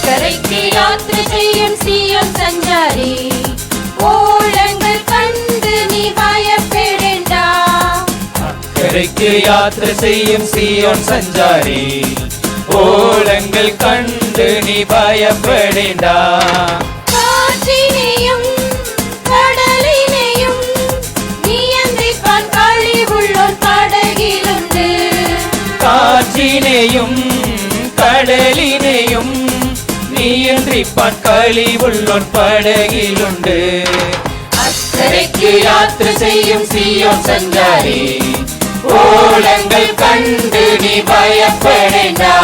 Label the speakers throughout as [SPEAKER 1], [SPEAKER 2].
[SPEAKER 1] கரைக்கு யாத்திரை செய்யும் சீயோன் சஞ்சாரி, ஓலங்கள் கண்டு நீ பயப்படேண்டா.
[SPEAKER 2] கரைக்கு யாத்திரை செய்யும் சீயோன் சஞ்சாரி, ஓலங்கள் கண்டு நீ பயப்படேண்டா.
[SPEAKER 1] காற்றினையும் கடலினையும் நியந்திப்பான் கழிவுள்ளோர் படகிலுண்டு.
[SPEAKER 2] காற்றினையும் கடலினையும் நியந்திப்பான் கழிவுள்ளோன் படகிலுண்டு. அக்கரைக்கு யாத்திரை செய்யும் சீயோன் சஞ்சாரி, ஓலங்கள் கண்டு நீ பயப்படேண்டா.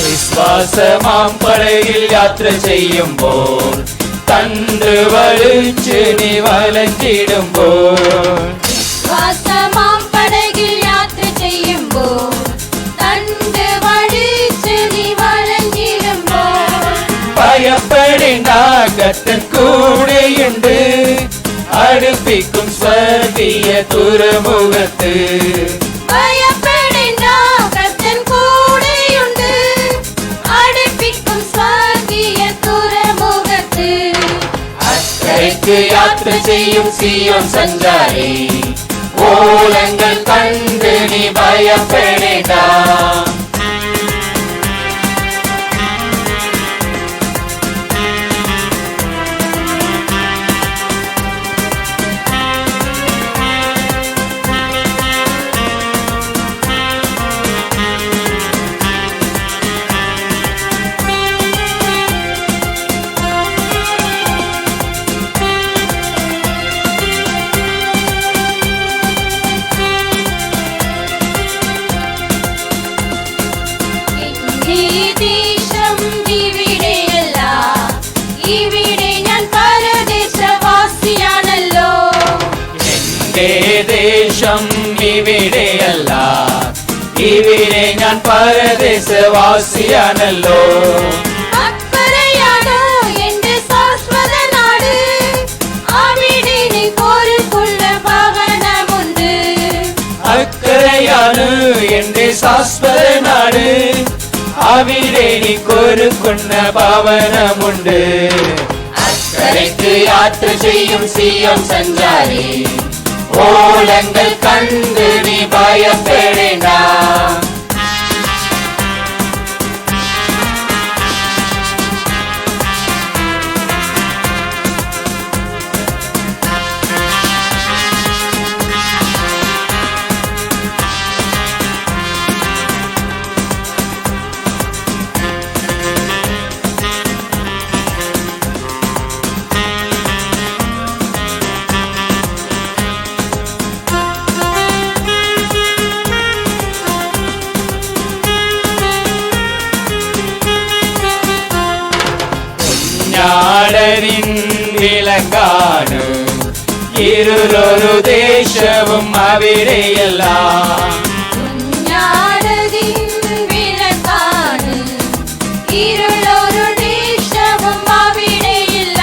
[SPEAKER 2] விசுவாசமாம் படகில் யாத்திரை செய்யும்போது தண்டு வலிச்சு நீ வளைஞ்சிடும்போது.
[SPEAKER 1] விசுவாசமாம் படகில் யாத்திரை செய்யும்போது தண்டு வலிச்சு நீ வளைஞ்சிடும்போது.
[SPEAKER 2] பயப்படேண்டா, கர்த்தர் கூடையுண்டு, அடுப்பிக்கும் ஸ்வர்கிய துறைமுகத்து.
[SPEAKER 1] பயப்படேண்டா, கர்த்தர் கூடையுண்டு, அடுப்பிக்கும் ஸ்வர்கிய துறைமுகத்து.
[SPEAKER 2] அக்கரைக்கு யாத்திரை செய்யும் சீயோன் சஞ்சாரி, ஓலங்கள் கண்டு நீ பயப்படேண்டா. ദേശം ഇവിടെയല്ല, ഇവിടെ ഞാൻ പരദേശവാസിയാണല്ലോ.
[SPEAKER 1] അക്കരയാണ് എന്റെ ശാശ്വത നാട്, അവിടെ എനിക്കൊരുക്കുള്ള ഭവനമുണ്ട്.
[SPEAKER 2] അക്കരയാണ് എന്റെ ശാശ്വത നാട്, അവിടെ എനിക്കൊരുക്കുന്ന ഭവനമുണ്ട്. അക്കരയ്ക്ക് യാത്ര ചെയ്യും സീയോൻ സഞ്ചാരി, ஓலங்கள் கண்டு நீ பயப்படேண்டா. കുഞ്ഞാടരിൻ വിളക്കാണ് ഇരുളൊരു ദേശവും അവിടെയല്ല
[SPEAKER 1] കുഞ്ഞാടരിൻ വിളക്കാണ് ഇരുളൊരു ദേശവും അവിടെയില്ല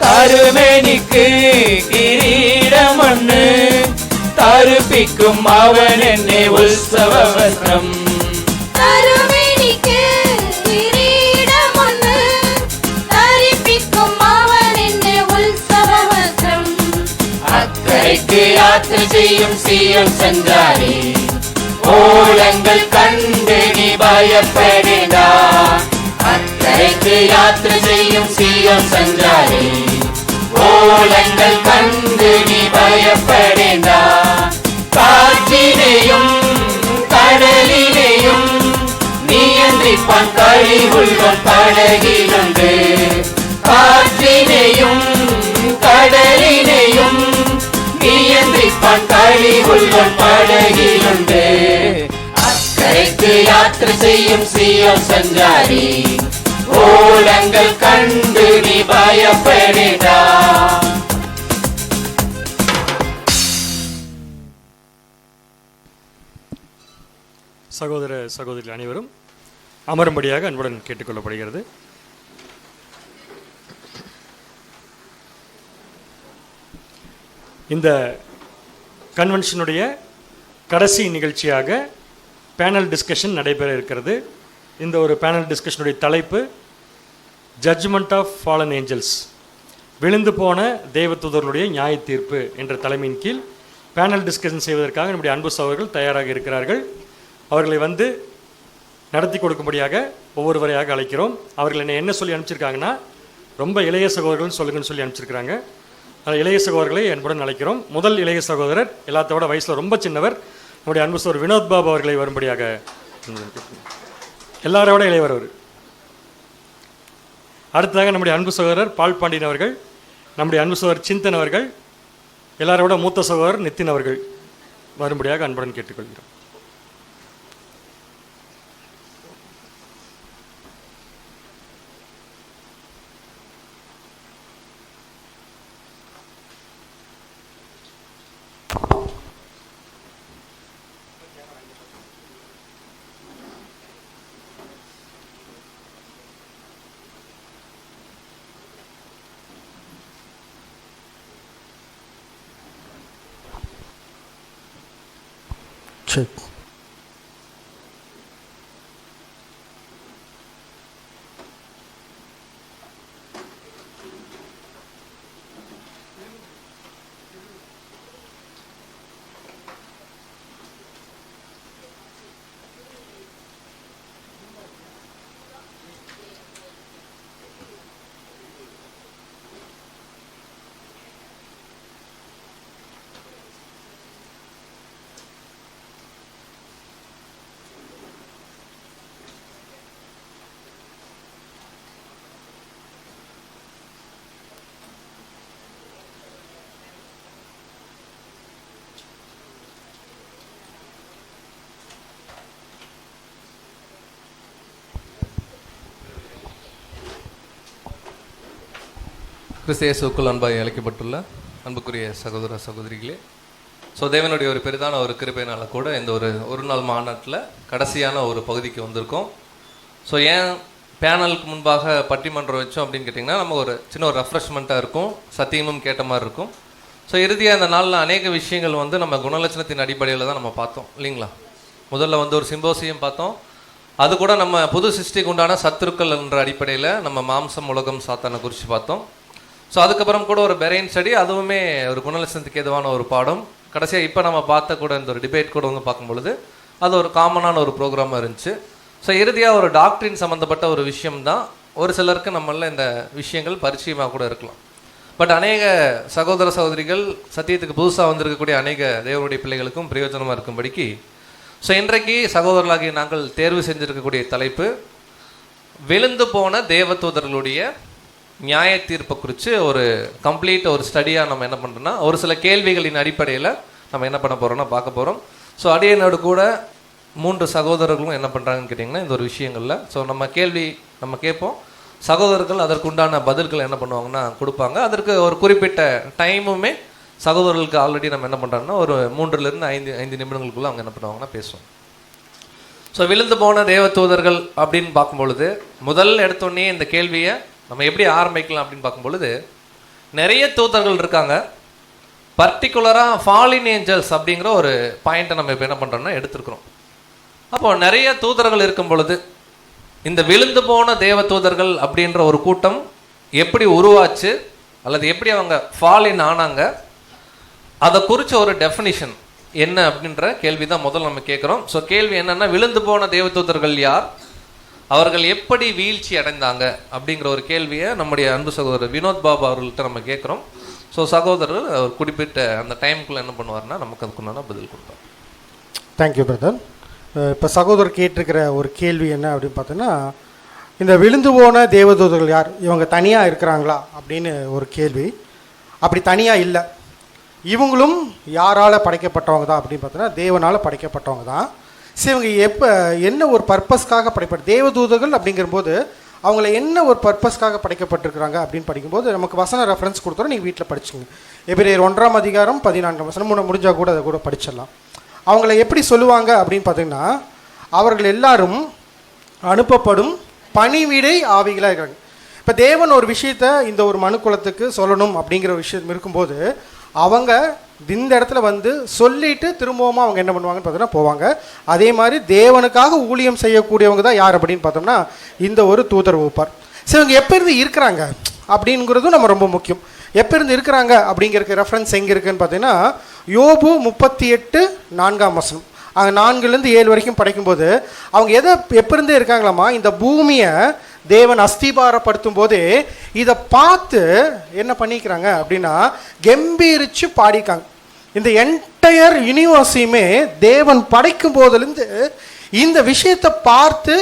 [SPEAKER 2] തരുമെനിക്ക് കിരീടമൊന്ന് തരുപ്പിക്കും അവൻ എന്നെ ഉത്സവ വസ്ത്രം
[SPEAKER 1] തരുമെനിക്ക് കിരീടമൊന്ന് തരിപ്പിക്കും അവൻ എന്നെ ഉത്സവ വസ്ത്രം
[SPEAKER 2] അക്കരയ്ക്ക് യാത്ര ചെയ്യും സിയോൻ സഞ്ചാരി ഓളങ്ങൾ കണ്ട് നീ ഭയപ്പെടേണ്ട അക്കരയ്ക്ക് യാത്ര ചെയ്യും സിയോൻ സഞ്ചാരി ഓളങ്ങൾ കണ്ട് നീ ഭയപ്പെടേണ്ട കാറ്റിനെയും കടലിനെയും നിയന്ത്രിപ്പാൻ കഴിവുള്ളവൻ പടകിലുണ്ട് കാറ്റിനെയും കടലിനെയും നിയന്ത്രിപ്പാൻ കഴിവുള്ളവൻ പടകിലുണ്ട് അക്കരയ്ക്ക് യാത്ര ചെയ്യും സിയോൻ സഞ്ചാരി ഓളങ്ങൾ കണ്ട് നീ ഭയപ്പെടേണ്ട
[SPEAKER 3] சகோதர சகோதரிகள் அனைவரும் அமரும்படியாக அன்புடன் கேட்டுக்கொள்ளப்படுகிறது. இந்த கன்வென்ஷனுடைய கடைசி நிகழ்ச்சியாக பேனல் டிஸ்கஷன் நடைபெற இருக்கிறது. இந்த ஒரு பேனல் டிஸ்கஷனுடைய தலைப்பு ஜட்ஜ்மெண்ட் ஆஃப் ஃபாலன் ஏஞ்சல்ஸ், விழுந்து போன தேவதூதர்களுடைய நியாய தீர்ப்பு என்ற தலைமையின் கீழ் பேனல் டிஸ்கஷன் செய்வதற்காக நம்முடைய அன்பு சகோதரர்கள் தயாராக இருக்கிறார்கள். அவர்களை வந்து நடத்தி கொடுக்கும்படியாக ஒவ்வொருவரையாக அழைக்கிறோம். அவர்கள் என்ன சொல்லி அனுப்பிச்சிருக்காங்கன்னா, ரொம்ப இளைய சகோதரர்கள்னு சொல்லுங்கன்னு சொல்லி அனுப்பிச்சிருக்கிறாங்க. அந்த இளைய சகோதரர்களை என்புடன் அழைக்கிறோம். முதல் இளைய சகோதரர் எல்லாத்தோட வயசில் ரொம்ப சின்னவர், நம்முடைய அன்பு சகோதரர் வினோத் பாபு அவர்களை வரும்படியாக. எல்லாரோட இளையவர் அவர். அடுத்ததாக நம்முடைய அன்பு சகோதரர் பால் பாண்டியன் அவர்கள், நம்முடைய அன்பு சகோதரர் சிந்தன் அவர்கள், எல்லாரோட மூத்த சகோதரர் நித்தின் அவர்கள் வரும்படியாக அன்புடன் கேட்டுக்கொள்கிறோம்.
[SPEAKER 4] Check.
[SPEAKER 5] கிறிஸ்து இயேசுவுக்குள் அன்பாய் அழைக்கப்பட்டுள்ள அன்புக்குரிய சகோதர சகோதரிகளே, ஸோ தேவனுடைய ஒரு பெரிதான ஒரு கிருபையினால கூட இந்த ஒரு நாள் மாநாட்டில் கடைசியான ஒரு பகுதிக்கு வந்திருக்கோம். ஸோ ஏன் பேனலுக்கு முன்பாக பட்டிமன்றம் வச்சோம் அப்படின்னு கேட்டிங்கன்னா, நம்ம ஒரு சின்ன ஒரு ரெஃப்ரெஷ்மெண்ட்டாக இருக்கும், சத்தியமும் கேட்ட மாதிரி இருக்கும். ஸோ இறுதியாக அந்த நாளில் அநேக விஷயங்கள் வந்து நம்ம குணலட்சணத்தின் அடிப்படையில் தான் நம்ம பார்த்தோம் இல்லைங்களா. முதல்ல வந்து ஒரு சிம்போசியம் பார்த்தோம், அது கூட நம்ம புது சிருஷ்டிக்கு உண்டான சத்துருக்கள் என்ற அடிப்படையில் நம்ம மாம்சம் உலகம் சாத்தானை குறித்து பார்த்தோம். ஸோ அதுக்கப்புறம் கூட ஒரு பெரைன் ஸ்டடி, அதுவுமே ஒரு குணலட்சணத்துக்கு எதுவான ஒரு பாடம். கடைசியாக இப்போ நம்ம பார்த்த கூட இந்த ஒரு டிபேட் கூட வந்து பார்க்கும்பொழுது அது ஒரு காமனான ஒரு ப்ரோக்ராமாக இருந்துச்சு. ஸோ இறுதியாக ஒரு டாக்டரின் சம்மந்தப்பட்ட ஒரு விஷயம் தான். ஒரு சிலருக்கு நம்மள இந்த விஷயங்கள் பரிச்சயமாக கூட இருக்கலாம். பட் அநேக சகோதர சகோதரிகள் சத்தியத்துக்கு புதுசாக வந்திருக்கக்கூடிய அநேக தேவனுடைய பிள்ளைகளுக்கும் பிரயோஜனமாக இருக்கும்படிக்கு ஸோ இன்றைக்கு சகோதரர்களாகிய நாங்கள் தேர்வு செஞ்சிருக்கக்கூடிய தலைப்பு விழுந்து போன தேவதூதர்களுடைய நியாய தீர்ப்பை குறித்து ஒரு கம்ப்ளீட் ஒரு ஸ்டடியாக நம்ம என்ன பண்ணுறோன்னா, ஒரு சில கேள்விகளின் அடிப்படையில் நம்ம என்ன பண்ண போகிறோம்னா பார்க்க போகிறோம். ஸோ அடியனோடு கூட 3 சகோதரர்களும் என்ன பண்ணுறாங்கன்னு கேட்டிங்கன்னா இந்த ஒரு விஷயங்களில் ஸோ நம்ம கேள்வி நம்ம கேட்போம். சகோதரர்கள் அதற்குண்டான பதில்கள் என்ன பண்ணுவாங்கன்னா கொடுப்பாங்க. அதற்கு ஒரு குறிப்பிட்ட டைமுமே சகோதரர்களுக்கு ஆல்ரெடி நம்ம என்ன பண்ணுறோம்னா ஒரு 3லிருந்து 5 நிமிடங்களுக்குள்ள அவங்க என்ன பண்ணுவாங்கன்னா பேசுவோம். ஸோ விழுந்து போன தேவதூதர்கள் அப்படின்னு பார்க்கும்பொழுது முதல் எடுத்தோடனே இந்த கேள்வியை நம்ம எப்படி ஆரம்பிக்கலாம் அப்படின்னு பார்க்கும்பொழுது, நிறைய தூதர்கள் இருக்காங்க. பர்டிகுலராக ஃபாலின் ஏஞ்சல்ஸ் அப்படிங்கிற ஒரு பாயிண்ட்டை நம்ம இப்போ என்ன பண்ணுறோம்னா எடுத்துருக்குறோம். அப்போ நிறைய தூதர்கள் இருக்கும் பொழுது இந்த விழுந்து போன தேவ தூதர்கள் அப்படின்ற ஒரு கூட்டம் எப்படி உருவாச்சு அல்லது எப்படி அவங்க ஃபாலின் ஆனாங்க, அதை குறித்த ஒரு டெஃபினிஷன் என்ன அப்படின்ற கேள்வி தான் முதல்ல நம்ம கேட்குறோம். ஸோ கேள்வி என்னன்னா, விழுந்து போன தேவதூதர்கள் யார், அவர்கள் எப்படி வீழ்ச்சி அடைந்தாங்க அப்படிங்கிற ஒரு கேள்வியை நம்முடைய அன்பு சகோதரர் வினோத் பாபு அவர்கள்ட்ட நம்ம கேட்குறோம். ஸோ சகோதரர் அவர் குறிப்பிட்ட அந்த டைமுக்குள்ளே என்ன பண்ணுவார்னா நமக்கு அதுக்குண்டான பதில் கொடுப்பார்.
[SPEAKER 4] Thank you brother. இப்போ சகோதரர் கேட்டிருக்கிற ஒரு கேள்வி என்ன அப்படின்னு பார்த்தோன்னா, இந்த விழுந்து போன தேவதூதர்கள் யார், இவங்க தனியாக இருக்கிறாங்களா அப்படின்னு ஒரு கேள்வி. அப்படி தனியாக இல்லை, இவங்களும் யாரால் படைக்கப்பட்டவங்க தான் அப்படின்னு பார்த்தோன்னா தேவனால் படைக்கப்பட்டவங்க தான். சரி, இவங்க எப்போ என்ன ஒரு பர்பஸ்க்காக படைக்கப்பட்ட தேவதூதர்கள் அப்படிங்கும்போது அவங்கள என்ன ஒரு பர்பஸ்க்காக படைக்கப்பட்டிருக்கிறாங்க அப்படின்னு படிக்கும்போது நமக்கு வசன ரெஃபரன்ஸ் கொடுத்துறோம், நீங்கள் வீட்டில் படிச்சுங்க. எபிரேயர் 1:14 முடிஞ்சால் கூட அதை கூட படிச்சிடலாம். அவங்கள எப்படி சொல்லுவாங்க அப்படின்னு பார்த்தீங்கன்னா, அவர்கள் எல்லாரும் அனுப்பப்படும் பணிவிடை ஆவிகளாக இருக்காங்க. இப்போ தேவன் ஒரு விஷயத்த இந்த ஒரு மனுக்குலத்துக்கு சொல்லணும் அப்படிங்கிற விஷயம் இருக்கும்போது அவங்க இந்த இடத்துல வந்து சொல்லிட்டு திரும்பவும் அவங்க என்ன பண்ணுவாங்கன்னு பார்த்தோம்னா போவாங்க. அதே மாதிரி தேவனுக்காக ஊழியம் செய்யக்கூடியவங்க தான் யார் அப்படின்னு பார்த்தோம்னா இந்த ஒரு தூதர் வகுப்பார். சரி, இவங்க எப்போ இருந்து இருக்கிறாங்க அப்படிங்கிறதும் நம்ம ரொம்ப முக்கியம். எப்போ இருந்து இருக்கிறாங்க அப்படிங்கிறதுக்கு ரெஃபரன்ஸ் எங்கே இருக்குதுன்னு பார்த்தீங்கன்னா யோபு 38:4 அங்கே 4-7 வரைக்கும் படிக்கும்போது அவங்க எப்போ இருந்தே இருக்காங்களாமா, இந்த பூமியை தேவன் அஸ்திபாரப்படுத்தும் போதே இதை பார்த்து என்ன பண்ணிக்கிறாங்க அப்படின்னா கம்பீரிச்சு பாடிக்காங்க. இந்த என்டையர் யூனிவர்ஸையுமே தேவன் படைக்கும் போதுலேருந்து இந்த விஷயத்தை பார்த்து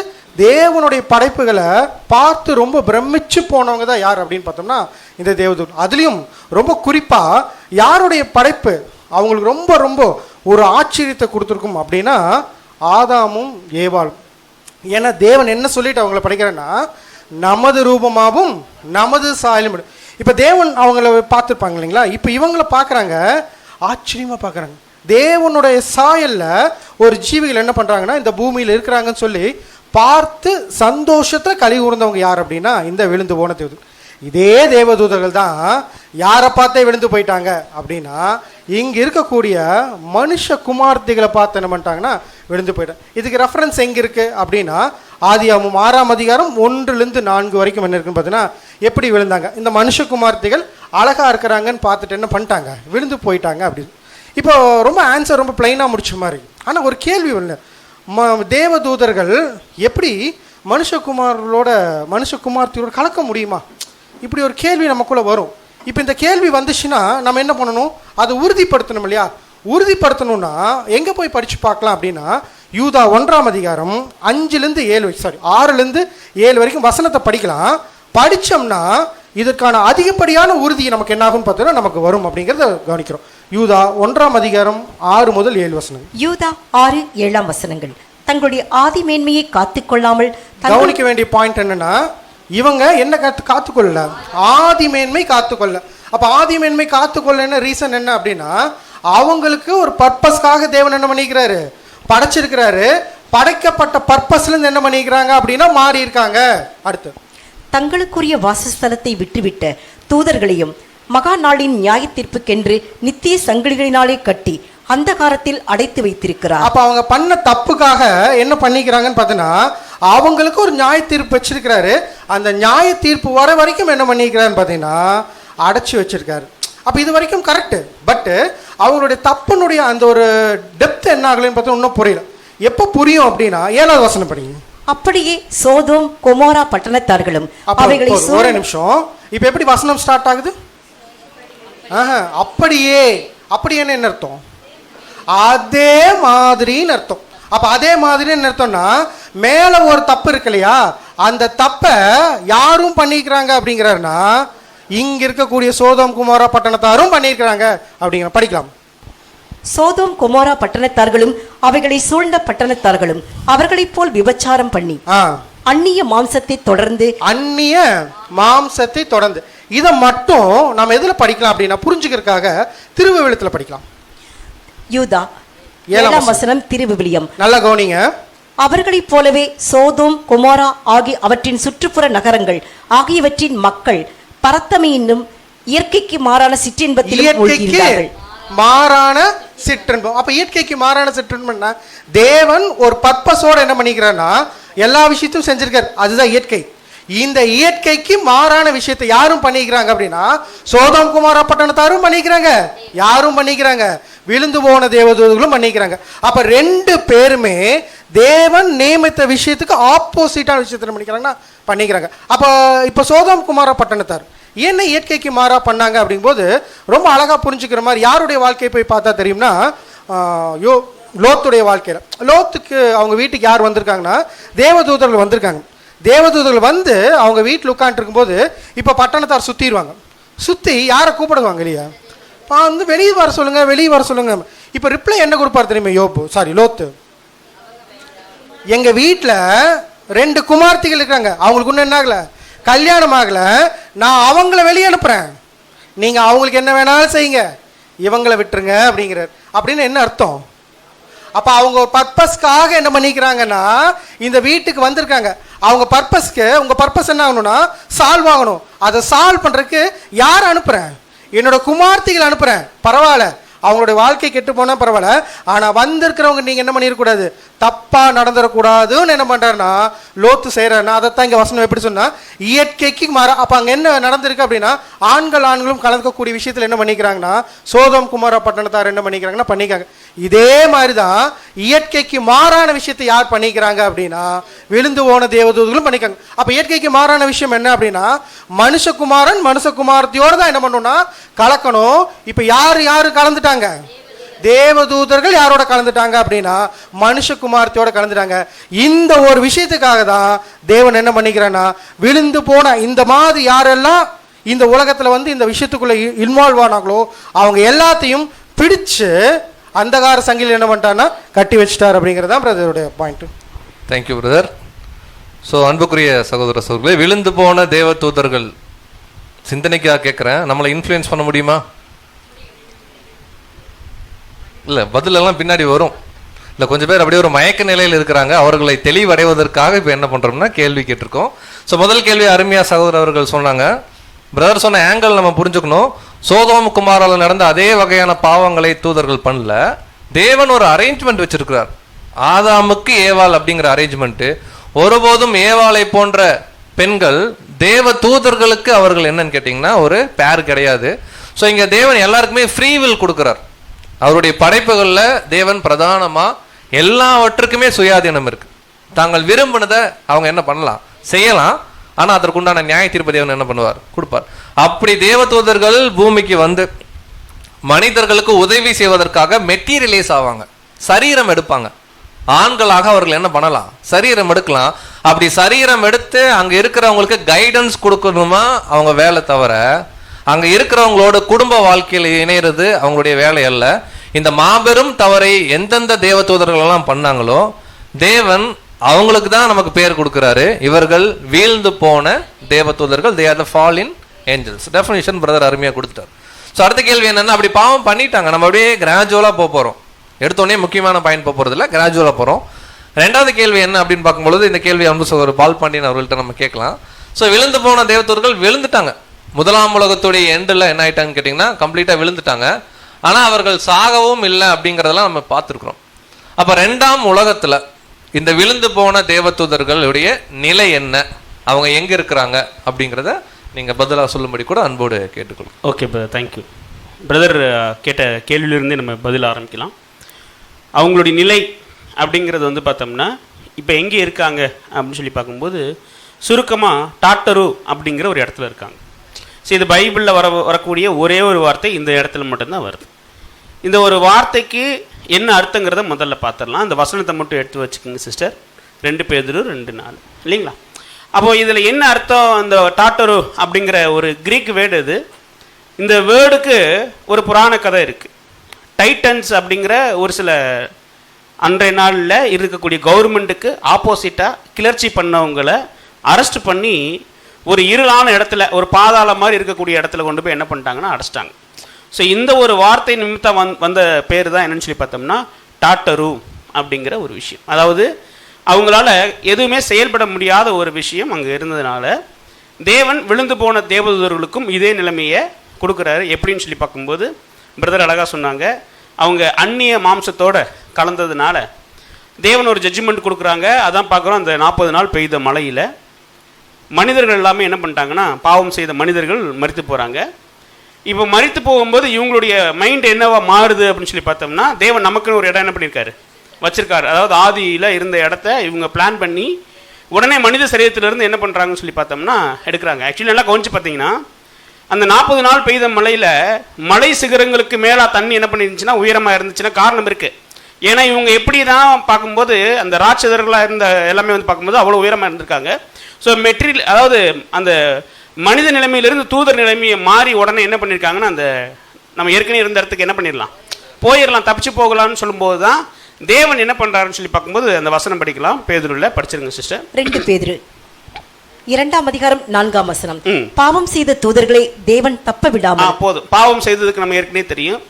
[SPEAKER 4] தேவனுடைய படைப்புகளை பார்த்து ரொம்ப பிரமிச்சு போனவங்க தான் யார் அப்படின்னு பார்த்தோம்னா இந்த தேவதூதர். அதுலேயும் ரொம்ப குறிப்பாக யாருடைய படைப்பு அவங்களுக்கு ரொம்ப ரொம்ப ஒரு ஆச்சரியத்தை கொடுத்துருக்கும் அப்படின்னா ஆதாமும் ஏவாளும். ஏன்னா தேவன் என்ன சொல்லிட்டு அவங்கள படைக்கிறேன்னா நமது ரூபமாகவும் நமது சாயலும். இப்போ தேவன் அவங்கள பார்த்துருப்பாங்க இல்லைங்களா, இப்போ இவங்கள பார்க்குறாங்க, ஆச்சரியமாக பார்க்குறாங்க. தேவனுடைய சாயலில் ஒரு ஜீவிகள் என்ன பண்ணுறாங்கன்னா இந்த பூமியில் இருக்கிறாங்கன்னு சொல்லி பார்த்து சந்தோஷத்தில் கழி கூர்ந்தவங்க யார் அப்படின்னா இந்த விழுந்து போன தேவதூதர். இதே தேவதூதர்கள் தான் யாரை பார்த்தே விழுந்து போயிட்டாங்க அப்படின்னா இங்கே இருக்கக்கூடிய மனுஷ குமார்த்திகளை பார்த்து என்ன பண்ணிட்டாங்கன்னா விழுந்து போயிட்டாங்க. இதுக்கு ரெஃபரன்ஸ் எங்கே இருக்குது அப்படின்னா ஆதியாகமம் 6:1-4 வரைக்கும் என்ன இருக்குன்னு பார்த்தீங்கன்னா எப்படி விழுந்தாங்க, இந்த மனுஷகுமார்த்திகள் அழகாக இருக்கிறாங்கன்னு பார்த்துட்டு என்ன பண்ணிட்டாங்க விழுந்து போயிட்டாங்க அப்படின்னு. இப்போ ரொம்ப ஆன்சர் ரொம்ப பிளைனாக முடிச்ச மாதிரி. ஆனால் ஒரு கேள்வி ஒன்று, தேவதூதர்கள் எப்படி மனுஷகுமார்த்தியோட கலக்க முடியுமா, இப்படி ஒரு கேள்வி நமக்குள்ளே வரும். இப்போ இந்த கேள்வி வந்துச்சுன்னா நம்ம என்ன பண்ணணும், அதை உறுதிப்படுத்தணும் இல்லையா. உறுதிப்படுத்தணும்னா எங்கே போய் படித்து பார்க்கலாம் அப்படின்னா யூதா 6-7 வரைக்கும் வசனத்தை படிக்கலாம். படித்தோம்னா இதற்கான அதிகப்படியான உறுதி நமக்கு என்ன ஆகும்னு பார்த்தோன்னா நமக்கு வரும் அப்படிங்கிறத கவனிக்கிறோம். யூதா 1:6-7
[SPEAKER 6] யூதா 6-7 தங்களுடைய ஆதி மேன்மையை காத்துக்கொள்ளாமல்
[SPEAKER 4] கவனிக்க வேண்டிய பாயிண்ட் என்னன்னா இவங்க என்ன காத்துக்கொள்ள, ஆதி மேன்மை காத்துக்கொள்ள. அப்ப ஆதி மேன்மை காத்துக்கொள்ள ரீசன் என்ன அப்படின்னா அவங்களுக்கு ஒரு பர்பஸ்க்காக தேவன் என்ன பண்ணிக்கிறாரு படைச்சிருக்கிறாரு. படைக்கப்பட்ட பர்பஸ்ல இருந்து என்ன பண்ணிக்கிறாங்க அப்படின்னா மாறி இருக்காங்க. அடுத்து
[SPEAKER 6] தங்களுக்குரிய வாசஸ்தலத்தை விட்டுவிட்ட தூதர்களையும் மகா நாளின் நியாய தீர்ப்புக்கென்று நித்திய சங்கிலிகளினாலே கட்டி அந்தகாரத்தில் அடைத்து வைத்திருக்கிறார்.
[SPEAKER 4] அப்ப அவங்க பண்ண தப்புக்காக என்ன பண்ணிக்கிறாங்கன்னு பார்த்தீங்கன்னா அவங்களுக்கு ஒரு நியாய தீர்ப்பு வச்சிருக்கிறாரு. அந்த நியாய தீர்ப்பு வர வரைக்கும் என்ன பண்ணிக்கிறாருன்னு பார்த்தீங்கன்னா அடைச்சி வச்சிருக்காரு. அப்ப இது வரைக்கும் கரெக்ட். பட் அவங்களுடைய தப்புனுடைய அந்த ஒரு டெப்த் என்ன ஆகலன்னு பார்த்தா இன்னும் புரியல. எப்போ புரியும் அப்படின்னா 7வது வசனம் படிங்க.
[SPEAKER 6] அப்படியே சோதோம் கொமோரா பட்டணத்தார்களும் அவைகளை
[SPEAKER 4] ஒரே நிமிஷம். இப்ப எப்படி வசனம் ஸ்டார்ட் ஆகுது? அப்படியே என்ன அர்த்தம்? அதே மாதிரின்னு அர்த்தம். அப்ப அதே மாதிரின்னு அர்த்தம்னா மேல ஒரு தப்பு இருக்கு இல்லையா, அந்த தப்பை யாரும் பண்ணிக்கிறாங்க அப்படிங்கிறாருன்னா இங்க இருக்கக்கூடிய சோதோம் குமாரா பட்டணத்தாரும் பண்ணியிருக்கிறாங்க அப்படிங்கிற படிக்கலாம்.
[SPEAKER 6] சோதோம் கொமோரா பட்டணத்தார்களும் அவைகளை சூழ்ந்த பட்டணத்தார்களும் அவர்களைப் போல் விபச்சாரம் பண்ணி அந்நிய மாம்சத்தை தொடர்ந்து
[SPEAKER 4] அந்நிய மாம்சத்தை தொடர்ந்து. இதை மட்டும் நம்ம எதுல படிக்கலாம் அப்படின்னா புரிஞ்சுக்கிறதுக்காக திருவிவிலியத்துல படிக்கலாம்.
[SPEAKER 6] யூதா 7 வசனம் திருவிவிலியம்.
[SPEAKER 4] நல்லா கவனிங்க.
[SPEAKER 6] அவர்களைப் போலவே சோதோம் கொமோரா ஆகிய அவற்றின் சுற்றுப்புற நகரங்கள் ஆகியவற்றின் மக்கள் பரத்தமை என்னும் இயற்கைக்கு மாறான சிற்றின்பத்தில் மூழ்கியிருந்தார்கள்.
[SPEAKER 4] மாறான சிற்றின்பம். அப்ப இயற்கைக்கு மாறான சிற்றின்பம்னா தேவன் ஒரு பர்பஸோட என்ன பண்ணிக்கிறார்னா எல்லா விஷயத்தையும் செஞ்சிருக்காரு. அதுதான் இயற்கை. இந்த இயற்கைக்கு மாறான விஷயத்தை யாரும் பண்ணிக்கிறாங்க அப்படின்னா சோதோம் குமாரா பட்டணத்தாரும் பண்ணிக்கிறாங்க, யாரும் பண்ணிக்கிறாங்க, விழுந்து போன தேவதூதர்களும் பண்ணிக்கிறாங்க. அப்ப 2 பேருமே தேவன் நியமித்த விஷயத்துக்கு ஆப்போசிட்டான விஷயத்துல பண்ணிக்கிறாங்கன்னா பண்ணிக்கிறாங்க. அப்ப இப்ப சோதோம் குமாரா பட்டணத்தார் என்ன இயற்கைக்கு மாறா பண்ணாங்க அப்படிங்கும்போது ரொம்ப அழகா புரிஞ்சுக்கிற மாதிரி யாருடைய வாழ்க்கையை போய் பார்த்தா தெரியும்னா லோத்துடைய வாழ்க்கையில. லோத்துக்கு அவங்க வீட்டுக்கு யார் வந்திருக்காங்கன்னா தேவதூதர்கள் வந்திருக்காங்க. தேவதூதர்கள் வந்து அவங்க வீட்டில் உட்காந்துட்டு இருக்கும்போது இப்போ பட்டணத்தார் சுற்றிடுவாங்க. சுற்றி யாரை கூப்பிடுவாங்க இல்லையா, வந்து வெளியே வர சொல்லுங்க, வெளியே வர சொல்லுங்க. இப்போ ரிப்ளை என்ன கொடுப்பார் தெரியுமா லோத்து? எங்கள் வீட்டில் 2 குமார்த்திகள் இருக்காங்க, அவங்களுக்கு ஒன்றும் என்ன ஆகலை, கல்யாணம் ஆகலை, நான் அவங்கள வெளியே அனுப்புகிறேன், நீங்கள் அவங்களுக்கு என்ன வேணாலும் செய்யுங்க, இவங்களை விட்டுருங்க அப்படிங்கிறார். அப்படின்னு என்ன அர்த்தம்? அப்போ அவங்க ஒரு பர்பஸ்க்காக என்ன பண்ணிக்கிறாங்கன்னா இந்த வீட்டுக்கு வந்திருக்காங்க. அவங்க பர்பஸ்க்கு உங்கள் பர்பஸ் என்ன ஆகணும்னா சால்வ் ஆகணும். அதை சால்வ் பண்ணுறதுக்கு யார் அனுப்புகிறேன்? என்னோட குமார்த்திகள் அனுப்புகிறேன். பரவாயில்ல, அவங்களுடைய வாழ்க்கை கெட்டு போனால் பரவாயில்ல, ஆனால் வந்திருக்கிறவங்க நீங்கள் என்ன பண்ணிடக்கூடாது, தப்பாக நடந்துடக்கூடாதுன்னு என்ன பண்ணுறாருன்னா லோத்து செய்கிறாருன்னா அதைத்தான் இங்கே வசனம் எப்படி சொன்னால் இயற்கைக்கு மாற. அப்போ அங்கே என்ன நடந்திருக்கு அப்படின்னா ஆண்களும் கலந்துக்கக்கூடிய விஷயத்தில் என்ன பண்ணிக்கிறாங்கன்னா சோதோம் குமாரா பட்டணத்தார் என்ன பண்ணிக்கிறாங்கன்னா பண்ணிக்காங்க. இதே மாதிரி தான் இயற்கைக்கு மாறான விஷயத்தை யார் பண்ணிக்கிறாங்க அப்படின்னா விழுந்து போன தேவதூதர்களும் பண்ணிக்காங்க. அப்போ இயற்கைக்கு மாறான விஷயம் என்ன அப்படின்னா மனுஷகுமாரன் மனுஷகுமாரத்தியோடு தான் என்ன பண்ணணும்னா கலக்கணும். இப்போ யாரு கலந்துட்டாங்க? தேவதூதர்கள் யாரோட கலந்துட்டாங்க அப்படின்னா மனுஷகுமாரத்தியோட கலந்துட்டாங்க. இந்த ஒரு விஷயத்துக்காக தான் தேவன் என்ன பண்ணிக்கிறான்னா விழுந்து போன இந்த மாதிரி யாரெல்லாம் இந்த உலகத்துல வந்து இந்த விஷயத்துக்குள்ள இன்வால்வ் ஆனாங்களோ அவங்க எல்லாத்தையும் பிடிச்சு அந்தகார சங்கிலில் என்ன பண்ணிட்டான்னா கட்டி வச்சுட்டார் அப்படிங்கிறது தான் பிரதருடைய பாயிண்ட்.
[SPEAKER 5] Thank you brother. ஸோ அன்புக்குரிய சகோதர சகோதரர்களே, விழுந்து போன தேவ தூதர்கள் சிந்தனைக்காக கேட்குறேன், நம்மளை இன்ஃப்ளூயன்ஸ் பண்ண முடியுமா? இல்லை, பதிலெல்லாம் பின்னாடி வரும். இல்லை, கொஞ்சம் பேர் அப்படியே ஒரு மயக்க நிலையில் இருக்கிறாங்க. அவர்களை தெளிவடைவதற்காக இப்போ என்ன பண்ணுறோம்னா கேள்வி கேட்டிருக்கோம். ஸோ முதல் கேள்வி அருமையா சகோதரர் அவர்கள் சொன்னாங்க. பிரதர் சொன்ன ஆங்கிள் நம்ம புரிஞ்சுக்கணும். சோதோம் குமாரால நடந்த அதே வகையான பாவங்களை தூதர்கள் பண்ணல. தேவன் ஒரு அரேஞ்ச்மெண்ட் வச்சிருக்கிறார். ஆதாமுக்கு ஏவாள் அப்படிங்கிற அரேஞ்ச்மெண்ட். ஒருபோதும் ஏவாளை போன்ற பெண்கள் தேவ தூதர்களுக்கு அவர்கள் என்னன்னு கேட்டிங்கன்னா ஒரு பேர் கிடையாது. ஸோ இங்கே தேவன் எல்லாருக்குமே ஃப்ரீ வில் கொடுக்குறார். அவருடைய படைப்புகளில் தேவன் பிரதானமா எல்லாவற்றுக்குமே சுயாதீனம் இருக்கு. தாங்கள் விரும்பினதை அவங்க என்ன பண்ணலாம், செய்யலாம். ஆனா அதற்குண்டான நியாய தீர்ப்பு தேவன் என்ன பண்ணுவார், கொடுப்பார். அப்படி தேவதூதர்கள் பூமிக்கு வந்து மனிதர்களுக்கு உதவி செய்வதற்காக மெட்டீரியலைஸ் ஆவாங்க, சரீரம் எடுப்பாங்க. ஆண்களாக அவர்கள் என்ன பண்ணலாம், சரீரம் எடுக்கலாம். அப்படி சரீரம் எடுத்து அங்க இருக்கிறவங்களுக்கு கைடன்ஸ் கொடுக்கணுமா அவங்க வேலை, தவிர அங்க இருக்கிறவங்களோட குடும்ப வாழ்க்கையில் இணைகிறது அவங்களுடைய வேலை அல்ல. இந்த மாபெரும் தவறை எந்தெந்த தேவதூதர்கள் எல்லாம் பண்ணாங்களோ தேவன் அவங்களுக்கு தான் நமக்கு பேர் கொடுக்கிறாரு. இவர்கள் வீழ்ந்து போன தேவதூதர்கள், they are the fallen angels. Definition brother அருமையா கொடுத்துட்டார். ஸோ அடுத்த கேள்வி என்னன்னா, அப்படி பாவம் பண்ணிட்டாங்க, நம்ம அப்படியே கிராஜுவலா போறோம். எடுத்தோடனே முக்கியமான பாயிண்ட் போறது இல்லை, கிராஜுவலா போறோம். ரெண்டாவது கேள்வி என்ன அப்படின்னு பார்க்கும்பொழுது இந்த கேள்வி அன்பு சகோதரர் பால் பாண்டியன் அவர்கள்ட்ட நம்ம கேட்கலாம். ஸோ விழுந்து போன தேவதூதர்கள் விழுந்துட்டாங்க. முதலாம் உலகத்துடைய எண்டில் என்ன ஆயிட்டாங்கன்னு கேட்டிங்கன்னா கம்ப்ளீட்டாக விழுந்துட்டாங்க. ஆனால் அவர்கள் சாகவும் இல்லை அப்படிங்கிறதெல்லாம் நம்ம பார்த்துருக்குறோம். அப்போ 2ஆம் உலகத்தில் இந்த விழுந்து போன தேவதூதர்களுடைய நிலை என்ன, அவங்க எங்கே இருக்கிறாங்க அப்படிங்கிறத நீங்கள் பதிலாக சொல்லும்படி கூட அன்போடு கேட்டுக்கொள்ளும்.
[SPEAKER 7] Okay brother, thank you brother. கேட்ட கேள்வியிலிருந்தே நம்ம பதில் ஆரம்பிக்கலாம். அவங்களுடைய நிலை அப்படிங்கிறது வந்து பார்த்தோம்னா இப்போ எங்கே இருக்காங்க அப்படின்னு சொல்லி பார்க்கும்போது சுருக்கமாக டாட்டரு அப்படிங்கிற ஒரு இடத்துல இருக்காங்க. ஸோ இது பைபிளில் வரக்கூடிய ஒரே ஒரு வார்த்தை இந்த இடத்துல மட்டும்தான் வருது. இந்த ஒரு வார்த்தைக்கு என்ன அர்த்தங்கிறத முதல்ல பார்த்துடலாம். அந்த வசனத்தை மட்டும் எடுத்து வச்சுக்கோங்க சிஸ்டர். 2 பேதுரு 2:4 இல்லைங்களா? அப்போது இதில் என்ன அர்த்தம், அந்த டாட்டரு அப்படிங்கிற ஒரு கிரீக் வேர்டு இது. இந்த வேர்டுக்கு ஒரு புராண கதை இருக்குது. டைட்டன்ஸ் அப்படிங்கிற ஒரு சில அன்றைய நாளில் இருக்கக்கூடிய கவர்மெண்ட்டுக்கு ஆப்போசிட்டாக கிளர்ச்சி பண்ணவங்களை அரெஸ்ட் பண்ணி ஒரு இருளான இடத்துல, ஒரு பாதாளம் மாதிரி இருக்கக்கூடிய இடத்துல கொண்டு போய் என்ன பண்ணிட்டாங்கன்னா அடைச்சிட்டாங்க. ஸோ இந்த ஒரு வார்த்தை நிமித்தம் வந்த பேர் தான் என்னன்னு சொல்லி பார்த்தோம்னா டாட்டரு அப்படிங்கிற ஒரு விஷயம். அதாவது அவங்களால எதுவுமே செயல்பட முடியாத ஒரு விஷயம் அங்கே இருந்ததுனால தேவன் விழுந்து போன தேவதூதர்களுக்கும் இதே நிலைமையை கொடுக்குறாரு. எப்படின்னு சொல்லி பார்க்கும்போது பிரதர் அழகாக சொன்னாங்க, அவங்க அந்நிய மாம்சத்தோட கலந்ததுனால தேவன் ஒரு ஜட்ஜ்மெண்ட் கொடுக்குறாங்க. அதான் பார்க்குறோம், அந்த 40 நாள் பெய்த மழையில் மனிதர்கள் எல்லாமே என்ன பண்ணிட்டாங்கன்னா, பாவம் செய்த மனிதர்கள் மரித்து போகிறாங்க. இப்போ மரித்து போகும்போது இவங்களுடைய மைண்ட் என்னவா மாறுது அப்படின்னு சொல்லி பார்த்தோம்னா, தேவன் நமக்குன்னு ஒரு இடம் என்ன பண்ணியிருக்காரு, வச்சிருக்காரு. அதாவது ஆதியில் இருந்த இடத்த இவங்க பிளான் பண்ணி உடனே மனித சரீரத்திலிருந்து என்ன பண்ணுறாங்கன்னு சொல்லி பார்த்தோம்னா எடுக்கிறாங்க. ஆக்சுவலி நல்லா கவனிச்சு பார்த்தீங்கன்னா, அந்த 40 நாள் பெய்த மழையில் மலை சிகரங்களுக்கு மேலே தண்ணி என்ன பண்ணிருந்துச்சுன்னா உயரமாக இருந்துச்சுன்னா காரணம் இருக்குது. ஏன்னா இவங்க எப்படி தான் பார்க்கும்போது அந்த ராட்சதர்களாக இருந்த எல்லாமே வந்து பார்க்கும்போது அவ்வளோ உயரமாக இருந்திருக்காங்க. ஸோ மெட்டீரியல், அதாவது அந்த மனித நிலைமையிலிருந்து தூதர் நிலைமையை மாறி உடனே என்ன பண்ணியிருக்காங்கன்னா, அந்த நம்ம ஏற்கனவே இருந்த இடத்துக்கு என்ன பண்ணிடலாம், போயிடலாம், தப்பிச்சு போகலாம்னு சொல்லும்போது தான் தேவன் என்ன பண்ணுறாருன்னு சொல்லி பார்க்கும்போது அந்த வசனம் படிக்கலாம். பேதுருவில் படிச்சிருங்க சிஸ்டர். 2
[SPEAKER 6] பேதுரு 2ஆம் அதிகாரம் 4ஆம் வசனம். பாவம் செய்த தூதர்களை தேவன் தப்ப விடாமல்.
[SPEAKER 7] போதும், பாவம் செய்ததுக்கு நம்ம ஏற்கனவே தெரியும்.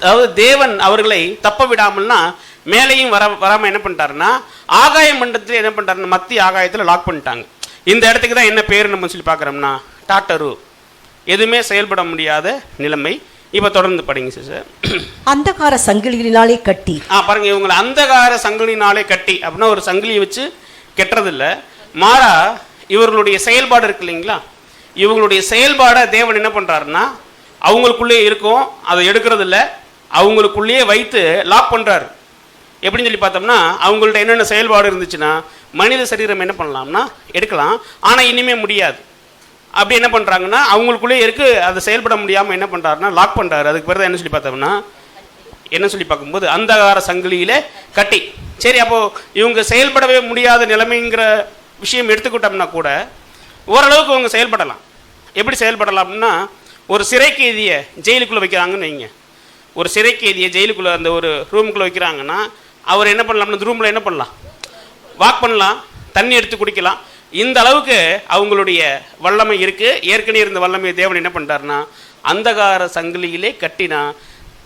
[SPEAKER 7] அதாவது தேவன் அவர்களை தப்ப விடாமல்னா மேலேயும் வராமல் என்ன பண்ணிட்டாருன்னா ஆகாய மண்டலத்தில் என்ன பண்ணிட்டாருன்னா மத்திய ஆகாயத்தில் லாக் பண்ணிட்டாங்க. இந்த இடத்துக்கு தான் என்ன பேர் நம்ம சொல்லி பார்க்குறோம்னா டாட்டரு, எதுவுமே செயல்பட முடியாத நிலைமை. இப்போ தொடர்ந்து படிங்க சார்.
[SPEAKER 6] அந்தகார சங்கிலினாலே கட்டி.
[SPEAKER 7] பாருங்க, இவங்களை அந்தகார சங்கிலினாலே கட்டி அப்படின்னா ஒரு சங்கிலியை வச்சு கெட்டுறதில்லை, மாறா இவர்களுடைய செயல்பாடு இருக்கு இல்லைங்களா, இவங்களுடைய செயல்பாடை தேவன் என்ன பண்ணுறாருன்னா அவங்களுக்குள்ளே இருக்கும், அதை எடுக்கிறதில்ல, அவங்களுக்குள்ளேயே வைத்து லாக் பண்ணுறாரு. எப்படின்னு சொல்லி பார்த்தோம்னா அவங்கள்ட்ட என்னென்ன செயல்பாடு இருந்துச்சுன்னா மனித சரீரம் என்ன பண்ணலாம்னா எடுக்கலாம், ஆனால் இனிமேல் முடியாது. அப்படி என்ன பண்ணுறாங்கன்னா அவங்களுக்குள்ளே இருக்குது, அதை செயல்பட முடியாமல் என்ன பண்ணுறாருன்னா லாக் பண்ணுறாரு. அதுக்கு பிறகு என்ன சொல்லி பார்த்தோம்னா என்ன சொல்லி பார்க்கும்போது அந்தகார சங்கிலியிலே கட்டி. சரி, அப்போது இவங்க செயல்படவே முடியாத நிலைமைங்கிற விஷயம் எடுத்துக்கிட்டோம்னா கூட ஓரளவுக்கு அவங்க செயல்படலாம். எப்படி செயல்படலாம் அப்படின்னா, ஒரு சிறை கைதியை ஜெயிலுக்குள்ளே வைக்கிறாங்கன்னு வைங்க. ஒரு சிறை கைதியை ஜெயிலுக்குள்ளே அந்த ஒரு ரூமுக்குள்ளே வைக்கிறாங்கன்னா அவர் என்ன பண்ணலாம்னா அந்த ரூமில் என்ன பண்ணலாம், வாக் பண்ணலாம், தண்ணி எடுத்து குடிக்கலாம். இந்த அளவுக்கு அவங்களுடைய வல்லமை இருக்குது. ஏற்கனவே இருந்த வல்லமையை தேவன் என்ன பண்ணிட்டாருன்னா அந்தகார சங்கிலியிலே கட்டினா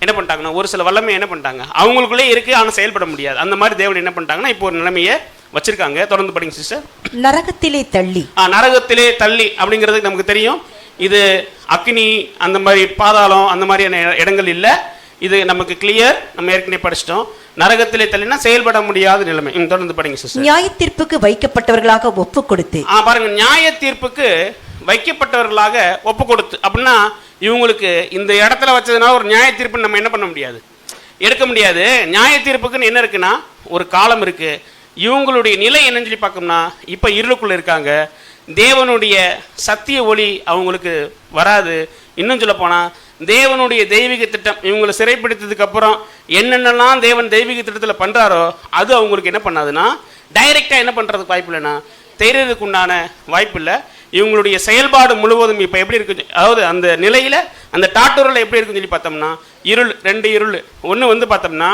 [SPEAKER 7] என்ன பண்ணிட்டாங்கன்னா ஒரு சில வல்லமை என்ன பண்ணிட்டாங்க அவங்களுக்குள்ளே இருக்குது, ஆனால் செயல்பட முடியாது. அந்த மாதிரி தேவன் என்ன பண்ணிட்டாங்கன்னா இப்போ ஒரு நிலைமையை வச்சிருக்காங்க. தொடர்ந்து படிங்க சிஸ்டர்.
[SPEAKER 6] நரகத்திலே தள்ளி.
[SPEAKER 7] நரகத்திலே தள்ளி அப்படிங்கிறதுக்கு நமக்கு தெரியும், இது அக்னி அந்த மாதிரி பாதாளம் அந்த மாதிரியான இடங்கள் இல்லை. இது நமக்கு கிளியர், நம்ம ஏற்கனவே படிச்சிட்டோம். நரகத்திலே தள்ளினா செயல்பட முடியாத நிலைமை. தொடர்ந்து படிங்க சிஸ்டர்.
[SPEAKER 6] நியாய தீர்ப்புக்கு வைக்கப்பட்டவர்களாக ஒப்பு கொடுத்து.
[SPEAKER 7] பாருங்க, நியாய தீர்ப்புக்கு வைக்கப்பட்டவர்களாக ஒப்பு கொடுத்து அப்படின்னா இவங்களுக்கு இந்த இடத்துல வச்சதுனால ஒரு நியாய தீர்ப்பு நம்ம என்ன பண்ண முடியாது, எடுக்க முடியாது. நியாய தீர்ப்புக்குன்னு என்ன இருக்குன்னா ஒரு காலம் இருக்கு. இவங்களுடைய நிலை என்னன்னு சொல்லி பார்க்கணும்னா இப்போ இருளுக்குள்ள இருக்காங்க, தேவனுடைய சத்திய ஒளி அவங்களுக்கு வராது. இன்னும் சொல்ல போனா தேவனுடைய தெய்வீக திட்டம் இவங்களை சிறைப்படுத்ததுக்கு அப்புறம் என்னென்னலாம் தேவன் தெய்வீக திட்டத்தில் பண்றாரோ அது அவங்களுக்கு என்ன பண்ணாதுன்னா டைரெக்டா என்ன பண்றதுக்கு வாய்ப்பு இல்லைன்னா தெரியறதுக்கு உண்டான வாய்ப்பு இல்லை. இவங்களுடைய செயல்பாடு முழுவதும் இப்போ எப்படி இருக்கு, அதாவது அந்த நிலையில அந்த டாட்டூரில் எப்படி இருக்குன்னு சொல்லி பார்த்தோம்னா இருள், 2 இருள். ஒன்று வந்து பார்த்தோம்னா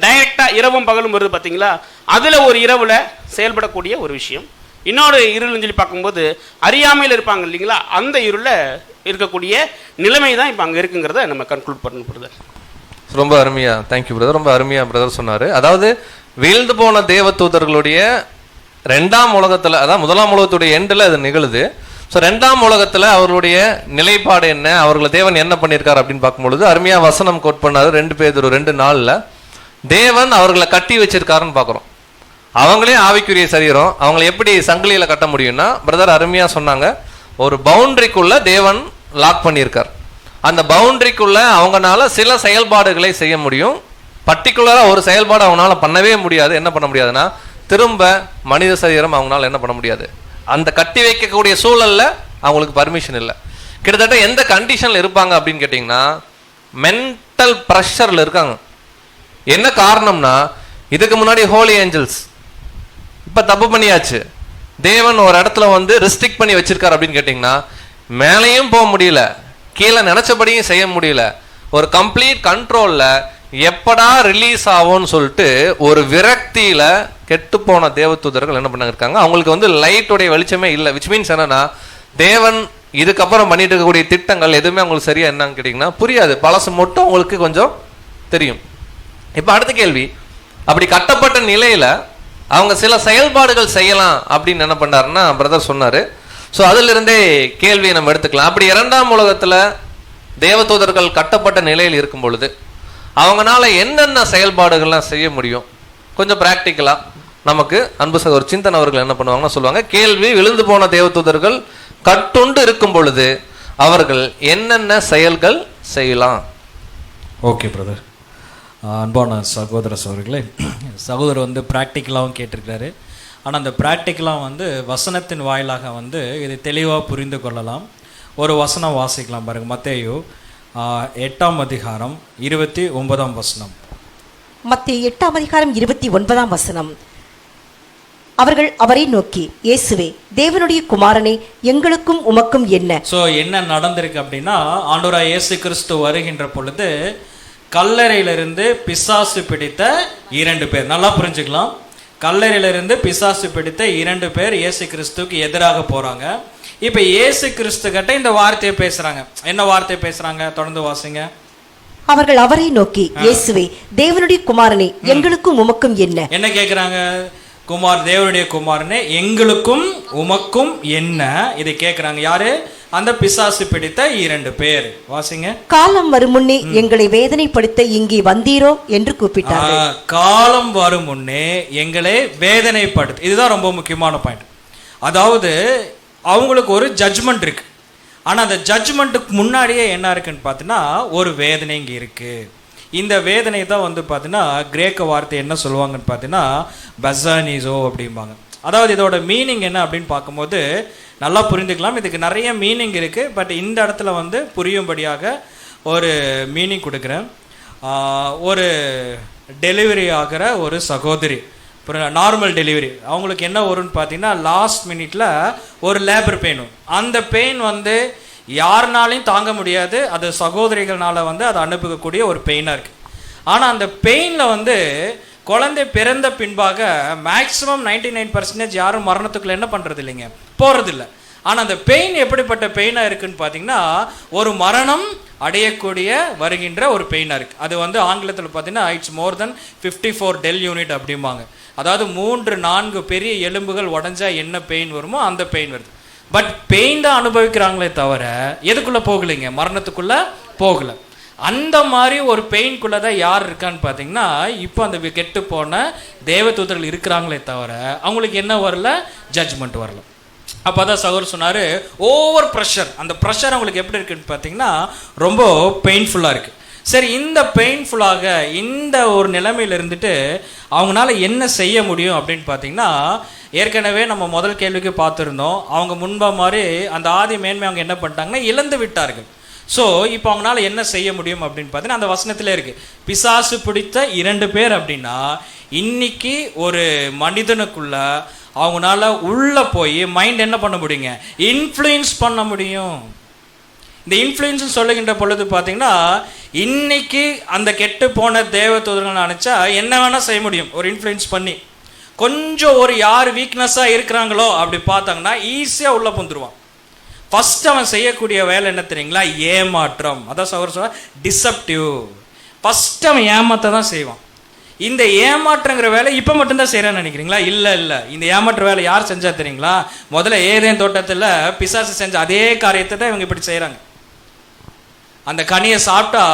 [SPEAKER 7] டைரெக்டா இரவும் பகலும் வருது பார்த்தீங்களா, அதுல ஒரு இரவுல செயல்படக்கூடிய ஒரு விஷயம். இன்னொரு இருள்னு சொல்லி பார்க்கும்போது அறியாமையில் இருப்பாங்க இல்லைங்களா, அந்த இருளில் இருக்கக்கூடிய நிலைமை தான் இப்போ அங்கே இருக்குங்கிறத நம்ம கன்க்ளூட் பண்ண பிரதர்.
[SPEAKER 5] ரொம்ப அருமையா, தேங்க்யூ பிரதர். ரொம்ப அருமையா பிரதர் சொன்னார். அதாவது வீழ்ந்து போன தேவதூதர்களுடைய 2ஆம் உலகத்தில், அதாவது 1ஆம் உலகத்துடைய எண்டில் அது நிகழுது. ஸோ 2ஆம் உலகத்தில் அவர்களுடைய நிலைப்பாடு என்ன, அவர்களை தேவன் என்ன பண்ணியிருக்காரு அப்படின்னு பார்க்கும்பொழுது அருமையாக வசனம் கோட் பண்ணாரு. 2 பேதுரு 2:4 தேவன் அவர்களை கட்டி வச்சிருக்காருன்னு பார்க்குறோம். அவங்களே ஆவிக்குரிய சரீரம், அவங்களை எப்படி சங்கிலியில் கட்ட முடியும்னா பிரதர் அருமையாக சொன்னாங்க, ஒரு பவுண்டரிக்குள்ள தேவன் லாக் பண்ணியிருக்கார். அந்த பவுண்டரிக்குள்ள அவங்களால சில செயல்பாடுகளை செய்ய முடியும். பர்டிகுலராக ஒரு செயல்பாடு அவங்களால பண்ணவே முடியாது. என்ன பண்ண முடியாதுன்னா திரும்ப மனித சரீரம் அவங்களால என்ன பண்ண முடியாது, அந்த கட்டி வைக்கக்கூடிய சூழல்ல அவங்களுக்கு பர்மிஷன் இல்லை. கிட்டத்தட்ட எந்த கண்டிஷன்ல இருப்பாங்க அப்படின்னு கேட்டிங்கன்னா மென்டல் ப்ரெஷர்ல இருக்காங்க. என்ன காரணம்னா இதுக்கு முன்னாடி ஹோலி ஏஞ்சல்ஸ் இப்ப தப்பு பண்ணியாச்சு, தேவன் ஒரு இடத்துல வந்து ரெஸ்ட்ரிக்ட் பண்ணி வச்சிருக்காரு அப்படின்னு கேட்டிங்கன்னா மேலேயும் போக முடியல, கீழே நினைச்சபடியும் செய்ய முடியல. ஒரு கம்ப்ளீட் கண்ட்ரோல்ல எப்படா ரிலீஸ் ஆகும்னு சொல்லிட்டு ஒரு விரக்தியில கெட்டு போன தேவதூதர்கள் என்ன பண்ணாங்க இருக்காங்க. அவங்களுக்கு வந்து லைட்டுடைய வெளிச்சமே இல்லை. விச் மீன்ஸ் என்னன்னா, தேவன் இதுக்கப்புறம் பண்ணிட்டு இருக்கக்கூடிய திட்டங்கள் எதுவுமே அவங்களுக்கு சரியா என்னன்னு கேட்டீங்கன்னா புரியாது. பழசு மட்டும் அவங்களுக்கு கொஞ்சம் தெரியும். இப்ப அடுத்த கேள்வி, அப்படி கட்டப்பட்ட நிலையில அவங்க சில செயல்பாடுகள் செய்யலாம் அப்படின்னு என்ன பண்ணாருன்னா பிரதர் சொன்னாரு. ஸோ அதுல இருந்தே கேள்வியை நம்ம எடுத்துக்கலாம். அப்படி இரண்டாம் உலகத்துல தேவதூதர்கள் கட்டப்பட்ட நிலையில் இருக்கும் பொழுது அவங்களால என்னென்ன செயல்பாடுகள்லாம் செய்ய முடியும், கொஞ்சம் பிராக்டிக்கலா நமக்கு அன்பு சகோதரர் சிந்தன் அவர்கள் என்ன பண்ணுவாங்கன்னா சொல்லுவாங்க. கேள்வி, விழுந்து போன தேவதூதர்கள் கட்டுண்டு இருக்கும் பொழுது அவர்கள் என்னென்ன செயல்கள் செய்யலாம்?
[SPEAKER 8] Okay brother. அன்பான சகோதரர்களே, சகோதரர் வந்து ப்ராக்டிக்கலாகவும் கேட்டிருக்கிறாரு. ஆனால் அந்த ப்ராக்டிக்கலாக வந்து வசனத்தின் வாயிலாக வந்து இதை தெளிவாக புரிந்து கொள்ளலாம். ஒரு வசனம் வாசிக்கலாம் பாருங்க. மத்தேயு 8ஆம் அதிகாரம் 29ஆம் வசனம்.
[SPEAKER 6] மத்தேயு 8ஆம் அதிகாரம் 29ஆம் வசனம். அவர்கள் அவரை நோக்கி, இயேசுவே, தேவனுடைய குமாரனே, எங்களுக்கும் உமக்கும் என்ன?
[SPEAKER 8] ஸோ என்ன நடந்திருக்கு அப்படின்னா, ஆண்டவராய் இயேசு கிறிஸ்து வருகின்ற பொழுது கல்லறையிலிருந்து பிசாசு பிடித்த 2 பேர், நல்லா புரிஞ்சுக்கலாம், கல்லறையிலிருந்து பிசாசு பிடித்த 2 பேர் இயேசு கிறிஸ்துவுக்கு எதிராக போறாங்க. இப்ப இயேசு கிறிஸ்து கிட்ட இந்த வார்த்தையை பேசுறாங்க. என்ன வார்த்தை பேசுறாங்க? தொடர்ந்து வாசிங்க.
[SPEAKER 6] அவர்கள் அவரை நோக்கி, இயேசுவே, தேவனுடைய குமாரனே, எங்களுக்கும் உமக்கும் என்ன?
[SPEAKER 8] என்ன கேட்கிறாங்க? குமார், தேவனுடைய குமாரனே, எங்களுக்கும் உமக்கும் என்ன? இதை கேட்கிறாங்க. யாரு? அந்த பிசாசு பிடித்த 2 பேர். வாசிங்க.
[SPEAKER 6] காலம் வரும் முன்னே எங்களை வேதனைப்படுத்த இங்கே வந்தீரோ என்று கூப்பிட்டார்கள்.
[SPEAKER 8] காலம் வரும் முன்னே எங்களை வேதனைப்படுத்த, இதுதான் ரொம்ப முக்கியமான பாயிண்ட். அதாவது அவங்களுக்கு ஒரு ஜட்ஜ்மெண்ட் இருக்கு. ஆனா அந்த ஜட்ஜ்மெண்ட்டுக்கு முன்னாடியே என்ன இருக்குன்னு பார்த்தீங்கன்னா ஒரு வேதனை இங்க இருக்கு. இந்த வேதனை தான் வந்து பார்த்தீங்கன்னா கிரேக்க வார்த்தை என்ன சொல்லுவாங்கன்னு பார்த்தீங்கன்னா பசானிசோ அப்படிம்பாங்க. அதாவது இதோட மீனிங் என்ன அப்படின்னு பார்க்கும்போது நல்லா புரிந்துக்கலாம். இதுக்கு நிறைய மீனிங் இருக்கு. பட் இந்த இடத்துல வந்து புரியும்படியாக ஒரு மீனிங் கொடுக்குறேன். ஒரு டெலிவரி ஆகிற ஒரு சகோதரி, நார்மல் டெலிவரி, அவங்களுக்கு என்ன வரும்னு பார்த்தீங்கன்னா லாஸ்ட் மினிட்ல ஒரு லேபர் பெயின். அந்த பெயின் வந்து யாருனாலையும் தாங்க முடியாது. அது சகோதரிகள்னால வந்து அதை அனுப்பக்கூடிய ஒரு பெயினாக இருக்கு. ஆனால் அந்த பெயினில் வந்து குழந்தை பிறந்த பின்பாக மேக்ஸிமம் 99% யாரும் மரணத்துக்குள்ள என்ன பண்ணுறது இல்லைங்க, போகிறது இல்லை. ஆனால் அந்த பெயின் எப்படிப்பட்ட பெயினாக இருக்குன்னு பார்த்தீங்கன்னா ஒரு மரணம் அடையக்கூடிய வருகின்ற ஒரு பெயினாக இருக்குது. அது வந்து ஆங்கிலத்தில் பார்த்தீங்கன்னா இட்ஸ் மோர் தென் 54 டெல் யூனிட் அப்படிம்பாங்க. அதாவது 3-4 பெரிய எலும்புகள் உடஞ்சா என்ன பெயின் வருமோ அந்த பெயின் வருது. பட் பெயின் தான் அனுபவிக்கிறாங்களே தவிர எதுக்குள்ளே போகலைங்க, மரணத்துக்குள்ளே போகலை. அந்த மாதிரி ஒரு பெயின்குள்ளே தான் யார் இருக்கான்னு பார்த்தீங்கன்னா இப்போ அந்த கெட்டு போன தேவதூதர்கள் இருக்கிறாங்களே தவிர அவங்களுக்கு என்ன வரல, ஜட்ஜ்மெண்ட் வரல. அப்போ தான் சகோதரர் சொன்னார், ஓவர் ப்ரெஷர், அந்த ப்ரெஷர் அவங்களுக்கு எப்படி இருக்குன்னு பார்த்தீங்கன்னா ரொம்ப பெயின்ஃபுல்லாக இருக்குது. சரி, இந்த பெயின்ஃபுல்லாக இந்த ஒரு நிலைமையில் இருந்துட்டு அவங்களால என்ன செய்ய முடியும் அப்படின்னு பார்த்தீங்கன்னா, ஏற்கனவே நம்ம முதல் கேள்விக்கு பார்த்துருந்தோம், அவங்க முன்பா மாதிரி அந்த ஆதி மேன்மை அவங்க என்ன பண்ணிட்டாங்கன்னா இழந்து விட்டார்கள். ஸோ இப்போ அவங்களால என்ன செய்ய முடியும் அப்படின்னு பார்த்தீங்கன்னா அந்த வசனத்தில் இருக்கு, பிசாசு பிடித்த 2 பேர் அப்படின்னா இன்னைக்கு ஒரு மனிதனுக்குள்ள அவங்களால உள்ள போய் மைண்ட் என்ன பண்ண முடியுங்க, இன்ஃப்ளூயன்ஸ் பண்ண முடியும். இந்த இன்ஃப்ளூயன்ஸ் சொல்லுகின்ற பொழுது பார்த்தீங்கன்னா இன்னைக்கு அந்த கெட்டு போன தேவதூதர்கள் நினைச்சா என்ன வேணா செய்ய முடியும், ஒரு இன்ஃப்ளூயன்ஸ் பண்ணி. கொஞ்சம் ஒரு யார் வீக்னஸாக இருக்கிறாங்களோ அப்படி பார்த்தாங்கன்னா ஈஸியாக உள்ள புந்துருவான். ஃபர்ஸ்ட் அவன் செய்யக்கூடிய வேலை என்ன தெரியுங்களா, ஏமாற்றம். அதான் சொல்ற டிசப்டிவ். ஃபர்ஸ்ட் அவன் ஏமாற்ற தான் செய்வான். இந்த ஏமாற்றங்கிற வேலை இப்போ மட்டும்தான் செய்கிறான்னு நினைக்கிறீங்களா? இல்லை இல்லை, இந்த ஏமாற்ற வேலை யார் செஞ்சா தெரியுங்களா? முதல்ல ஏதேன் தோட்டத்தில் பிசாசு செஞ்ச அதே காரியத்தை தான் இவங்க இப்படி செய்கிறாங்க. அந்த கனியை சாப்பிட்டா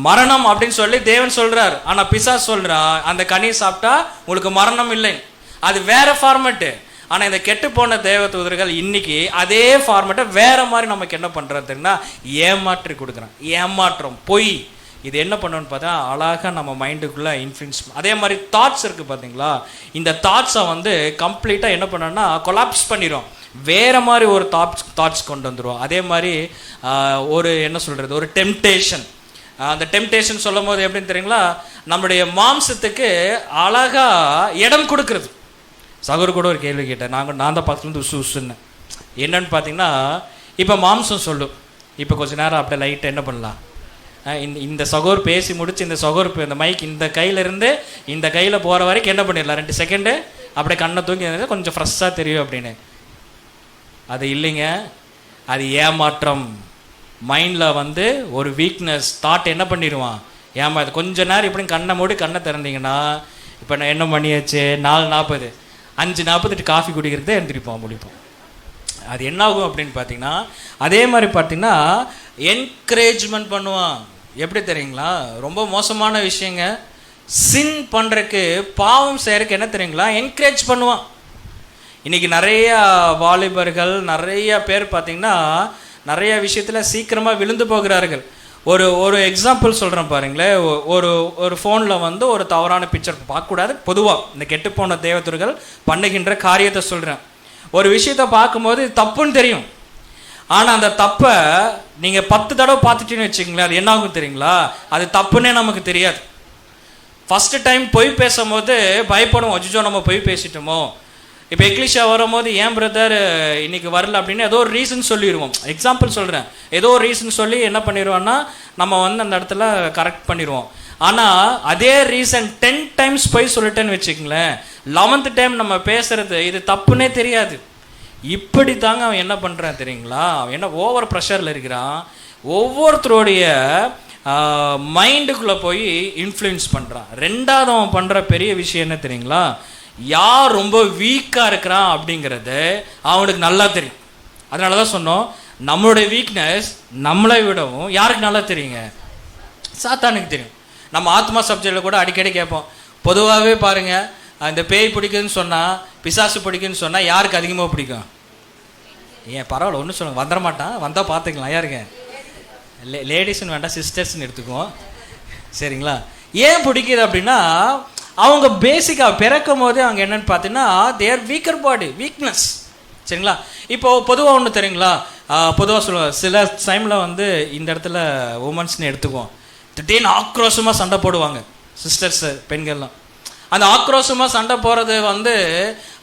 [SPEAKER 8] மரணம் அப்படின்னு சொல்லி தேவன் சொல்றார். ஆனா பிசாசு சொல்றான் அந்த கனியை சாப்பிட்டா உங்களுக்கு மரணம் இல்லை. அது வேற ஃபார்மேட்டு. ஆனா இந்த கெட்டு போன தேவதூதர்கள் இன்னைக்கு அதே ஃபார்மேட்டை வேற மாதிரி நமக்கு என்ன பண்றதுன்னா ஏமாற்றி கொடுக்குறான். ஏமாற்றம், பொய். இது என்ன பண்ணணும்னு பார்த்தா அழகாக நம்ம மைண்டுக்குள்ளே இன்ஃப்ளூயன்ஸ். அதே மாதிரி தாட்ஸ் இருக்குது பார்த்தீங்களா, இந்த தாட்ஸை வந்து கம்ப்ளீட்டாக என்ன பண்ணோன்னா கொலாப்ஸ் பண்ணிடும். வேறு மாதிரி ஒரு தாட்ஸ் கொண்டு வந்துடும். அதே மாதிரி ஒரு என்ன சொல்கிறது, ஒரு டெம்டேஷன். அந்த டெம்டேஷன் சொல்லும் போது எப்படின்னு தெரியுங்களா, நம்மளுடைய மாம்சத்துக்கு அழகாக இடம் கொடுக்கறது. சகோதரர் கூட ஒரு கேள்வி கேட்டேன், நான் தான் பக்கத்துலேருந்து உசுன்னு என்னன்னு பார்த்தீங்கன்னா, இப்போ மாம்சம் சொல்லும் இப்போ கொஞ்ச நேரம் அப்படியே லைட்டாக என்ன பண்ணலாம், இந்த சகோர் பேசி முடிச்சு இந்த சகோர் இந்த மைக் இந்த கையிலேருந்து இந்த கையில் போகிற வரைக்கும் என்ன பண்ணிடலாம், 2 செகண்டு அப்படியே கண்ணை தூங்கி கொஞ்சம் ஃப்ரெஷ்ஷாக தெரியும் அப்படின்னு. அது இல்லைங்க, அது ஏமாற்றம். மைண்டில் வந்து ஒரு வீக்னஸ் தாட் என்ன பண்ணிடுவான், ஏமாது. கொஞ்ச நேரம் இப்படி கண்ணை மூடி கண்ணை திறந்தீங்கன்னா, இப்போ நான் என்ன பண்ணியாச்சு 4:40 5:48 காஃபி குடிக்கிறதே எழுந்திரிப்போம் முடிப்போம். அது என்ன ஆகும் அப்படின்னு பார்த்தீங்கன்னா, அதே மாதிரி பார்த்தீங்கன்னா என்கரேஜ்மெண்ட் பண்ணுவான். எப்படி தெரியுங்களா, ரொம்ப மோசமான விஷயங்க. சின் பண்ணுறதுக்கு, பாவம் செய்கிறதுக்கு என்ன தெரியுங்களா, என்கரேஜ் பண்ணுவான். இன்றைக்கி நிறைய வாலிபர்கள் நிறைய பேர் பார்த்திங்கன்னா நிறைய விஷயத்தில் சீக்கிரமாக விழுந்து போகிறார்கள். ஒரு எக்ஸாம்பிள் சொல்கிறேன் பாருங்களேன். ஒரு ஃபோனில் வந்து ஒரு தவறான பிக்சர் பார்க்கக்கூடாது, பொதுவாக இந்த கெட்டுப்போன தேவதூதர்கள் பண்ணுகின்ற காரியத்தை சொல்கிறேன். ஒரு விஷயத்தை பார்க்கும்போது தப்புன்னு தெரியும், ஆனால் அந்த தப்பை நீங்கள் 10 தடவை பார்த்துட்டீங்கன்னு வச்சுங்களேன், அது என்ன ஆகும் தெரியுங்களா, அது தப்புன்னே நமக்கு தெரியாது. ஃபஸ்ட்டு டைம் பொய் பேசும்போது பயப்படும், அஜிஜோ நம்ம பொய் பேசிட்டோமோ. இப்போ எக்லிஷா வரும்போது ஏன் பிரதர் இன்னைக்கு வரல அப்படின்னு ஏதோ ஒரு ரீசன் சொல்லிடுவோம். எக்ஸாம்பிள் சொல்கிறேன், ஏதோ ஒரு ரீசன் சொல்லி என்ன பண்ணிடுவோம்னா நம்ம வந்து அந்த இடத்துல கரெக்ட் பண்ணிடுவோம். ஆனால் அதே ரீசன் 10 டைம்ஸ் போய் சொல்லிட்டேன்னு வச்சுக்கங்களேன், 11th டைம் நம்ம பேசுறது இது தப்புன்னே தெரியாது. இப்படி தாங்க அவன் என்ன பண்ணுறான் தெரியுங்களா, அவன் என்ன ஓவர் ப்ரெஷரில் இருக்கிறான், ஒவ்வொருத்தருடைய மைண்டுக்குள்ளே போய் இன்ஃப்ளூயன்ஸ் பண்ணுறான். ரெண்டாவது அவன் பண்ணுற பெரிய விஷயம் என்ன தெரியுங்களா, யார் ரொம்ப வீக்காக இருக்கிறான் அப்படிங்கிறது அவனுக்கு நல்லா தெரியும். அதனால தான் சொன்னோம், நம்மளுடைய வீக்னஸ் நம்மளை விடவும் யாருக்கு நல்லா தெரியுங்க, சாத்தானுக்கு தெரியும். நம்ம ஆத்மா சப்ஜெக்டில் கூட அடிக்கடி கேட்போம். பொதுவாகவே பாருங்கள், இந்த பேய் பிடிக்குதுன்னு சொன்னால், பிசாசு பிடிக்குன்னு சொன்னால் யாருக்கு அதிகமாக பிடிக்கும்? ஏன் பரவாயில்ல, ஒன்றும் சொல்லுங்கள், வந்துட மாட்டான், வந்தால் பார்த்துக்கலாம். யாருங்க? லேடிஸ்ன்னு வேண்டாம், சிஸ்டர்ஸ்ன்னு எடுத்துக்குவோம், சரிங்களா? ஏன் பிடிக்குது அப்படின்னா, அவங்க பேசிக்காக பிறக்கும் போதே அவங்க என்னென்னு பார்த்தீங்கன்னா தேர் வீக்கர் பாடி, வீக்னஸ், சரிங்களா? இப்போது பொதுவாக ஒன்று தெரியுங்களா, பொதுவாக சொல்லுவாங்க, சில டைமில் வந்து இந்த இடத்துல உமன்ஸ்ன்னு எடுத்துக்குவோம், திடீர்னு ஆக்ரோஷமாக சண்டை போடுவாங்க சிஸ்டர்ஸு, பெண்கள்லாம். அந்த ஆக்ரோஷமாக சண்டை போகிறது வந்து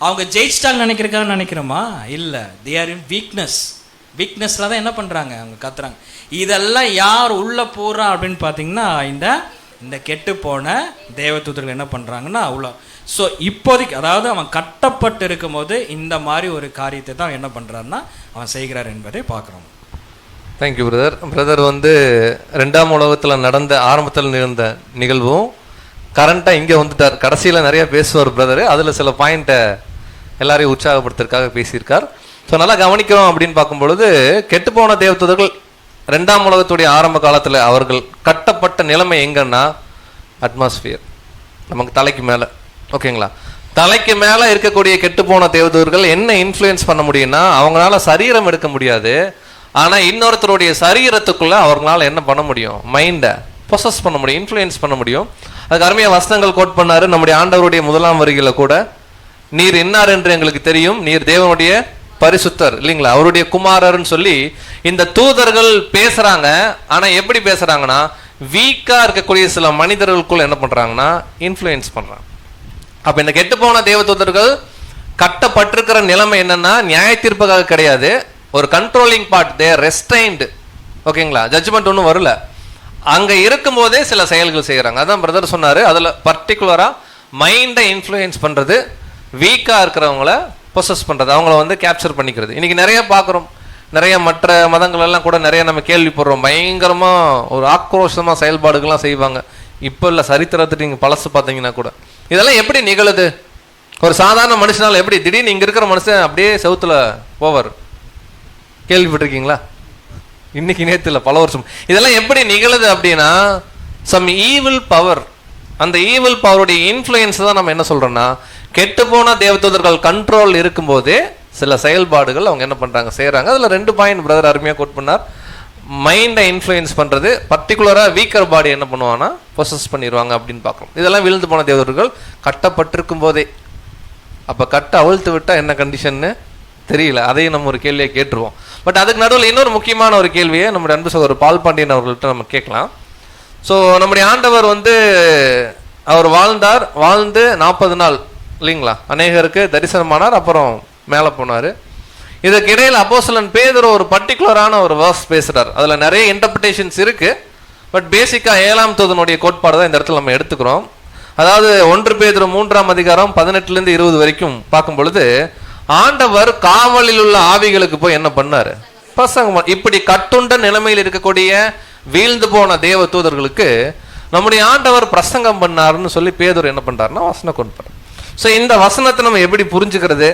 [SPEAKER 8] அவங்க ஜெயிச்சிட்டாங்க நினைக்கிறோமா? இல்லை, தே ஆர் இன் வீக்னஸ். வீக்னஸில் தான் என்ன பண்ணுறாங்க, அவங்க கத்துறாங்க. இதெல்லாம் யார் உள்ளே போகிறா அப்படின்னு பார்த்தீங்கன்னா இந்த கெட்டு போன தேவதூதர்கள் என்ன பண்ணுறாங்கன்னா அவ்வளோ. ஸோ இப்போதைக்கு அதாவது அவன் கட்டப்பட்டு இருக்கும்போது இந்த மாதிரி ஒரு காரியத்தை தான் என்ன பண்ணுறாருன்னா அவன் செய்கிறார் என்பதை பார்க்குறோம்.
[SPEAKER 5] Thank you brother. பிரதர் வந்து 2ஆம் உலகத்தில் நடந்த ஆரம்பத்தில் நிகழ்ந்த நிகழ்வும் கரண்ட்டாக இங்கே வந்துட்டார். கடைசியில் நிறைய பேசுவார் பிரதர், அதில் சில பாயிண்ட்டை எல்லாரையும் உற்சாகப்படுத்துறதுக்காக பேசியிருக்கார். ஸோ நல்லா கவனிக்கிறோம் அப்படின்னு பார்க்கும்பொழுது, கெட்டுப்போன தேவதூதர்கள் 2ஆம் உலகத்துடைய ஆரம்ப காலத்தில் அவர்கள் கட்டப்பட்ட நிலைமை எங்கன்னா அட்மாஸ்பியர், நமக்கு தலைக்கு மேலே, ஓகேங்களா? தலைக்கு மேலே இருக்கக்கூடிய கெட்டுப்போன தேவதூதர்கள் என்ன இன்ஃப்ளூயன்ஸ் பண்ண முடியும்னா, அவங்களால சரீரம் எடுக்க முடியாது, ஆனால் இன்னொருத்தருடைய சரீரத்துக்குள்ளே அவர்களால் என்ன பண்ண முடியும், மைண்டை பொசஸ் பண்ண முடியும், இன்ஃப்ளூயன்ஸ் பண்ண முடியும். அதுக்கு அருமையாக வசனங்கள் கோட் பண்ணாரு நம்முடைய ஆண்டவருடைய 1ஆம் வரிகளில் கூட, நீர் இன்னார் என்று எங்களுக்கு தெரியும், நீர் தேவனுடைய பரிசுத்தர் இல்லைங்களா, அவருடைய குமாரர்னு சொல்லி இந்த தூதர்கள் பேசுறாங்க. ஆனா எப்படி பேசுறாங்கன்னா, வீக்கா இருக்கக்கூடிய சில மனிதர்களுக்குள்ள என்ன பண்றாங்கன்னா இன்ஃப்ளூயன்ஸ் பண்றாங்க. அப்ப இந்த கெட்டு போன தேவதூதர்கள் கட்டப்பட்டிருக்கிற நிலைமை என்னன்னா, நியாய தீர்ப்புக்காக கிடையாது, ஒரு கண்ட்ரோலிங் பார்ட், தே ரெஸ்ட்ரைன்டு, ஓகேங்களா? ஜட்ஜ்மெண்ட் ஒன்றும் வரல, அங்க இருக்கும் போதே சில செயல்கள் செய்யறாங்க. அதான் பிரதர் சொன்னாரு, அதுல பர்டிகுலரா மைண்டை இன்ஃப்ளூயன்ஸ் பண்றது, வீக்கா இருக்கிறவங்கள பொசஸ் பண்ணுறது, அவங்கள வந்து கேப்சர் பண்ணிக்கிறது. இன்றைக்கி நிறைய பார்க்குறோம், நிறைய மற்ற மதங்கள் எல்லாம் கூட நிறைய நம்ம கேள்விப்படுறோம், பயங்கரமாக ஒரு ஆக்ரோஷமாக செயல்பாடுகள்லாம் செய்வாங்க. இப்போ இல்லை, சரித்திரத்துக்கு நீங்கள் பழசு பார்த்தீங்கன்னா கூட இதெல்லாம் எப்படி நிகழுது? ஒரு சாதாரண மனுஷனால் எப்படி திடீர்னு இங்கே இருக்கிற மனுஷன் அப்படியே செவுத்துல போவார்? கேள்விப்பட்டிருக்கீங்களா? இன்னைக்கு நேற்று இல்லை, பல வருஷம். இதெல்லாம் எப்படி நிகழுது அப்படின்னா, சம் ஈவில் பவர், அந்த ஈவில் பவருடைய இன்ஃப்ளூயன்ஸ் தான் நம்ம என்ன சொல்கிறோன்னா, கெட்டுப்போன தேவதூதர்கள் கண்ட்ரோல் இருக்கும்போதே சில செயல்பாடுகள் அவங்க என்ன பண்ணுறாங்க, செய்கிறாங்க. அதில் 2 பாயிண்ட் பிரதர் அருமையாக கோட் பண்ணார். மைண்டை இன்ஃப்ளூயன்ஸ் பண்ணுறது, பர்டிகுலராக வீக்கர் பாடி என்ன பண்ணுவாங்கன்னா பொசஸ் பண்ணிடுவாங்க அப்படின்னு பார்க்குறோம். இதெல்லாம் விழுந்து போன தேவதூதர்கள் கட்டப்பட்டிருக்கும் போதே. அப்போ கட்டை அவிழ்த்து விட்டால் என்ன கண்டிஷன்னு தெரியல, அதையும் நம்ம ஒரு கேள்வியை கேட்டுருவோம். பட் அதுக்கு நடுவில் இன்னொரு முக்கியமான ஒரு கேள்வியை நம்முடைய அன்பு சகோதரர் பால் பாண்டியன் அவர்கள்ட்ட நம்ம கேட்கலாம். ஸோ நம்முடைய ஆண்டவர் வந்து அவர் வாழ்ந்து 40 நாள் இல்லைங்களா, அநேகருக்கு தரிசனமானார், அப்புறம் மேலே போனார். இதுக்கு இடையில் அப்போஸ்தலன் பேதுரு ஒரு பர்டிகுலரான ஒரு வேர்ஸ் பேசுகிறார். அதில் நிறைய இன்டர்பிரிட்டேஷன்ஸ் இருக்குது, பட் பேசிக்காக 7ஆம் தூதனுடைய கோட்பாடு தான் இந்த இடத்துல நம்ம எடுத்துக்கிறோம். அதாவது 1 பேதுரு 3ஆம் அதிகாரம் 18 - 20 வரைக்கும் பார்க்கும் பொழுது ஆண்டவர் காவலில் உள்ள ஆவிகளுக்கு போய் என்ன பண்ணாரு? பிரசங்கம். இப்படி கட்டுண்ட நிலைமையில் இருக்கக்கூடிய வீழ்ந்து போன தேவ தூதர்களுக்கு நம்முடைய ஆண்டவர் பிரசங்கம் பண்ணாருன்னு சொல்லி பேதுரு என்ன பண்றாருன்னா வசனம் கொண்டு. ஸோ இந்த வசனத்தை நம்ம எப்படி புரிஞ்சுக்கிறது,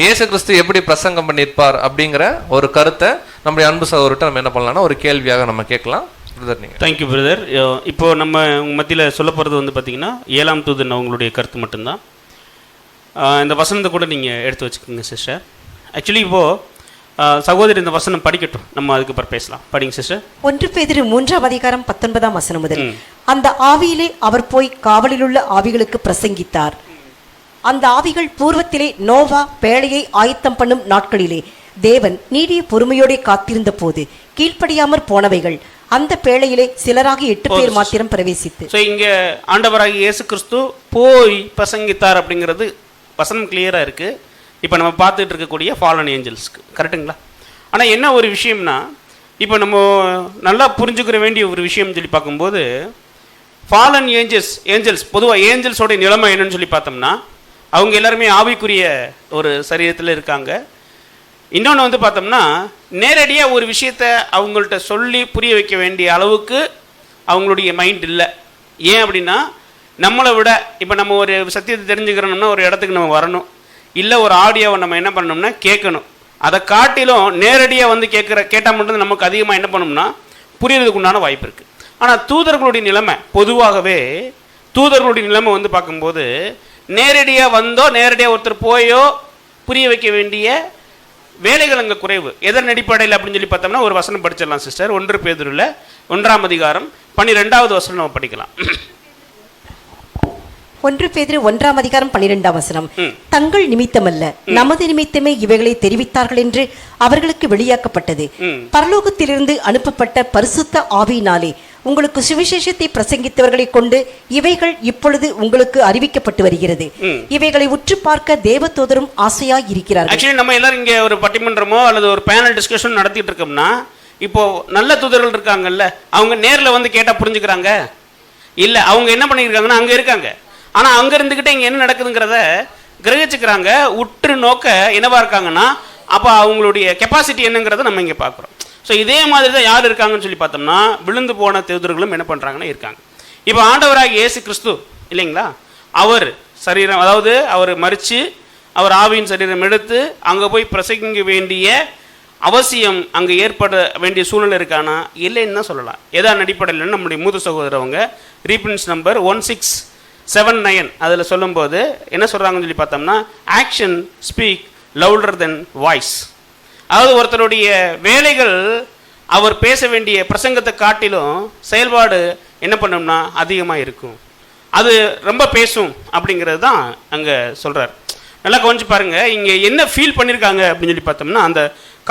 [SPEAKER 5] இயேசு கிறிஸ்து எப்படி பிரசங்கம் பண்ணியிருப்பார் அப்படிங்கிற ஒரு கருத்தை நம்முடைய அன்பு சகோதரர்கிட்ட நம்ம என்ன பண்ணலாம்னா ஒரு கேள்வியாக நம்ம கேட்கலாம். பிரதர் நீங்கள்.
[SPEAKER 7] Thank you brother. இப்போ நம்ம மத்தியில் சொல்ல போகிறது வந்து பார்த்தீங்கன்னா 7ஆம் தூதன் அவங்களுடைய கருத்து மட்டும்தான். இந்த வசனத்தை கூட நீங்கள் எடுத்து வச்சுக்கோங்க சிஸ்டர். ஆக்சுவலி இப்போது சகோதரி இந்த வசனம் படிக்கட்டும், நம்ம அதுக்கப்புறம் பேசலாம். படிங்க சிஸ்டர்.
[SPEAKER 6] 1 பேதுரு 3ஆம் அதிகாரம் 19ஆம் வசனம் முதல். அந்த ஆவியிலே அவர் போய் காவலிலுள்ள ஆவிகளுக்கு பிரசங்கித்தார். அந்த ஆவிகள் பூர்வத்திலே நோவா பேழையை ஆயத்தம் பண்ணும் நாட்களிலே தேவன் நீடிய பொறுமையோടെ காத்திருந்த போது கீழ்ப்படியாமற் போனவைகள் அந்த பேழையிலே சிலராக 8 பேர் மாத்திரம் பிரவேசித்து.
[SPEAKER 7] ஸோ இங்கே ஆண்டவராகிய இயேசு கிறிஸ்து போய் பிரசங்கித்தார் அப்படிங்கிறது வசனம் கிளியராக இருக்குது. இப்போ நம்ம பார்த்துட்டு இருக்கக்கூடிய ஃபாலன் ஏஞ்சல்ஸ்க்கு, கரெக்டுங்களா? ஆனால் என்ன ஒரு விஷயம்னா, இப்போ நம்ம நல்லா புரிஞ்சுக்கிற வேண்டிய ஒரு விஷயம் சொல்லி பார்க்கும்போது, ஃபாலன் ஏஞ்சல்ஸ் பொதுவாக ஏஞ்சல்ஸோட நிலைமை என்னன்னு சொல்லி பார்த்தோம்னா, அவங்க எல்லாருமே ஆவிக்குரிய ஒரு சரீரத்தில் இருக்காங்க. இன்னொன்று வந்து பார்த்தோம்னா, நேரடியாக ஒரு விஷயத்தை அவங்கள்ட்ட சொல்லி புரிய வைக்க வேண்டிய அளவுக்கு அவங்களுடைய மைண்ட் இல்லை. ஏன் அப்படின்னா, நம்மளை விட இப்போ நம்ம ஒரு சத்தியத்தை தெரிஞ்சுக்கிறோம்னா ஒரு இடத்துக்கு நம்ம வரணும், இல்லை ஒரு ஆடியோவை நம்ம என்ன பண்ணணும்னா கேட்கணும். அதை காட்டிலும் நேரடியாக வந்து கேட்டால் மட்டும் நமக்கு அதிகமாக என்ன பண்ணணும்னா புரியறதுக்கு உண்டான வாய்ப்பு இருக்குது. ஆனால் தூதர்களுடைய நிலைமை, பொதுவாகவே தூதர்களுடைய நிலைமை வந்து பார்க்கும்போது நேரடியாக வந்தோ நேரடியாக ஒருத்தர் போயோ புரிய வைக்க வேண்டிய வேலைகள் அங்கே குறைவு. எதன் அடிப்படையில் அப்படின்னு சொல்லி பார்த்தோம்னா ஒரு வசனம் படிச்சிடலாம் சிஸ்டர். 1 பேதுருல 1ஆம் அதிகாரம் 12வது வசனம் நம்ம படிக்கலாம்.
[SPEAKER 6] 1 பேதுரு 1ஆம் அதிகாரம் 12ஆம் வசனம். தங்கள் நிமித்தமல்ல நமது நிமித்தமே இவைகளை தெரிவித்தார்கள் என்று அவர்களுக்கு வெளியாக்கப்பட்டது. பரலோகத்திலிருந்து அனுப்பப்பட்ட பரிசுத்த ஆவியினாலே உங்களுக்கு சுவிசேஷத்தை பிரசங்கித்தவர்களை கொண்டு இவைகள் இப்பொழுது உங்களுக்கு அறிவிக்கப்பட்டு வருகிறது. இவைகளை உற்று பார்க்க தேவதூதரும் ஆசையாய் இருக்கிறார்கள்.
[SPEAKER 7] ஆக்சுவலி நம்ம எல்லாரும் இங்கே ஒரு பட்டிமன்றமோ அல்லது ஒரு பேனல் டிஸ்கஷன் நடத்திட்டு இருக்கோம்னா, இப்போ நல்ல தூதர்கள் இருக்காங்கல்ல, அவங்க நேரில் வந்து கேட்டால் புரிஞ்சுக்கிறாங்க இல்லை, அவங்க என்ன பண்ணியிருக்காங்கன்னா அங்கே இருக்காங்க, ஆனால் அங்கே இருந்துக்கிட்டே இங்கே என்ன நடக்குதுங்கிறத கிரகிச்சுக்கிறாங்க. உற்று நோக்க என்னவா இருக்காங்கன்னா, அப்போ அவங்களுடைய கெப்பாசிட்டி என்னங்கிறத நம்ம இங்கே பார்க்குறோம். ஸோ இதே மாதிரி தான் யார் இருக்காங்கன்னு சொல்லி பார்த்தோம்னா, விழுந்து போன தூதர்களும் என்ன பண்ணுறாங்கன்னா இருக்காங்க. இப்போ ஆண்டவராகிய இயேசு கிறிஸ்து இல்லைங்களா, அவர் சரீரம், அதாவது அவர் மரித்து அவர் ஆவியின் சரீரம் எடுத்து அங்கே போய் பிரசங்கிக்க வேண்டிய அவசியம் அங்கே ஏற்பட வேண்டிய சூழ்நிலை இருக்கானா இல்லைன்னு தான் சொல்லலாம். எதான் அடிப்படையில் நம்முடைய மூத்த சகோதரவங்க ரீஃபரன்ஸ் நம்பர் 1679 அதில் சொல்லும்போது என்ன சொல்கிறாங்கன்னு சொல்லி பார்த்தோம்னா, ஆக்ஷன் ஸ்பீக் லவுடர் தென் வாய்ஸ். அதாவது ஒருத்தருடைய வேலைகள் அவர் பேச வேண்டிய பிரசங்கத்தை காட்டிலும் செயல்பாடு என்ன பண்ணோம்னா அதிகமாக இருக்கும், அது ரொம்ப பேசும் அப்படிங்கிறது தான் அங்கே சொல்கிறார். நல்லா கொஞ்சம் பாருங்கள், இங்கே என்ன ஃபீல் பண்ணியிருக்காங்க அப்படின்னு சொல்லி பார்த்தோம்னா, அந்த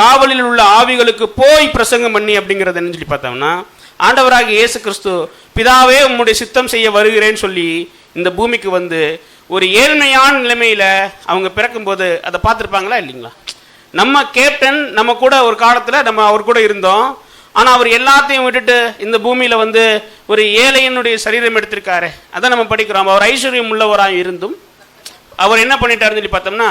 [SPEAKER 7] காவலில் உள்ள ஆவிகளுக்கு போய் பிரசங்கம் பண்ணி அப்படிங்கிறது என்னன்னு சொல்லி பார்த்தோம்னா, ஆண்டவராகிய இயேசு கிறிஸ்து பிதாவே உம்முடைய சித்தம் செய்ய வருகிறேன்னு சொல்லி இந்த பூமிக்கு வந்து ஒரு ஏழ்மையான நிலைமையில் அவங்க பிறக்கும்போது அதை பார்த்துருப்பாங்களா இல்லைங்களா? நம்ம கேப்டன் நம்ம கூட ஒரு காலத்தில் நம்ம அவர் கூட இருந்தோம், ஆனால் அவர் எல்லாத்தையும் விட்டுட்டு இந்த பூமியில் வந்து ஒரு ஏழையினுடைய சரீரம் எடுத்திருக்காரு. அதான் நம்ம படிக்கிறோம். அவர் ஐஸ்வர்யம் உள்ளவராக இருந்தும் அவர் என்ன பண்ணிட்டாருன்னு சொல்லி பார்த்தோம்னா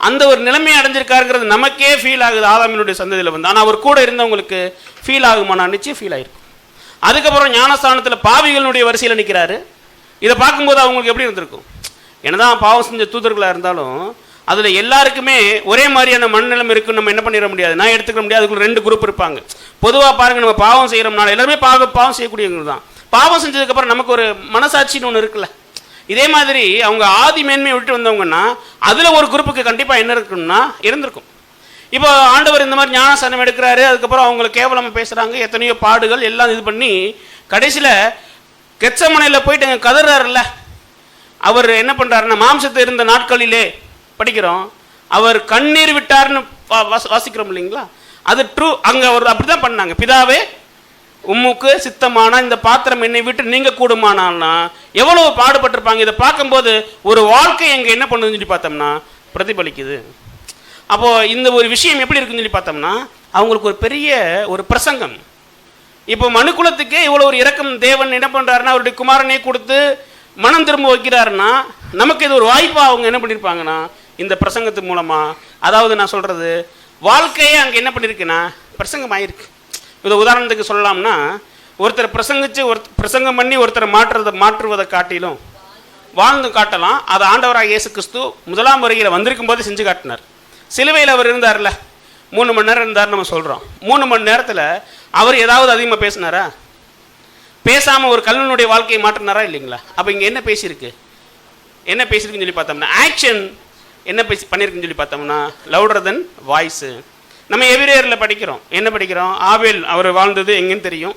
[SPEAKER 7] அந்த ஒரு நிலைமையை அடைஞ்சிருக்காருங்கிறது நமக்கே ஃபீல் ஆகுது ஆதாமினுடைய சந்ததியில் வந்து. ஆனால் அவர் கூட இருந்தவங்களுக்கு ஃபீல் ஆகுமானா நிச்சயம் ஃபீல் ஆகிருக்கும். அதுக்கப்புறம் ஞானஸ்தானத்தில் பாவிகளுடைய வரிசையில் நிற்கிறாரு. இதை பார்க்கும்போது அவங்களுக்கு எப்படி இருந்திருக்கும்? என்னதான் பாவம் செஞ்ச தூதர்களாக இருந்தாலும் அதில் எல்லாருக்குமே ஒரே மாதிரியான மனநிலைமை இருக்குன்னு நம்ம என்ன பண்ணிட முடியாது, நான் எடுத்துக்க முடியாது. அதுக்குள்ள 2 குரூப் இருப்பாங்க. பொதுவாக பாருங்கள், நம்ம பாவம் செய்கிறோம்னால எல்லாருமே பாவம் செய்யக்கூடியவங்க தான். பாவம் செஞ்சதுக்கப்புறம் நமக்கு ஒரு மனசாட்சின்னு ஒன்று இருக்குல்ல, இதே மாதிரி அவங்க ஆதி மேன்மையை விட்டு வந்தவங்கன்னா அதில் ஒரு குரூப்புக்கு கண்டிப்பாக என்ன இருக்குன்னா இருந்திருக்கும். இப்போ ஆண்டவர் இந்த மாதிரி ஞானஸ்தானம் எடுக்கிறாரு, அதுக்கப்புறம் அவங்களை கேவலமாக பேசுகிறாங்க, எத்தனையோ பாடுகள் எல்லாம் இது பண்ணி கடைசியில் கெத்சமனையில் போயிட்டு அங்கே கதறாருல்ல, அவர் என்ன பண்ணுறாருன்னா மாம்சத்தை இருந்த நாட்களிலே படிக்கிறோம், அவர் கண்ணீர் விட்டார்னு வாசிக்கிறோம் இல்லைங்களா? அது ட்ரூ. அங்கே அவர் அப்படி தான் பண்ணாங்க. பிதாவே உம்முக்கு சித்தமான இந்த பாத்திரம் என்னை விட்டு நீங்க கூடுமானா எவ்வளவு பாடுபட்டிருப்பாங்க. இதை பார்க்கும்போது ஒரு வாழ்க்கை எங்கே என்ன பண்ணுதுன்னு சொல்லி பார்த்தோம்னா பிரதிபலிக்குது. அப்போது இந்த ஒரு விஷயம் எப்படி இருக்குன்னு சொல்லி பார்த்தோம்னா அவங்களுக்கு ஒரு பெரிய ஒரு பிரசங்கம், இப்போ மனுக்குலத்துக்கே இவ்வளோ ஒரு இரக்கம் தேவன் என்ன பண்ணுறாருன்னா அவருடைய குமாரனை கொடுத்து மனம் திரும்ப வைக்கிறாருன்னா நமக்கு இது ஒரு வாய்ப்பாக அவங்க என்ன பண்ணியிருப்பாங்கன்னா இந்த பிரசங்கத்து மூலமாக, அதாவது நான் சொல்கிறது வாழ்க்கையே அங்கே என்ன பண்ணியிருக்குன்னா பிரசங்கம் ஆயிருக்கு. இதை உதாரணத்துக்கு சொல்லலாம்னா, ஒருத்தர் பிரசங்கிச்சு பிரசங்கம் பண்ணி ஒருத்தரை மாற்றுவதை காட்டிலும் வாழ்ந்து காட்டலாம். அது ஆண்டவராக இயேசு கிறிஸ்து முதலாம் வருகையில் வந்திருக்கும் போது செஞ்சு காட்டினார். சிலுவையில் அவர் இருந்தார்ல, 3 மணி நேரம் இருந்தார் நம்ம சொல்கிறோம். 3 மணி நேரத்தில் அவர் ஏதாவது அதிகமாக பேசினாரா? பேசாமல் ஒரு கல்வனுடைய வாழ்க்கையை மாற்றினாரா இல்லைங்களா? அப்போ இங்கே என்ன பேசியிருக்கு, என்ன பேசியிருக்குன்னு சொல்லி பார்த்தோம்னா, ஆக்ஷன் என்ன பண்ணியிருக்குன்னு சொல்லி பார்த்தோம்னா லவுடர் தென் வாய்ஸு. நம்ம எபிரேயரில் படிக்கிறோம், என்ன படிக்கிறோம்? ஆபேல் அவர் வாழ்ந்தது எங்கேன்னு தெரியும்,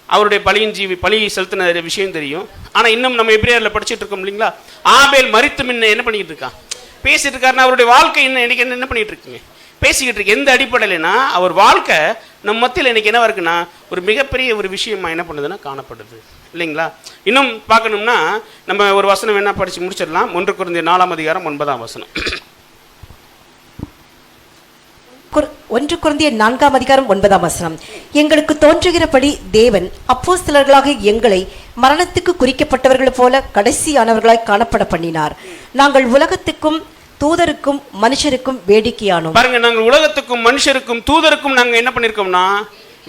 [SPEAKER 7] அவருடைய பழி செலுத்தின விஷயம் தெரியும். ஆனால் இன்னும் நம்ம எபிரேயரில் படிச்சுட்டு இருக்கோம் இல்லைங்களா? ஆபேல் மரித்து முன்ன என்ன பண்ணிக்கிட்டு இருக்கான், பேசிட்டு இருக்காருன்னா அவருடைய வாழ்க்கை இன்னைக்கு என்ன பண்ணிட்டு இருக்குங்க, பேசிக்கிட்டு இருக்கு. எந்த அடிப்படையிலனா அவர் வாழ்க்கை நம்ம மத்தியில் இன்னைக்கு என்ன இருக்குன்னா ஒரு மிகப்பெரிய ஒரு விஷயமா என்ன பண்ணுதுன்னா காணப்படுது இல்லைங்களா? இன்னும் பார்க்கணும்னா நம்ம ஒரு வசனம் என்ன படித்து முடிச்சிடலாம். 1 கொரிந்தியர் 4ஆம் அதிகாரம் 9ஆம் வசனம்.
[SPEAKER 6] 1 கொரிந்தியர் 4ஆம் அதிகாரம் 9ஆம் வசனம். எங்களுக்கு தோன்றுகிறபடி தேவன் அப்போஸ்தலர்களாக எங்களை மரணத்துக்கு குறிக்கப்பட்டவர்கள் போல கடைசியானவர்களாய் காணப்பட பண்ணினார். நாங்கள் உலகத்துக்கும் தூதருக்கும் மனுஷருக்கும் வேடிக்கையானோம்.
[SPEAKER 7] பாருங்க, நாங்கள் உலகத்துக்கும் மனுஷருக்கும் தூதருக்கும் நாங்கள் என்ன பண்ணியிருக்கோம்னா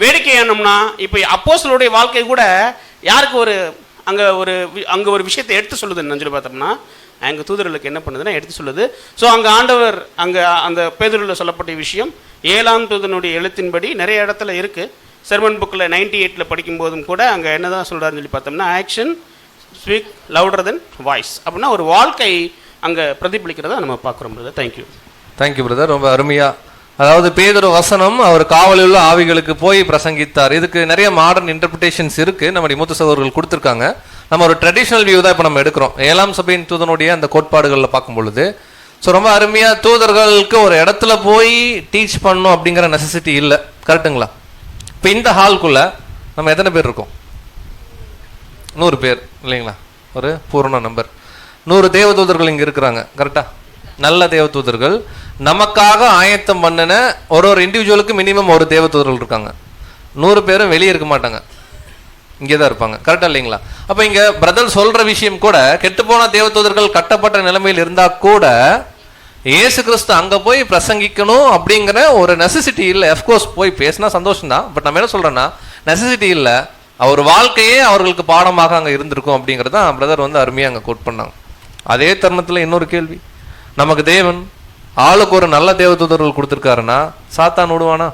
[SPEAKER 7] வேடிக்கையானோம்னா, இப்போ அப்போஸ்தலருடைய வாழ்க்கை கூட யாருக்கு ஒரு அங்கே ஒரு விஷயத்தை எடுத்து சொல்லுதுன்னு சொல்லி பார்த்தோம்னா, அங்கே தூதர்களுக்கு என்ன பண்ணுதுன்னா எடுத்து சொல்லுது. ஸோ அங்கே ஆண்டவர் அந்த பேதுருவில் சொல்லப்பட்ட விஷயம் 7ஆம் தூதனுடைய எழுத்தின்படி நிறைய இடத்துல இருக்குது. செர்மன் புக்கில் 98 படிக்கும்போதும் கூட அங்கே என்ன தான் சொல்கிறாருன்னு சொல்லி பார்த்தோம்னா, ஆக்ஷன் ஸ்பீக் லவுடர் தென் வாய்ஸ் அப்படின்னா ஒரு வாழ்க்கை அங்கே பிரதிபலிக்கிறதா நம்ம பார்க்குறோம் பிரதர். தேங்க்யூ.
[SPEAKER 5] தேங்க்யூ பிரதர், ரொம்ப அருமையாக. அதாவது பேதுரு வசனம் அவர் காவலில் உள்ள ஆவிகளுக்கு போய் பிரசங்கித்தார். இதுக்கு நிறைய மாடர்ன் இன்டர்பிரிட்டேஷன்ஸ் இருக்குது, நம்முடைய மூத்த சகோதரர்கள் கொடுத்துருக்காங்க. நம்ம ஒரு ட்ரெடிஷ்னல் வியூ தான் இப்போ நம்ம எடுக்கிறோம் 7ஆம் சபையின் தூதனுடைய அந்த கோட்பாடுகளில் பார்க்கும் பொழுது. ஸோ ரொம்ப அருமையாக தூதர்களுக்கு ஒரு இடத்துல போய் டீச் பண்ணணும் அப்படிங்கிற நெசசிட்டி இல்லை, கரெக்டுங்களா? இப்போ இந்த ஹால்குள்ளே நம்ம எத்தனை பேர் இருக்கோம்? 100 பேர் இல்லைங்களா? ஒரு பூர்ண நம்பர். 100 தேவதூதர்கள் இங்கே இருக்கிறாங்க, கரெக்டாக? நல்ல தேவதூதர்கள் நமக்காக ஆயத்தம் பண்ணின ஒரு இண்டிவிஜுவலுக்கு மினிமம் ஒரு தேவதூதர்கள் இருக்காங்க. 100 பேரும் வெளியே இருக்க மாட்டாங்க, இங்கே தான் இருப்பாங்க, கரெக்டாக இல்லைங்களா? அப்போ இங்கே பிரதர் சொல்கிற விஷயம் கூட கெட்டுப்போன தேவதூதர்கள் கட்டப்பட்ட நிலைமையில் இருந்தால் கூட இயேசு கிறிஸ்து அங்கே போய் பிரசங்கிக்கணும் அப்படிங்கிற ஒரு நெசசிட்டி இல்லை. அஃப்கோர்ஸ் போய் பேசினா சந்தோஷம்தான், பட் நம்ம என்ன சொல்கிறோன்னா நெசசிட்டி இல்லை. அவர் வாழ்க்கையே அவர்களுக்கு பாடமாக அங்கே இருந்திருக்கும் அப்படிங்கிறது தான் பிரதர் அருமையாக அங்கே கோட் பண்ணாங்க. அதே தருணத்தில் இன்னொரு கேள்வி, நமக்கு தேவன் ஆளுக்கு ஒரு நல்ல தேவதூதர்கள் கொடுத்துருக்காருன்னா சாத்தான் விடுவானா?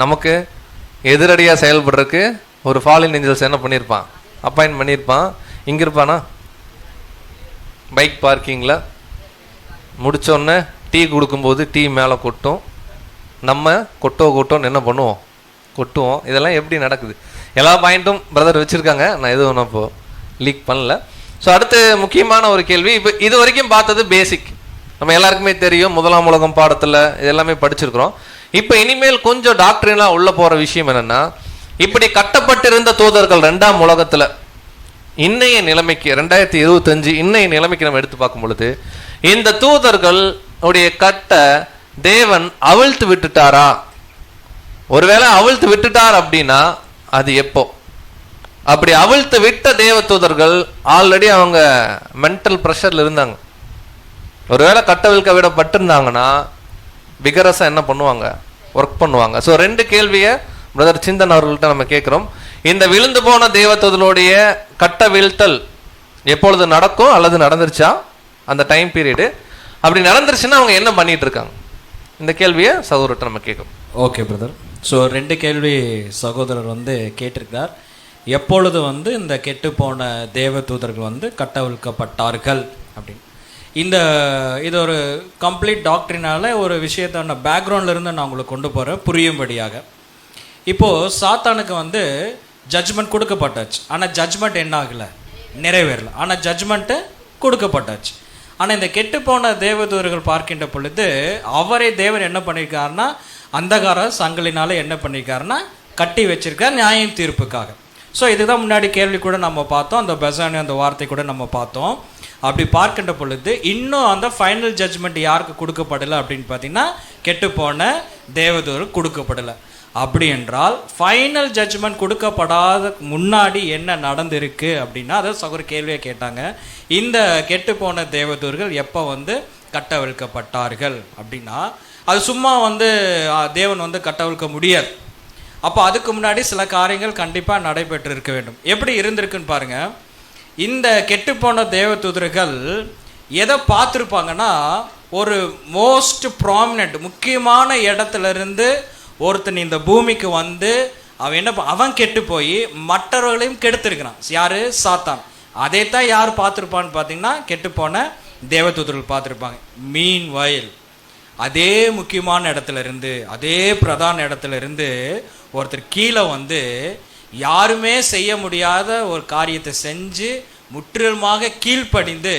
[SPEAKER 5] நமக்கு எதிரடியாக செயல்படுறதுக்கு ஒரு ஃபாலின் ஏஞ்சல்ஸ் என்ன பண்ணியிருப்பான், அப்பாயின்ட் பண்ணியிருப்பான். இங்கே இருப்பானா? பைக் பார்க்கிங்கில் முடித்தோடனே டீ கொடுக்கும்போது டீ மேலே கொட்டும், நம்ம கொட்டோன்னு என்ன பண்ணுவோம், கொட்டுவோம். இதெல்லாம் எப்படி நடக்குது? எல்லா பாயிண்ட்டும் பிரதர் வச்சுருக்காங்க, நான் எதுவும் ஒன்றும் இப்போ லீக் பண்ணல. ஸோ அடுத்து முக்கியமான ஒரு கேள்வி, இப்போ இது வரைக்கும் பார்த்தது பேசிக், நம்ம எல்லாருக்குமே தெரியும், 1ஆம் உலகம் பாடத்தில் இதெல்லாமே படிச்சிருக்கிறோம். இப்போ இனிமேல் கொஞ்சம் டாக்டரினாக உள்ளே போகிற விஷயம் என்னென்னா, இப்படி கட்டப்பட்டிருந்த தூதர்கள் 2ஆம் உலகத்தில் இன்னைய நிலைமைக்கு 2025 இன்னைய நிலைமைக்கு நம்ம எடுத்து பார்க்கும் பொழுது இந்த தூதர்கள் உடைய கட்டை தேவன் அவிழ்த்து விட்டுட்டாரா? ஒருவேளை அவிழ்த்து விட்டுட்டார் அப்படின்னா அது எப்போ? அப்படி அவிழ்த்து விட்ட தேவ தூதர்கள் ஆல்ரெடி அவங்க மென்டல் ப்ரெஷர்ல இருந்தாங்க. ஒருவேளை கட்டவிழ்க்க விடப்பட்டிருந்தாங்கன்னா விகரஸா என்ன பண்ணுவாங்க, ஒர்க் பண்ணுவாங்க. ஸோ 2 கேள்வியை பிரதர் சிந்தன் அவர்கள்ட்ட நம்ம கேட்குறோம். இந்த விழுந்து போன தேவதூதர்களுடைய கட்ட வீழ்த்தல் எப்பொழுது நடக்கும் அல்லது நடந்துருச்சா அந்த டைம் பீரியடு? அப்படி நடந்துருச்சுன்னா அவங்க என்ன பண்ணிட்டு இருக்காங்க? இந்த கேள்வியை சகோதரர்கிட்ட நம்ம கேட்கும்.
[SPEAKER 8] Okay brother. ஸோ 2 கேள்வி சகோதரர் கேட்டிருக்கிறார். எப்பொழுது இந்த கெட்டு போன தேவதூதர்கள் கட்டவிழ்க்கப்பட்டார்கள் அப்படின்னு. இது ஒரு கம்ப்ளீட் டாக்டரினால ஒரு விஷயத்த பேக்ரவுண்ட்ல இருந்து நான் உங்களுக்கு கொண்டு போகிறேன் புரியும்படியாக. இப்போது சாத்தானுக்கு ஜட்ஜ்மெண்ட் கொடுக்கப்பட்டாச்சு, ஆனால் ஜட்ஜ்மெண்ட் என்ன ஆகலை, நிறைவேறல. ஆனால் ஜட்ஜ்மெண்ட்டு கொடுக்கப்பட்டாச்சு. ஆனால் இந்த கெட்டுப்போன தேவதூதர்கள் பார்க்கின்ற பொழுது அவரே தேவன் என்ன பண்ணியிருக்காருன்னா அந்தகார சங்கிலினால என்ன பண்ணியிருக்காருன்னா கட்டி வச்சிருக்கார் நியாயம் தீர்ப்புக்காக. ஸோ இதுதான் முன்னாடி கேள்வி கூட நம்ம பார்த்தோம், அந்த பெசானி அந்த வார்த்தை கூட நம்ம பார்த்தோம். அப்படி பார்க்கின்ற பொழுது இன்னும் அந்த ஃபைனல் ஜட்ஜ்மெண்ட் யாருக்கு கொடுக்கப்படலை அப்படின்னு பார்த்தீங்கன்னா கெட்டுப்போன தேவதூதருக்கு கொடுக்கப்படலை. அப்படி என்றால் ஃபைனல் ஜட்ஜ்மெண்ட் கொடுக்கப்படாத முன்னாடி என்ன நடந்திருக்கு அப்படின்னா, அதை ஒரு கேள்வியை கேட்டாங்க. இந்த கெட்டு போன தேவதூர்கள் எப்போ வந்து கட்டவிழ்க்கப்பட்டார்கள் அப்படின்னா, அது சும்மா வந்து தேவன் வந்து கட்டவிழ்க்க முடியாது. அப்போ அதுக்கு முன்னாடி சில காரியங்கள் கண்டிப்பாக நடைபெற்று இருக்க வேண்டும். எப்படி இருந்திருக்குன்னு பாருங்க. இந்த கெட்டுப்போன தேவதூதர்கள் எதை பார்த்துருப்பாங்கன்னா, ஒரு மோஸ்ட் ப்ராமினென்ட் முக்கியமான இடத்துல இருந்து ஒருத்தன் இந்த பூமிக்கு வந்து அவன் கெட்டு போய் மற்றவர்களையும் கெடுத்திருக்கிறான். யாரு? சாத்தான். அதைத்தான் யார் பார்த்துருப்பான்னு பார்த்தீங்கன்னா, கெட்டுப்போன தேவதூதர்கள் பார்த்துருப்பாங்க. மீன் வயல் அதே முக்கியமான இடத்துல இருந்து, அதே பிரதான இடத்துல இருந்து ஒருத்தர் கீழே வந்து யாருமே செய்ய முடியாத ஒரு காரியத்தை செஞ்சு முற்றிலுமாக கீழ்ப்படிந்து,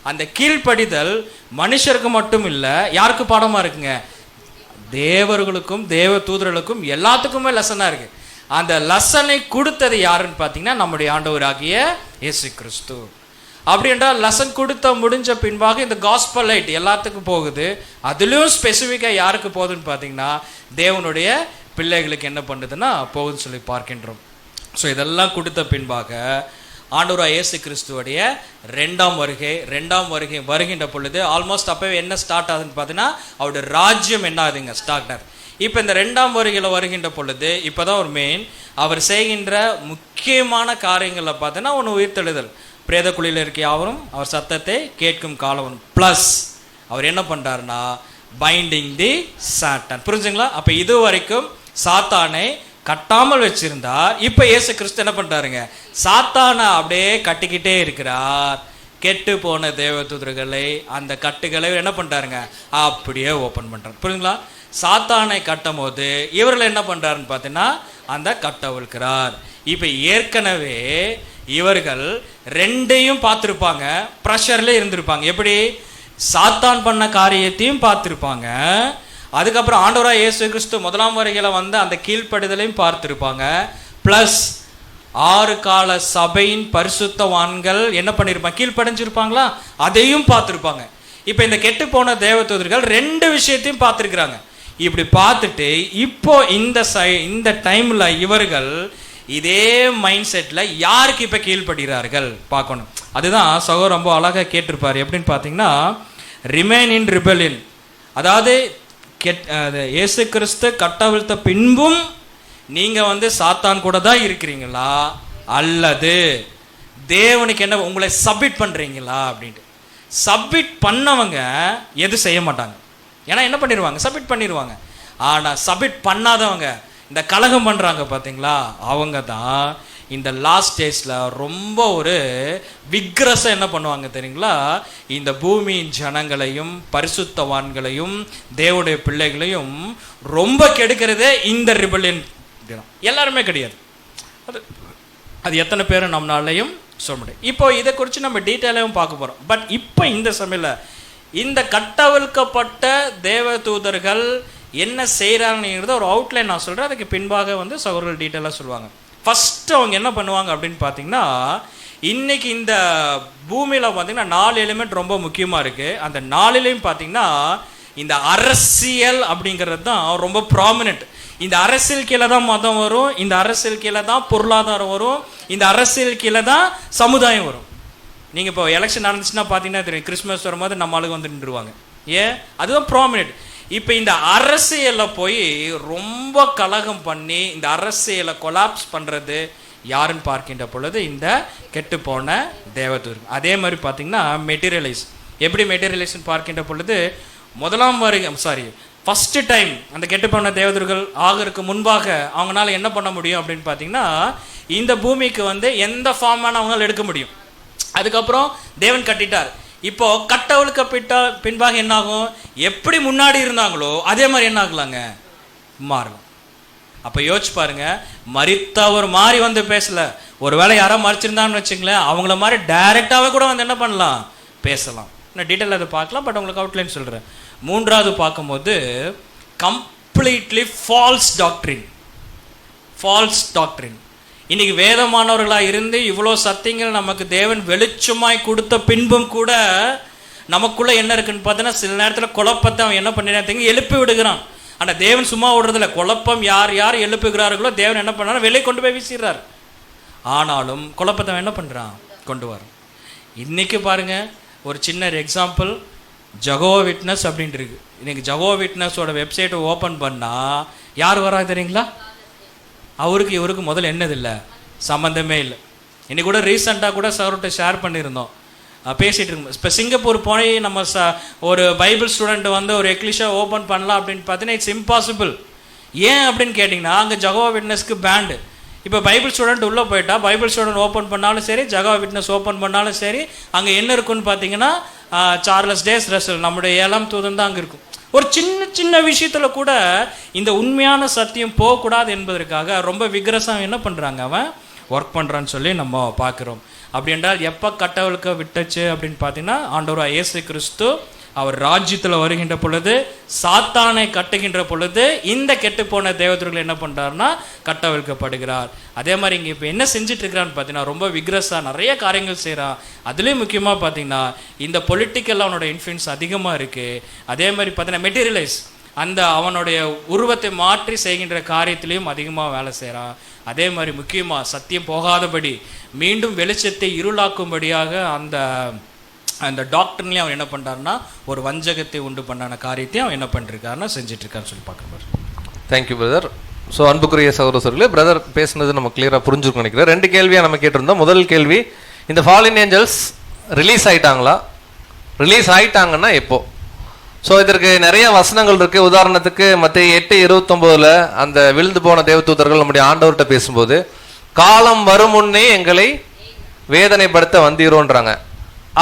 [SPEAKER 8] அந்த கீழ்ப்படிதல் மனுஷருக்கு மட்டும் இல்லை, யாருக்கு பாடமாக இருக்குங்க? தேவர்களுக்கும் தேவ தூதர்களுக்கும் எல்லாத்துக்குமே லெசனாக இருக்கு. அந்த லெசனை கொடுத்தது யாருன்னு பார்த்தீங்கன்னா, நம்முடைய ஆண்டவராகிய இயேசு கிறிஸ்து. அப்படி என்றால் லெசன் கொடுத்த முடிஞ்ச பின்பாக இந்த காஸ்பல் லைட் எல்லாத்துக்கும் போகுது. அதுலேயும் ஸ்பெசிஃபிக்காக யாருக்கு போகுதுன்னு பார்த்தீங்கன்னா, தேவனுடைய பிள்ளைகளுக்கு என்ன பண்ணுதுன்னா போகுதுன்னு சொல்லி பார்க்கின்றோம். ஸோ இதெல்லாம் கொடுத்த பின்பாக ஆண்டவராகிய இயேசு கிறிஸ்துவோடைய ரெண்டாம் வருகை வருகின்ற பொழுது ஆல்மோஸ்ட் அப்பவே என்ன ஸ்டார்ட் ஆகுதுன்னு பார்த்தீங்கன்னா, அவருடைய ராஜ்யம் என்ன ஆகுதுங்க? ஸ்டார்ட் ஆகுது. இப்போ இந்த ரெண்டாம் வருகையில் வருகின்ற பொழுது இப்போதான் ஒரு மெயின் அவர் செய்கின்ற முக்கியமான காரியங்களில் பார்த்தீங்கன்னா, ஒன்று உயிர்த்தெழுதல். பிரேத குழியில் இருக்க யாவரும் அவர் சத்தத்தை கேட்கும் காலம். ப்ளஸ் அவர் என்ன பண்ணுறாருன்னா, பைண்டிங் தி சாத்தான். புரிஞ்சுங்களா? அப்போ இது வரைக்கும் சாத்தானை கட்டாமல் வச்சிருந்தார். இப்போ இயேசு கிறிஸ்து என்ன பண்ணுறாருங்க? சாத்தானை அப்படியே கட்டிக்கிட்டே இருக்கிறார். கெட்டு போன தேவதூதர்களை அந்த கட்டுகளை என்ன பண்ணுறாருங்க? அப்படியே ஓப்பன் பண்ணுறாரு. புரியுங்களா? சாத்தானை கட்டும் போது இவர்கள் என்ன பண்ணுறாருன்னு பார்த்தீங்கன்னா, அந்த கட்டவிழ்க்கிறார். இப்போ ஏற்கனவே இவர்கள் ரெண்டையும் பார்த்துருப்பாங்க, ப்ரெஷர்ல இருந்திருப்பாங்க. எப்படி? சாத்தான் பண்ண காரியத்தையும் பார்த்துருப்பாங்க, அதுக்கப்புறம் ஆண்டவராகிய இயேசு கிறிஸ்து முதலாம் வருகையில் வந்து அந்த கீழ்ப்படிதலையும் பார்த்துருப்பாங்க. ப்ளஸ் 6 கால சபையின் பரிசுத்தவான்கள் என்ன பண்ணியிருப்பாங்க? கீழ்ப்படைஞ்சிருப்பாங்களா? அதையும் பார்த்துருப்பாங்க. இப்போ இந்த கெட்டு போன தேவதூதர்கள் 2 விஷயத்தையும் பார்த்துருக்குறாங்க. இப்படி பார்த்துட்டு இப்போ இந்த டைம்ல இவர்கள் இதே மைண்ட் செட்ல யாருக்கு இப்ப கீழ்படுகிறார்கள் பார்க்கணும். அதுதான் சகோதரர் ரொம்ப அழகா கேட்டிருப்பாரு. எப்படின்னு பார்த்தீங்கன்னா, ரிமைன் இன் ரிபெலியன், அதாவது இயேசு கிறிஸ்து கட்டவிழ்த்த பின்பும் நீங்க வந்து சாத்தான் கூட தான் இருக்கிறீங்களா, அல்லது தேவனுக்கு என்ன உங்களை சப்மிட் பண்றீங்களா அப்படின்ட்டு. சப்மிட் பண்ணவங்க எது செய்ய மாட்டாங்க. ஏன்னா என்ன பண்ணிடுவாங்க? சப்மிட் பண்ணிடுவாங்க. ஆனா சப்மிட் பண்ணாதவங்க, இந்த கலகம் பண்றாங்க பார்த்தீங்களா, அவங்க தான் இந்த லாஸ்ட் டேஸ்ல ரொம்ப ஒரு விக்ரஸா என்ன பண்ணுவாங்க தெரியுங்களா? இந்த பூமியின் ஜனங்களையும் பரிசுத்தவான்களையும் தேவனுடைய பிள்ளைகளையும் ரொம்ப கெடுக்கிறதே இந்த ரிபெலியன். எல்லாருமே கிடையாது, அது எத்தனை பேரும் நம்மளாலையும் சொல்ல முடியும். இப்போ இதை குறித்து நம்ம டீட்டெயிலாகவும் பார்க்க போறோம். பட் இப்போ இந்த சமயத்தில் இந்த கட்டவிழ்க்கப்பட்ட தேவதூதர்கள் என்ன செய்கிறாங்கிறத ஒரு அவுட்லைன் நான் சொல்கிறேன். அதுக்கு பின்பாக வந்து சகோதரர்கள் டீட்டெயிலாக சொல்லுவாங்க. ஃபஸ்ட்டு அவங்க என்ன பண்ணுவாங்க அப்படின்னு பார்த்தீங்கன்னா, இன்னைக்கு இந்த பூமியில் பார்த்தீங்கன்னா 4 எலிமெண்ட் ரொம்ப முக்கியமாக இருக்குது. அந்த 4லையும் பார்த்தீங்கன்னா இந்த அரசியல் அப்படிங்கிறது தான் ரொம்ப ப்ராமினென்ட். இந்த அரசியல் கீழே தான் மதம் வரும், இந்த அரசியல் கீழே தான் பொருளாதாரம் வரும், இந்த அரசியல் கீழே தான் சமுதாயம் வரும். நீங்கள் இப்போ எலெக்ஷன் நடந்துச்சுன்னா பார்த்தீங்கன்னா தெரியும், கிறிஸ்மஸ் வரும்போது நம்ம ஆளுங்க வந்து நின்றுவாங்க. ஏன்? அதுதான் ப்ராமினென்ட். இப்போ இந்த அரசியலில் போய் ரொம்ப கலகம் பண்ணி இந்த அரசியலை கொலாப்ஸ் பண்ணுறது யாருன்னு பார்க்கின்ற பொழுது இந்த கெட்டுப்போன தேவதூதர்கள். அதே மாதிரி பார்த்தீங்கன்னா மெட்டீரியலைஸ். எப்படி மெட்டீரியலைஸ்ன்னு பார்க்கின்ற பொழுது முதலாம் ஃபஸ்ட்டு டைம் அந்த கெட்டுப்போன தேவதூதர்கள் ஆகிறதுக்கு முன்பாக அவங்களால என்ன பண்ண முடியும் அப்படின்னு பார்த்தீங்கன்னா, இந்த பூமிக்கு வந்து எந்த ஃபார்மான அவங்களால எடுக்க முடியும். அதுக்கப்புறம் தேவன் கட்டிட்டார். இப்போ கட்டவிழ்க்கப்பட்ட பின்பாக என்ன ஆகும்? எப்படி முன்னாடி இருந்தாங்களோ அதே மாதிரி என்ன ஆகலாங்க? மாறலாம். அப்போ யோசிச்சு பாருங்க, மரித்தவர் மாதிரி வந்து பேசல. ஒருவேளை யாரோ மறைச்சிருந்தான்னு வச்சுங்களேன், அவங்கள மாதிரி டைரெக்டாகவே கூட வந்து என்ன பண்ணலாம்? பேசலாம். நான் டீட்டெயில் அதை பார்க்கலாம், பட் உங்களுக்கு அவுட்லைன் சொல்கிறேன். 3வது பார்க்கும்போது கம்ப்ளீட்லி ஃபால்ஸ் டாக்ட்ரின். இன்னைக்கு வேதமானவர்களாக இருந்து இவ்வளோ சத்தியங்கள் நமக்கு தேவன் வெளிச்சமாய் கொடுத்த பின்பும் கூட நமக்குள்ள என்ன இருக்குன்னு பார்த்தீங்கன்னா, சில நேரத்தில் குழப்பத்தை அவன் என்ன பண்ணினா எழுப்பி விடுகிறான். ஆனா தேவன் சும்மா விடுறதில்ல. குழப்பம் யார் யார் எழுப்புகிறார்களோ தேவன் என்ன பண்ணாரு, வெளியே கொண்டு போய் வீசிடுறாரு. ஆனாலும் குழப்பத்தை என்ன பண்றான், கொண்டு வரும். இன்னைக்கு பாருங்க, ஒரு சின்ன எக்ஸாம்பிள், ஜெகோவா விட்னஸ் அப்படின்ட்டு இருக்கு. இன்னைக்கு ஜெகோவா விட்னஸோட வெப்சைட்டை ஓப்பன் பண்ணா யார் வரா தெரியுங்களா? அவருக்கு இவருக்கு முதல்ல என்னது இல்லை, சம்மந்தமே இல்லை. இன்னைக்கு கூட ரீசெண்டாக கூட சார்கிட்ட ஷேர் பண்ணியிருந்தோம், பேசிகிட்டு இருக்கோம். இப்போ சிங்கப்பூர் போய் நம்ம ஒரு பைபிள் ஸ்டூடெண்ட் வந்து ஒரு எக்லிஷா ஓப்பன் பண்ணலாம் அப்படின்னு பார்த்தீங்கன்னா இட்ஸ் இம்பாசிபிள். ஏன் அப்படின்னு கேட்டிங்கன்னா அங்கே ஜெகோவா விட்னஸ்க்கு பேண்டு. இப்போ பைபிள் ஸ்டூடெண்ட் உள்ளே போயிட்டா, பைபிள் ஸ்டூடெண்ட் ஓப்பன் பண்ணாலும் சரி, ஜெகோவா விட்னஸ் ஓப்பன் பண்ணாலும் சரி, அங்கே என்ன இருக்குன்னு பார்த்தீங்கன்னா சார்லஸ் டேஸ் ரசல், நம்முடைய 7ஆம் தூதன் தான் அங்கே இருக்கும். ஒரு சின்ன சின்ன விஷயத்தில் கூட இந்த உண்மையான சத்தியம் போகக்கூடாது என்பதற்காக ரொம்ப விக்ரஸாக என்ன பண்ணுறாங்க, அவன் ஒர்க் பண்ணுறான்னு சொல்லி நம்ம பார்க்குறோம். அப்படி என்றால் எப்போ கட்டவிழ்க்க விட்டுச்சு அப்படின்னு பார்த்தீங்கன்னா, ஆண்டவராகிய இயேசு கிறிஸ்து அவர் ராஜ்யத்தில் வருகின்ற பொழுது, சாத்தானை கட்டுகின்ற பொழுது இந்த கெட்டுப்போன தேவதூர்கள் என்ன பண்ணுறாருன்னா கட்டவிழ்க்கப்படுகிறார். அதே மாதிரி இங்கே இப்போ என்ன செஞ்சுட்டு இருக்கிறான்னு பார்த்தீங்கன்னா ரொம்ப விக்ரஸாக நிறைய காரியங்கள் செய்கிறான். அதுலேயும் முக்கியமாக பார்த்தீங்கன்னா இந்த பொலிட்டிக்கல் அவனோட இன்ஃப்ளூயன்ஸ் அதிகமாக இருக்குது. அதே மாதிரி பார்த்தீங்கன்னா மெட்டீரியலைஸ், அந்த அவனுடைய உருவத்தை மாற்றி செய்கின்ற காரியத்திலையும் அதிகமாக வேலை செய்கிறான். அதே மாதிரி முக்கியமாக சத்தியம் போகாதபடி மீண்டும் வெளிச்சத்தை இருளாக்கும்படியாக அந்த அந்த டாக்டர்லேயும் அவன் என்ன பண்ணுறாருன்னா ஒரு வஞ்சகத்தை உண்டு பண்ணான காரியத்தையும் அவன் என்ன பண்ணிருக்காருன்னா செஞ்சிட்ருக்கான்னு சொல்லி பார்க்குறாரு.
[SPEAKER 5] Thank you brother. ஸோ அன்புக்குரிய சகோதரர்களே, பிரதர் பேசுனது நம்ம கிளியராக புரிஞ்சுக்கணும் நினைக்கிறேன். 2 கேள்வியாக நம்ம கேட்டிருந்தோம். முதல் கேள்வி, இந்த ஃபாலின் ஏஞ்சல்ஸ் ரிலீஸ் ஆகிட்டாங்களா, ரிலீஸ் ஆகிட்டாங்கன்னா எப்போ? ஸோ இதற்கு நிறைய வசனங்கள் இருக்குது. உதாரணத்துக்கு மத்தேயு 8:29 அந்த விழுந்து போன தேவதூதர்கள் நம்முடைய ஆண்டவர்கிட்ட பேசும்போது, காலம் வரும் முன்னே எங்களை வேதனைப்படுத்த வந்தீரோன்றாங்க.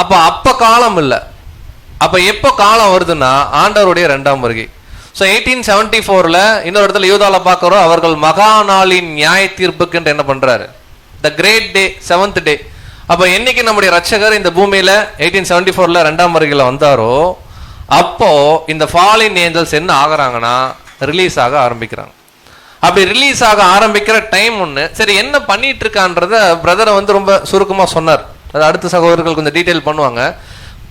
[SPEAKER 5] அப்போ காலம் இல்லை. அப்போ எப்போ காலம் வருதுன்னா ஆண்டவருடைய 2ஆம் வருகை. ஸோ 1874 இன்னொரு இடத்துல யூதால பார்க்குறோம், அவர்கள் மகா நாளின் நியாய தீர்ப்புக்குன்ட்டு என்ன பண்ணுறாரு, த கிரேட் டே, 7th டே. அப்போ என்னைக்கு நம்முடைய ரட்சகர் இந்த பூமியில் 1874 2ஆம் வருகையில் வந்தாரோ அப்போ இந்த ஃபாலின் ஏஞ்சல்ஸ் என்ன ஆகுறாங்கன்னா ரிலீஸ் ஆக ஆரம்பிக்கிறாங்க. அப்படி ரிலீஸ் ஆக ஆரம்பிக்கிற டைம் ஒன்று. சரி, என்ன பண்ணிட்டு இருக்கான்றத பிரதரை வந்து ரொம்ப சுருக்கமாக சொன்னார். அது அடுத்த சகோதரர்கள் கொஞ்சம் டீட்டெயில் பண்ணுவாங்க.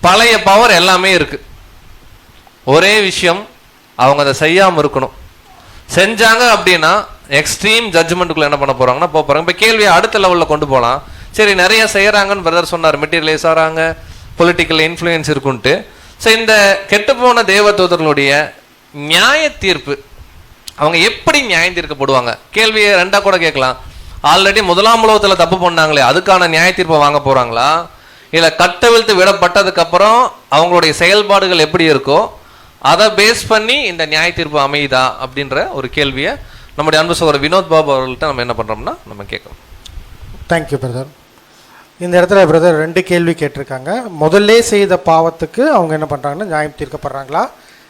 [SPEAKER 5] பழைய பவர் எல்லாமே இருக்கு. ஒரே விஷயம், அவங்க அதை செய்யாமல் இருக்கணும். செஞ்சாங்க அப்படின்னா எக்ஸ்ட்ரீம் ஜட்ஜ்மெண்ட்டுக்குள்ள என்ன பண்ண போறாங்கன்னா போறாங்க. இப்போ கேள்வியை அடுத்த லெவலில் கொண்டு போகலாம். சரி, நிறைய செய்யறாங்கன்னு பிரதர் சொன்னார், மெட்டீரியலைஸ் ஆகிறாங்க, பொலிட்டிக்கல் இன்ஃப்ளூயன்ஸ் இருக்குன்ட்டு. ஸோ இந்த கெட்டுப்போன தேவதூதர்களுடைய நியாய தீர்ப்பு, அவங்க எப்படி நியாயம் தீர்க்கப்படுவாங்க? கேள்வியை 2ஆக கூட கேட்கலாம். ஆல்ரெடி 1ஆம் உலகத்தில் தப்பு பண்ணாங்களே, அதுக்கான நியாய தீர்ப்பை வாங்க போறாங்களா, இல்லை கட்டவிழ்த்து விடப்பட்டதுக்கு அப்புறம் அவங்களுடைய செயல்பாடுகள் எப்படி இருக்கோ அதை பேஸ் பண்ணி இந்த நியாய தீர்ப்பு அமையுதா அப்படின்ற ஒரு கேள்வியை நம்முடைய அன்பு சகோதரர் வினோத் பாபு அவர்கள்ட்ட நம்ம என்ன பண்றோம்னா நம்ம கேட்கணும்.
[SPEAKER 4] Thank you brother. இந்த இடத்துல பிரதர் 2 கேள்வி கேட்டிருக்காங்க. முதல்ல செய்த பாவத்துக்கு அவங்க என்ன பண்ணுறாங்கன்னா நியாயம் தீர்க்கப்படுறாங்களா,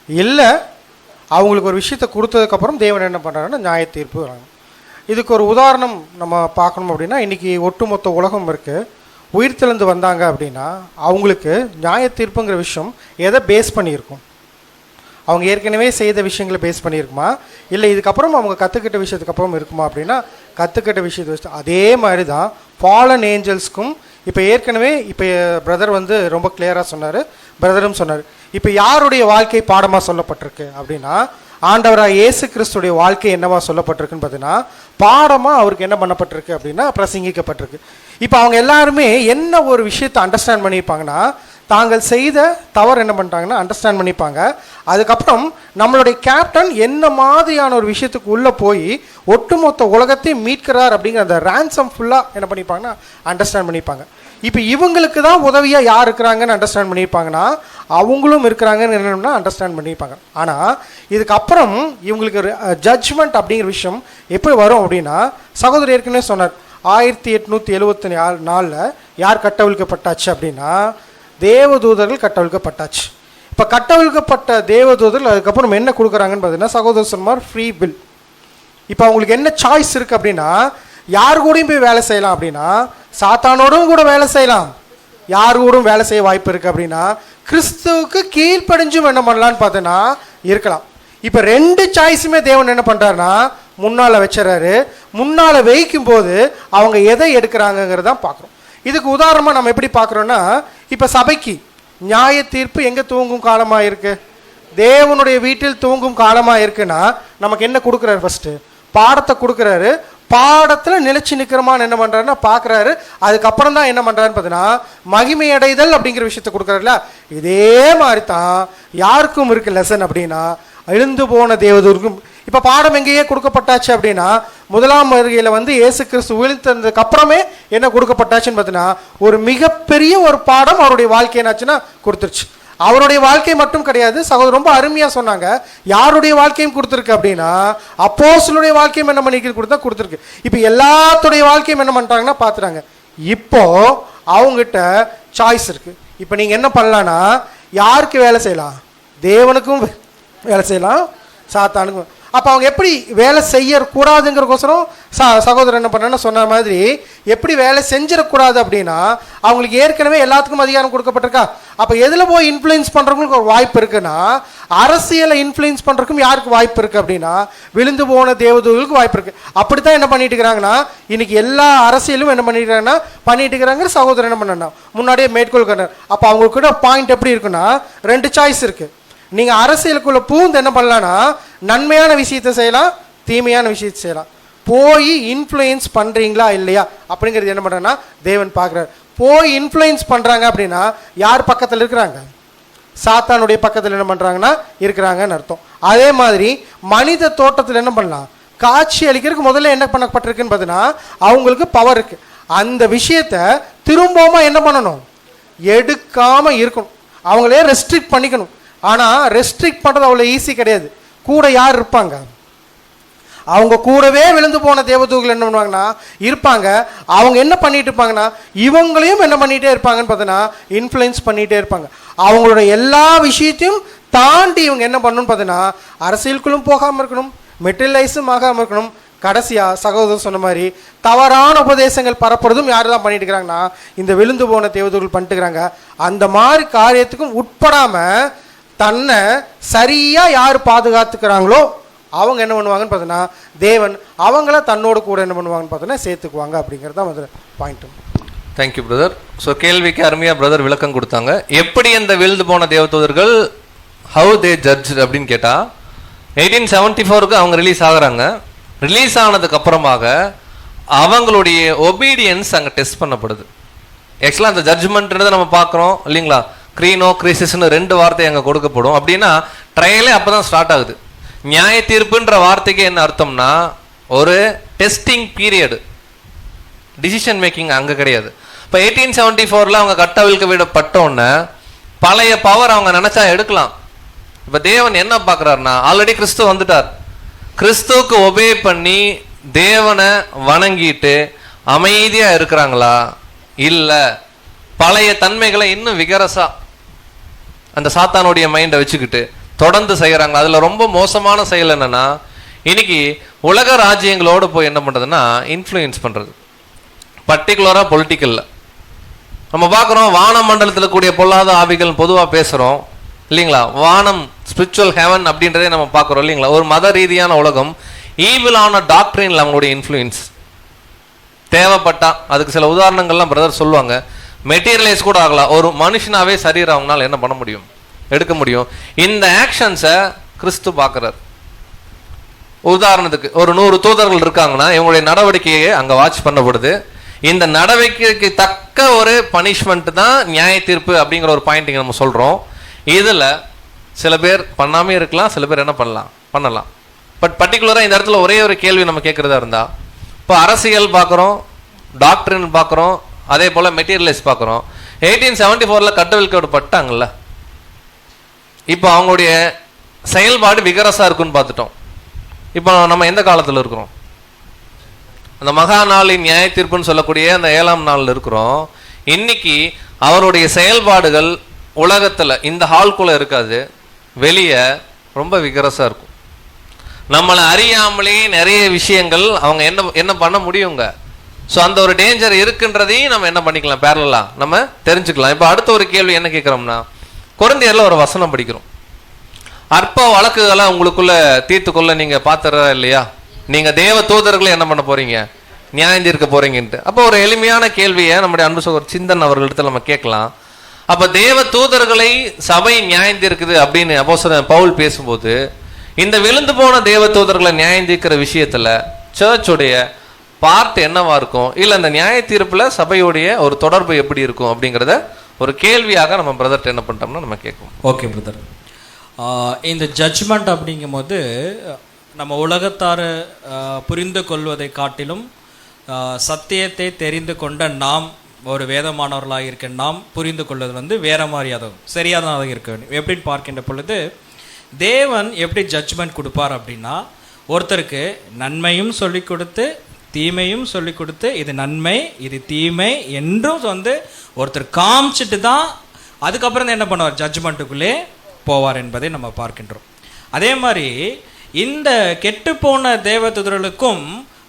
[SPEAKER 4] இல்லை அவங்களுக்கு ஒரு விஷயத்தை கொடுத்ததுக்கப்புறம் தேவன் என்ன பண்ணுறாங்கன்னா நியாய தீர்ப்பு வராங்க. இதுக்கு ஒரு உதாரணம் நம்ம பார்க்கணும் அப்படின்னா, இன்றைக்கி ஒட்டுமொத்த உலகம் இருக்குது. உயிர்த்தெழுந்து வந்தாங்க அப்படின்னா அவங்களுக்கு நியாய தீர்ப்புங்கிற விஷயம் எதை பேஸ் பண்ணியிருக்கும்? அவங்க ஏற்கனவே செய்த விஷயங்களை பேஸ் பண்ணியிருக்குமா, இல்லை இதுக்கப்புறம் அவங்க கற்றுக்கிட்ட விஷயத்துக்கு அப்புறம் இருக்குமா அப்படின்னா கற்றுக்கிட்ட விஷயத்தை வச்சு. அதே மாதிரி தான் ஃபாலன் ஏஞ்சல்ஸ்க்கும் இப்போ ஏற்கனவே இப்போ பிரதர் வந்து ரொம்ப கிளியராக சொன்னார், பிரதரும் சொன்னார். இப்போ யாருடைய வாழ்க்கை பாடமாக சொல்லப்பட்டிருக்கு அப்படின்னா ஆண்டவராக இயேசு கிறிஸ்துடைய வாழ்க்கை என்னவா சொல்லப்பட்டிருக்குன்னு பார்த்தீங்கன்னா பாடமாக அவருக்கு என்ன பண்ணப்பட்டிருக்கு அப்படின்னா பிரசங்கிக்கப்பட்டிருக்கு. இப்போ அவங்க எல்லாருமே என்ன ஒரு விஷயத்தை அண்டர்ஸ்டாண்ட் பண்ணியிருப்பாங்கன்னா, தாங்கள் செய்த தவறு என்ன பண்ணிட்டாங்கன்னா அண்டர்ஸ்டாண்ட் பண்ணிப்பாங்க. அதுக்கப்புறம் நம்மளுடைய கேப்டன் என்ன மாதிரியான ஒரு விஷயத்துக்கு உள்ளே போய் ஒட்டுமொத்த உலகத்தையும் மீட்கிறார் அப்படிங்கிற அந்த ரேன்சம் ஃபுல்லாக என்ன பண்ணிப்பாங்கன்னா அண்டர்ஸ்டாண்ட் பண்ணிப்பாங்க. இப்போ இவங்களுக்கு தான் உதவியாக யார் இருக்கிறாங்கன்னு அண்டர்ஸ்டாண்ட் பண்ணியிருப்பாங்கன்னா அவங்களும் இருக்கிறாங்கன்னு என்னென்னா அண்டர்ஸ்டாண்ட் பண்ணியிருப்பாங்க. ஆனால் இதுக்கப்புறம் இவங்களுக்கு ஒரு ஜட்ஜ்மெண்ட் அப்படிங்கிற விஷயம் எப்படி வரும் அப்படின்னா, சகோதரர் ஏற்கனவே சொன்னார் 1874 யார் கட்டவிழ்க்கப்பட்டாச்சு அப்படின்னா தேவதூதர்கள் கட்டவிழ்க்கப்பட்டாச்சு. இப்போ கட்டவிழ்க்கப்பட்ட தேவதூதர்கள் அதுக்கப்புறம் என்ன கொடுக்குறாங்கன்னு பார்த்தீங்கன்னா சகோதரர் சொன்னார் ஃப்ரீ வில். இப்போ அவங்களுக்கு என்ன சாய்ஸ் இருக்குது அப்படின்னா, யார் கூடயும் போய் வேலை செய்யலாம் அப்படின்னா சாத்தானோடும் கூட வேலை செய்யலாம், யார் கூடயும் வேலை செய்ய வாய்ப்பு இருக்குது அப்படின்னா கிறிஸ்துவுக்கு கீழ்ப்படிஞ்சும் என்ன பண்ணலான்னு பார்த்தோன்னா இருக்கலாம். இப்போ 2 சாய்ஸுமே தேவன் என்ன பண்ணுறாருன்னா முன்னால் வச்சுறாரு. முன்னால் வைக்கும் போது அவங்க எதை எடுக்கிறாங்கங்கிறதான் பார்க்குறோம். இதுக்கு உதாரணமாக நம்ம எப்படி பார்க்குறோன்னா, இப்போ சபைக்கு நியாய தீர்ப்பு எங்கே துவங்கும் காலமாக இருக்குது? தேவனுடைய வீட்டில் தூங்கும் காலமாக இருக்குன்னா நமக்கு என்ன கொடுக்குறாரு? ஃபஸ்ட்டு பாடத்தை கொடுக்குறாரு. பாடத்தில் நிலைச்சு நிற்கிறமான்னு என்ன பண்ணுறாருன்னா பார்க்குறாரு. அதுக்கப்புறம் தான் என்ன பண்ணுறாருன்னு பார்த்தீங்கன்னா மகிமை அடைதல் அப்படிங்கிற விஷயத்தை கொடுக்குறாருல. இதே மாதிரி தான் யாருக்கும் இருக்கு லெசன் அப்படின்னா எழுந்து போன தேவதூருக்கும். இப்போ பாடம் எங்கேயே கொடுக்கப்பட்டாச்சு அப்படின்னா முதலாம் வருகையில் வந்து இயேசு கிறிஸ்து உயிர்த்ததுக்கு அப்புறமே என்ன கொடுக்கப்பட்டாச்சுன்னு பார்த்தீங்கன்னா ஒரு மிகப்பெரிய ஒரு பாடம் அவருடைய வாழ்க்கை என்னாச்சுன்னா கொடுத்துருச்சு. அவருடைய வாழ்க்கை மட்டும் கிடையாது, சகோதரர் ரொம்ப அருமையாக சொன்னாங்க. யாருடைய வாழ்க்கையும் கொடுத்துருக்கு அப்படின்னா அப்போஸ்தலருடைய வாழ்க்கையும் என்ன பண்ணிக்க கொடுத்துருக்கு. இப்போ எல்லாத்துடைய வாழ்க்கையும் என்ன பண்ணுறாங்கன்னா பார்த்துறாங்க. இப்போ அவங்ககிட்ட சாய்ஸ் இருக்கு. இப்போ நீங்கள் என்ன பண்ணலான்னா யாருக்கு வேலை செய்யலாம்? தேவனுக்கும் வேலை செய்யலாம், சாத்தானுக்கும். அப்போ அவங்க எப்படி வேலை செய்யக்கூடாதுங்கிறக்கோசரம் சகோதரர் என்ன பண்ணேன்னு சொன்ன மாதிரி எப்படி வேலை செஞ்சிடக்கூடாது அப்படின்னா அவங்களுக்கு ஏற்கனவே எல்லாத்துக்கும் அதிகாரம் கொடுக்கப்பட்டிருக்கா. அப்போ எதில் போய் இன்ஃப்ளூயன்ஸ் பண்ணுறவங்களுக்கு ஒரு வாய்ப்பு இருக்குன்னா அரசியலை இன்ஃப்ளூயன்ஸ் பண்ணுறதுக்கும் யாருக்கு வாய்ப்பு இருக்குது அப்படின்னா விழுந்து போன தேவதூதர்களுக்கு வாய்ப்பு இருக்குது. அப்படி தான் என்ன பண்ணிட்டு இருக்கிறாங்கன்னா இன்னைக்கு எல்லா அரசியலும் என்ன பண்ணிட்டு இருக்கிறாங்க. சகோதரர் என்ன பண்ணா முன்னாடியே மேற்கோள் கண்டார். அப்போ அவங்களுக்கு பாயிண்ட் எப்படி இருக்குன்னா 2 சாய்ஸ் இருக்குது. நீங்கள் அரசியலுக்குள்ள பூந்து என்ன பண்ணலான்னா நன்மையான விஷயத்தை செய்யலாம், தீமையான விஷயத்தை செய்யலாம். போய் இன்ஃப்ளூயன்ஸ் பண்ணுறீங்களா இல்லையா அப்படிங்கிறது என்ன பண்ணுறேன்னா தேவன் பார்க்குறாரு. போய் இன்ஃப்ளூயன்ஸ் பண்ணுறாங்க அப்படின்னா யார் பக்கத்தில் இருக்கிறாங்க? சாத்தானுடைய பக்கத்தில் என்ன பண்ணுறாங்கன்னா இருக்கிறாங்கன்னு அர்த்தம். அதே மாதிரி மனித தோட்டத்தில் என்ன பண்ணலாம்? காட்சி அளிக்கிறதுக்கு முதல்ல என்ன பண்ணப்பட்டிருக்குன்னு பார்த்தீங்கன்னா அவங்களுக்கு பவர் இருக்குது. அந்த விஷயத்தை திரும்பவும் என்ன பண்ணணும்? எடுக்காமல் இருக்கணும். அவங்களே ரெஸ்ட்ரிக்ட் பண்ணிக்கணும். ஆனால் ரெஸ்ட்ரிக்ட் பண்ணுறது அவ்வளோ ஈஸி கிடையாது. கூட யார் இருப்பாங்க? அவங்க கூடவே விழுந்து போன தேவதூதர்கள் என்ன பண்ணுவாங்கன்னா இருப்பாங்க. அவங்க என்ன பண்ணிட்டு இருப்பாங்கன்னா இவங்களையும் என்ன பண்ணிகிட்டே இருப்பாங்கன்னு பார்த்தீங்கன்னா இன்ஃப்ளூயன்ஸ் பண்ணிகிட்டே இருப்பாங்க. அவங்களோட எல்லா விஷயத்தையும் தாண்டி இவங்க என்ன பண்ணணும்னு பார்த்தீங்கன்னா அரசியலுக்குள்ளும் போகாமல் இருக்கணும், மெட்டீரியலைஸும் ஆகாமல் இருக்கணும். கடைசியாக சகோதரர் சொன்ன மாதிரி தவறான உபதேசங்கள் பரப்புறதும் யார் தான் பண்ணிட்டு இருக்கிறாங்கன்னா இந்த விழுந்து போன தேவதூதர்கள் பண்ணிட்டு இருக்கிறாங்க. அந்த மாதிரி காரியத்துக்கும் உட்படாமல் தன்னை சரியாக யார் பாதுகாத்துக்கிறாங்களோ அவங்க என்ன பண்ணுவாங்கன்னு பார்த்தீங்கன்னா தேவன் அவங்கள தன்னோடு கூட என்ன பண்ணுவாங்கன்னு பார்த்தீங்கன்னா சேர்த்துக்குவாங்க. அப்படிங்கிறது தான் வந்து பாயிண்ட்டு.
[SPEAKER 5] Thank you brother. ஸோ கேள்விக்கு அருமையாக பிரதர் விளக்கம் கொடுத்தாங்க. எப்படி அந்த விழுந்து போன தேவதூதர்கள் ஹவு தே ஜட்ஜ் அப்படின்னு கேட்டால் 1874 அவங்க ரிலீஸ் ஆகுறாங்க. ரிலீஸ் ஆனதுக்கு அப்புறமாக அவங்களுடைய ஒபீடியன்ஸ் அங்கே டெஸ்ட் பண்ணப்படுது. ஆக்சுவலாக அந்த ஜட்ஜ்மெண்ட்ன்றதை நம்ம பார்க்குறோம் இல்லைங்களா? க்ரீனோ கிரிசிஸ்னு 2 வார்த்தை அங்கே கொடுக்கப்படும். அப்படின்னா ட்ரையலே அப்போ தான் ஸ்டார்ட் ஆகுது. நியாய தீர்ப்புன்ற வார்த்தைக்கு என்ன அர்த்தம்னா ஒரு டெஸ்டிங் பீரியடு, டிசிஷன் மேக்கிங் அங்கே கிடையாது. இப்போ 1874 அவங்க கட்டவிழ்க்க விடப்பட்டோன்னே பழைய பவர் அவங்க நினச்சா எடுக்கலாம். இப்போ தேவன் என்ன பார்க்குறாருன்னா ஆல்ரெடி கிறிஸ்து வந்துட்டார். கிறிஸ்துவுக்கு ஒபே பண்ணி தேவனை வணங்கிட்டு அமைதியாக இருக்கிறாங்களா? இல்லை பழைய தன்மைகளை இன்னும் விகரசா அந்த சாத்தானுடைய மைண்டை வச்சுக்கிட்டு தொடர்ந்து செய்கிறாங்க. அதில் ரொம்ப மோசமான செயல் என்னன்னா இன்னைக்கு உலக ராஜ்யங்களோடு போய் என்ன பண்ணுறதுன்னா இன்ஃப்ளூயன்ஸ் பண்ணுறது. பர்டிகுலராக பொலிட்டிக்கலில் நம்ம பார்க்குறோம். வான மண்டலத்தில் கூடிய பொல்லாத ஆவிகள் பொதுவாக பேசுகிறோம் இல்லைங்களா? வானம் ஸ்பிரிச்சுவல் ஹெவன் அப்படின்றதே நம்ம பார்க்குறோம் இல்லைங்களா? ஒரு மத ரீதியான உலகம் ஈவிலான டாக்டரின்ல அவங்களுடைய இன்ஃப்ளூயன்ஸ் தேவைப்பட்டா அதுக்கு சில உதாரணங்கள்லாம் பிரதர் சொல்லுவாங்க. மெட்டீரியலைஸ் கூட ஆகலாம். ஒரு மனுஷனாவே சரீரம் அவங்களால என்ன பண்ண முடியும்? எடுக்க முடியும். இந்த ஆக்ஷன்ஸை கிறிஸ்து பார்க்குறார். உதாரணத்துக்கு ஒரு 100 தூதர்கள் இருக்காங்கன்னா இவங்களுடைய நடவடிக்கையை அங்கே வாட்ச் பண்ணப்படுது. இந்த நடவடிக்கைக்கு தக்க ஒரு பனிஷ்மெண்ட் தான் நியாய தீர்ப்பு அப்படிங்கிற ஒரு பாயிண்ட் நம்ம சொல்கிறோம். இதில் சில பேர் பண்ணாமே இருக்கலாம், சில பேர் என்ன பண்ணலாம். பட் பர்டிகுலராக இந்த இடத்துல ஒரே ஒரு கேள்வி நம்ம கேட்குறதா இருந்தால் இப்போ அரசியல் பார்க்குறோம், டாக்டரின் பார்க்குறோம், அதே போல் மெட்டீரியலைஸ் பார்க்குறோம். 1874 கட்டவிழ்க்கப்பட்டாங்கல்ல, இப்போ அவங்களுடைய செயல்பாடு விகரசாக இருக்குன்னு பார்த்துட்டோம். இப்போ நம்ம எந்த காலத்தில் இருக்கிறோம்? அந்த மகா நாளின் நியாய தீர்ப்புன்னு சொல்லக்கூடிய அந்த 7ஆம் நாளில் இருக்கிறோம். இன்னைக்கு அவருடைய செயல்பாடுகள் உலகத்தில் இந்த ஹால்குள்ளே இருக்காது, வெளியே ரொம்ப விகரசாக இருக்கும். நம்மளை அறியாமலே நிறைய விஷயங்கள் அவங்க என்ன பண்ண முடியுங்க. ஸோ அந்த ஒரு டேஞ்சர் இருக்குன்றதையும் நம்ம என்ன பண்ணிக்கலாம், பேரலா நம்ம தெரிஞ்சுக்கலாம். இப்போ அடுத்த ஒரு கேள்வி என்ன கேட்குறோம்னா, கொரிந்தியரில் ஒரு வசனம் படிக்கிறோம். அற்ப வழக்குகளை உங்களுக்குள்ள தீர்த்துக்கொள்ள நீங்கள் பார்த்துறா இல்லையா? நீங்கள் தேவ தூதர்களை என்ன பண்ண போறீங்க? நியாயம் தீர்க்க போறீங்கன்ட்டு. அப்போ ஒரு எளிமையான கேள்வியை நம்முடைய அன்பு சகோதரர் சிந்தன் அவர்களிடத்தில் நம்ம கேட்கலாம். அப்ப தேவ தூதர்களை சபை நியாயந்திருக்குது அப்படின்னு அப்போஸ்தலன் பவுல் பேசும்போது, இந்த விழுந்து போன தேவ தூதர்களை நியாயந்திருக்கிற விஷயத்துல சர்ச்சுடைய பார்ட் என்னவா இருக்கும், இல்ல அந்த நியாய தீர்ப்புல சபையுடைய ஒரு தொடர்பு எப்படி இருக்கும் அப்படிங்கிறத ஒரு கேள்வியாக நம்ம பிரதர்ட்ட என்ன பண்ணிட்டோம்னா நம்ம கேட்கும்.
[SPEAKER 8] ஓகே பிரதர், இந்த ஜட்ஜ்மெண்ட் அப்படிங்கும்போது நம்ம உலகத்தார புரிந்து கொள்வதை காட்டிலும் சத்தியத்தை தெரிந்து கொண்ட நாம், ஒரு வேதமானவர்களாக இருக்க நாம் புரிந்து கொள்வது வந்து வேற மாதிரியாகவும் சரியானதாக இருக்க வேண்டும். எப்படின்னு பார்க்கின்ற பொழுது தேவன் எப்படி ஜட்ஜ்மெண்ட் கொடுப்பார் அப்படின்னா, ஒருத்தருக்கு நன்மையும் சொல்லி கொடுத்து தீமையும் சொல்லி கொடுத்து இது நன்மை இது தீமை என்றும் வந்து ஒருத்தர் காமிச்சிட்டு தான் அதுக்கப்புறம் என்ன பண்ணுவார், ஜட்ஜ்மெண்ட்டுக்குள்ளே போவார் என்பதை நம்ம பார்க்கின்றோம். அதே மாதிரி இந்த கெட்டுப்போன தேவதூதர்களுக்கும்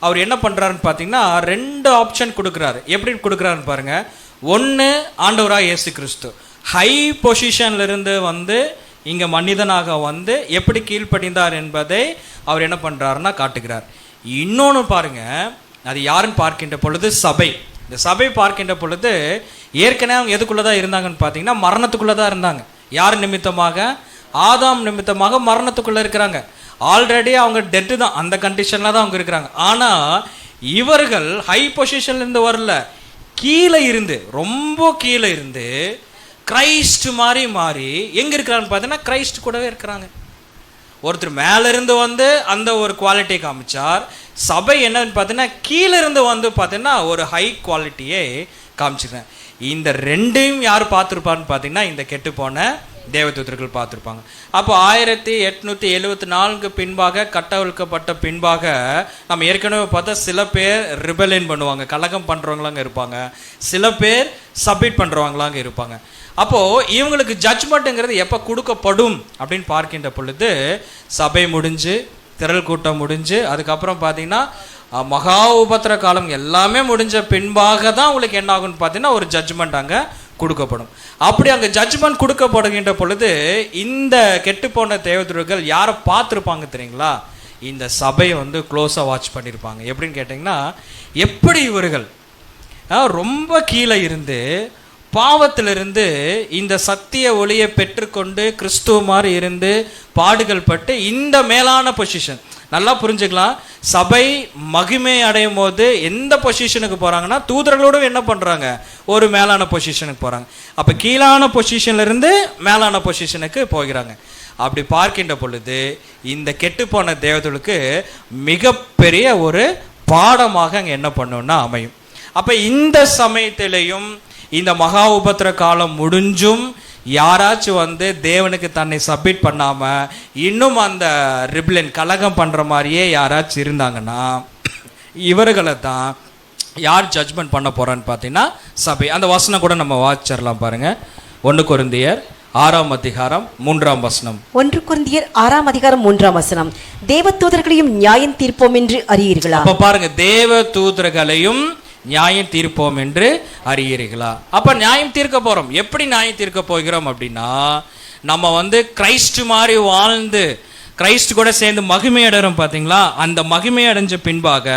[SPEAKER 8] அவர் என்ன பண்ணுறாருன்னு பார்த்தீங்கன்னா 2 ஆப்ஷன் கொடுக்குறாரு. எப்படி கொடுக்குறாருன்னு பாருங்க. ஒன்று, ஆண்டவராக இயேசு கிறிஸ்து ஹை பொசிஷன்லேருந்து வந்து இங்கே மனிதனாக வந்து எப்படி கீழ்ப்படிந்தார் என்பதை அவர் என்ன பண்ணுறாருன்னா காட்டுகிறார். இன்னொன்று பாருங்க, அது யாருன்னு பார்க்கின்ற பொழுது சபை. இந்த சபை பார்க்கின்ற பொழுது ஏற்கனவே அவங்க எதுக்குள்ளே தான் இருந்தாங்கன்னு பார்த்தீங்கன்னா மரணத்துக்குள்ளே தான் இருந்தாங்க. யார் நிமித்தமாக? ஆதாம் நிமித்தமாக மரணத்துக்குள்ளே இருக்கிறாங்க. ஆல்ரெடி அவங்க டெட்டு தான், அந்த கண்டிஷனில் தான் அவங்க இருக்கிறாங்க. ஆனால் இவர்கள் ஹை பொசிஷன்லேருந்து வரல, கீழே இருந்து, ரொம்ப கீழே இருந்து கிரைஸ்ட் மாறி மாறி எங்கே இருக்கிறான்னு பார்த்தீங்கன்னா கிரைஸ்ட் கூடவே இருக்கிறாங்க. ஒருத்தர் மேலேருந்து வந்து அந்த ஒரு குவாலிட்டியை காமிச்சார். சபை என்னன்னு பார்த்தீங்கன்னா கீழே இருந்து வந்து பார்த்தீங்கன்னா ஒரு ஹை குவாலிட்டியை காமிச்சிருக்கேன். இந்த ரெண்டையும் யார் பார்த்துருப்பான்னு பார்த்தீங்கன்னா இந்த கெட்டு போன தேவதூதர்கள் பார்த்துருப்பாங்க. அப்போ 1874 பின்பாக கட்டவிழ்க்கப்பட்ட பின்பாக நம்ம ஏற்கனவே பார்த்தா சில பேர் ரிபெலியன் பண்ணுவாங்க, கலகம் பண்ணுறவங்களாங்க இருப்பாங்க, சில பேர் சப்மிட் பண்ணுறவங்களாங்க இருப்பாங்க. அப்போது இவங்களுக்கு ஜட்ஜ்மெண்ட்டுங்கிறது எப்போ கொடுக்கப்படும் அப்படின்னு பார்க்கின்ற பொழுது சபை முடிஞ்சு திரள் கூட்டம் முடிஞ்சு அதுக்கப்புறம் பார்த்தீங்கன்னா மகா உபத்திர காலம் எல்லாமே முடிஞ்ச பின்பாக தான் உங்களுக்கு என்ன ஆகும்னு பார்த்தீங்கன்னா ஒரு ஜட்ஜ்மெண்ட் அங்கே கொடுக்கப்படும். அப்படி அங்கே ஜட்ஜ்மெண்ட் கொடுக்கப்படுகின்ற பொழுது இந்த கெட்டுப்போன தேவதூதர்கள் யாரை பார்த்துருப்பாங்க தெரியுங்களா? இந்த சபையை வந்து க்ளோஸாக வாட்ச் பண்ணியிருப்பாங்க. எப்படின்னு கேட்டிங்கன்னா, எப்படி இவர்கள் ரொம்ப கீழே இருந்து பாவத்திலிருந்து இந்த சத்திய ஒளியை பெற்றுக்கொண்டு கிறிஸ்துவ மாதிரி இருந்து பாடுகள் பட்டு இந்த மேலான பொசிஷன் நல்லா புரிஞ்சுக்கலாம். சபை மகிமை அடையும் போது எந்த பொசிஷனுக்கு போகிறாங்கன்னா தூதர்களோடு என்ன பண்ணுறாங்க, ஒரு மேலான பொசிஷனுக்கு போகிறாங்க. அப்போ கீழான பொசிஷன்லேருந்து மேலான பொசிஷனுக்கு போகிறாங்க. அப்படி பார்க்கின்ற பொழுது இந்த கெட்டுப்போன தேவதூதர்களுக்கு மிகப்பெரிய ஒரு பாடமாக அங்கே என்ன பண்ணணும்னா அமையும். அப்போ இந்த சமயத்திலையும் இந்த மகா உபத்திர காலம் முடிஞ்சும் யாராச்சும் வந்து தேவனுக்கு தன்னை சப்மிட் பண்ணாமல் இன்னும் அந்த ரிப்ளன் கலகம் பண்ணுற மாதிரியே யாராச்சும் இருந்தாங்கன்னா இவர்களை தான் யார் ஜட்ஜ்மெண்ட் பண்ண போகிறான்னு பார்த்தீங்கன்னா சபை. அந்த வசனம் கூட நம்ம வாசிச்சிடலாம் பாருங்க. 1 கொரிந்தியர் 6ஆம் அதிகாரம் 3ஆம் வசனம்.
[SPEAKER 6] 1 கொரிந்தியர் 6ஆம் அதிகாரம் 3ஆம் வசனம். தேவதூதர்களையும் நியாயம் தீர்ப்போம் என்று அறியீர்களா?
[SPEAKER 8] அப்ப பாருங்க, தேவ தூதர்களையும் நியாயம் தீர்ப்போம் என்று அறியீர்களா? அப்ப நியாயம் தீர்க்க போறோம். எப்படி நியாயம் தீர்க்க போகிறோம் அப்படின்னா, நம்ம வந்து கிரைஸ்ட் மாதிரி வாழ்ந்து கிரைஸ்ட் கூட சேர்ந்து மகிமை அடைறோம் பார்த்தீங்களா? அந்த மகிமை அடைஞ்ச பின்பாக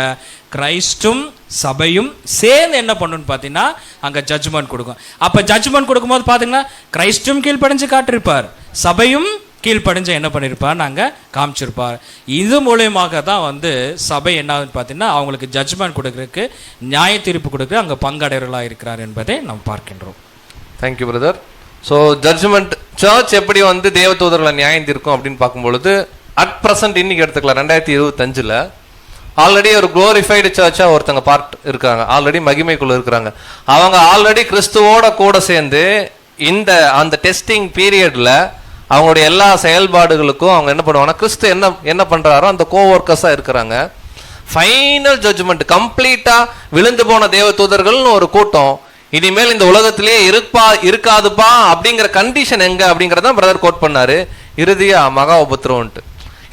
[SPEAKER 8] கிரைஸ்டும் சபையும் சேர்ந்து என்ன பண்ணணும்னு பார்த்தீங்கன்னா அங்கே ஜட்ஜ்மெண்ட் கொடுக்கும். அப்போ ஜட்ஜ்மெண்ட் கொடுக்கும்போது பார்த்தீங்கன்னா கிரைஸ்டும் கீழ்ப்படைஞ்சு காட்டிருப்பார், சபையும் கீழ்ப்படைஞ்ச என்ன பண்ணியிருப்பார் நாங்கள் காமிச்சிருப்பார். இது மூலயமாக தான் வந்து சபை என்னாகுன்னு பார்த்தீங்கன்னா அவங்களுக்கு ஜட்ஜ்மெண்ட் கொடுக்குறதுக்கு நியாய தீர்ப்பு கொடுக்குற அங்கே பங்கடையர்களாக இருக்கிறார் என்பதை நாம் பார்க்கின்றோம்.
[SPEAKER 5] Thank you brother. So judgement church எப்படி வந்து தேவதூதர்களை நியாயம் தீர்க்கும் அப்படின்னு பார்க்கும்பொழுது அட் ப்ரெசன்ட் இன்னைக்கு எடுத்துக்கலாம் 2025 ஆல்ரெடி ஒரு குளோரிஃபைடு சர்ச்சா ஒருத்தங்க பார்ட் இருக்காங்க, ஆல்ரெடி மகிமைக்குள்ள இருக்கிறாங்க. அவங்க ஆல்ரெடி கிறிஸ்துவோட கூட சேர்ந்து இந்த அந்த டெஸ்டிங் பீரியட்ல அவங்களுடைய எல்லா செயல்பாடுகளுக்கும் அவங்க என்ன பண்ணுவாங்கன்னா கிறிஸ்து என்ன பண்றாரோ அந்த கோவொர்க்கர்ஸா இருக்கிறாங்க. ஃபைனல் ஜட்ஜ்மெண்ட் கம்ப்ளீட்டா விழுந்து போன தேவதூதர்கள்னு ஒரு கூட்டம் இனிமேல் இந்த உலகத்திலேயே இருக்காதுப்பா அப்படிங்கிற கண்டிஷன் எங்க அப்படிங்கறத பிரதர் கோட் பண்ணாரு. இறுதியா மகா உபத்திரவன்ட்டு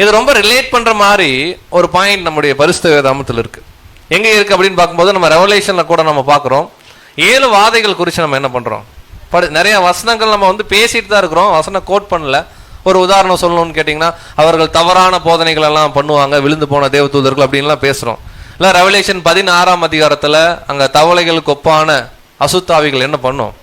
[SPEAKER 5] இது ரொம்ப ரிலேட் பண்ற மாதிரி ஒரு பாயிண்ட் நம்முடைய பரிசுத்த வேதாகமத்தில் இருக்கு. எங்க இருக்கு அப்படின்னு பார்க்கும்போது நம்ம ரெவலேஷன்ல கூட நம்ம பார்க்கிறோம் 7 வாதைகள் குறித்து நம்ம என்ன பண்றோம், நிறைய வசனங்கள் நம்ம வந்து பேசிட்டு தான் இருக்கிறோம், வசனம் கோட் பண்ணல. ஒரு உதாரணம் சொல்லணும்னு கேட்டிங்கன்னா அவர்கள் தவறான போதனைகள் எல்லாம் பண்ணுவாங்க, விழுந்து போன தேவதூதர்கள் அப்படின்லாம் பேசுறோம். இல்லை ரெவலேஷன் 16ஆம் அதிகாரத்தில் அங்கே தவளைகளுக்கு ஒப்பான அசுத்தாவிகள் என்ன பண்ணும்,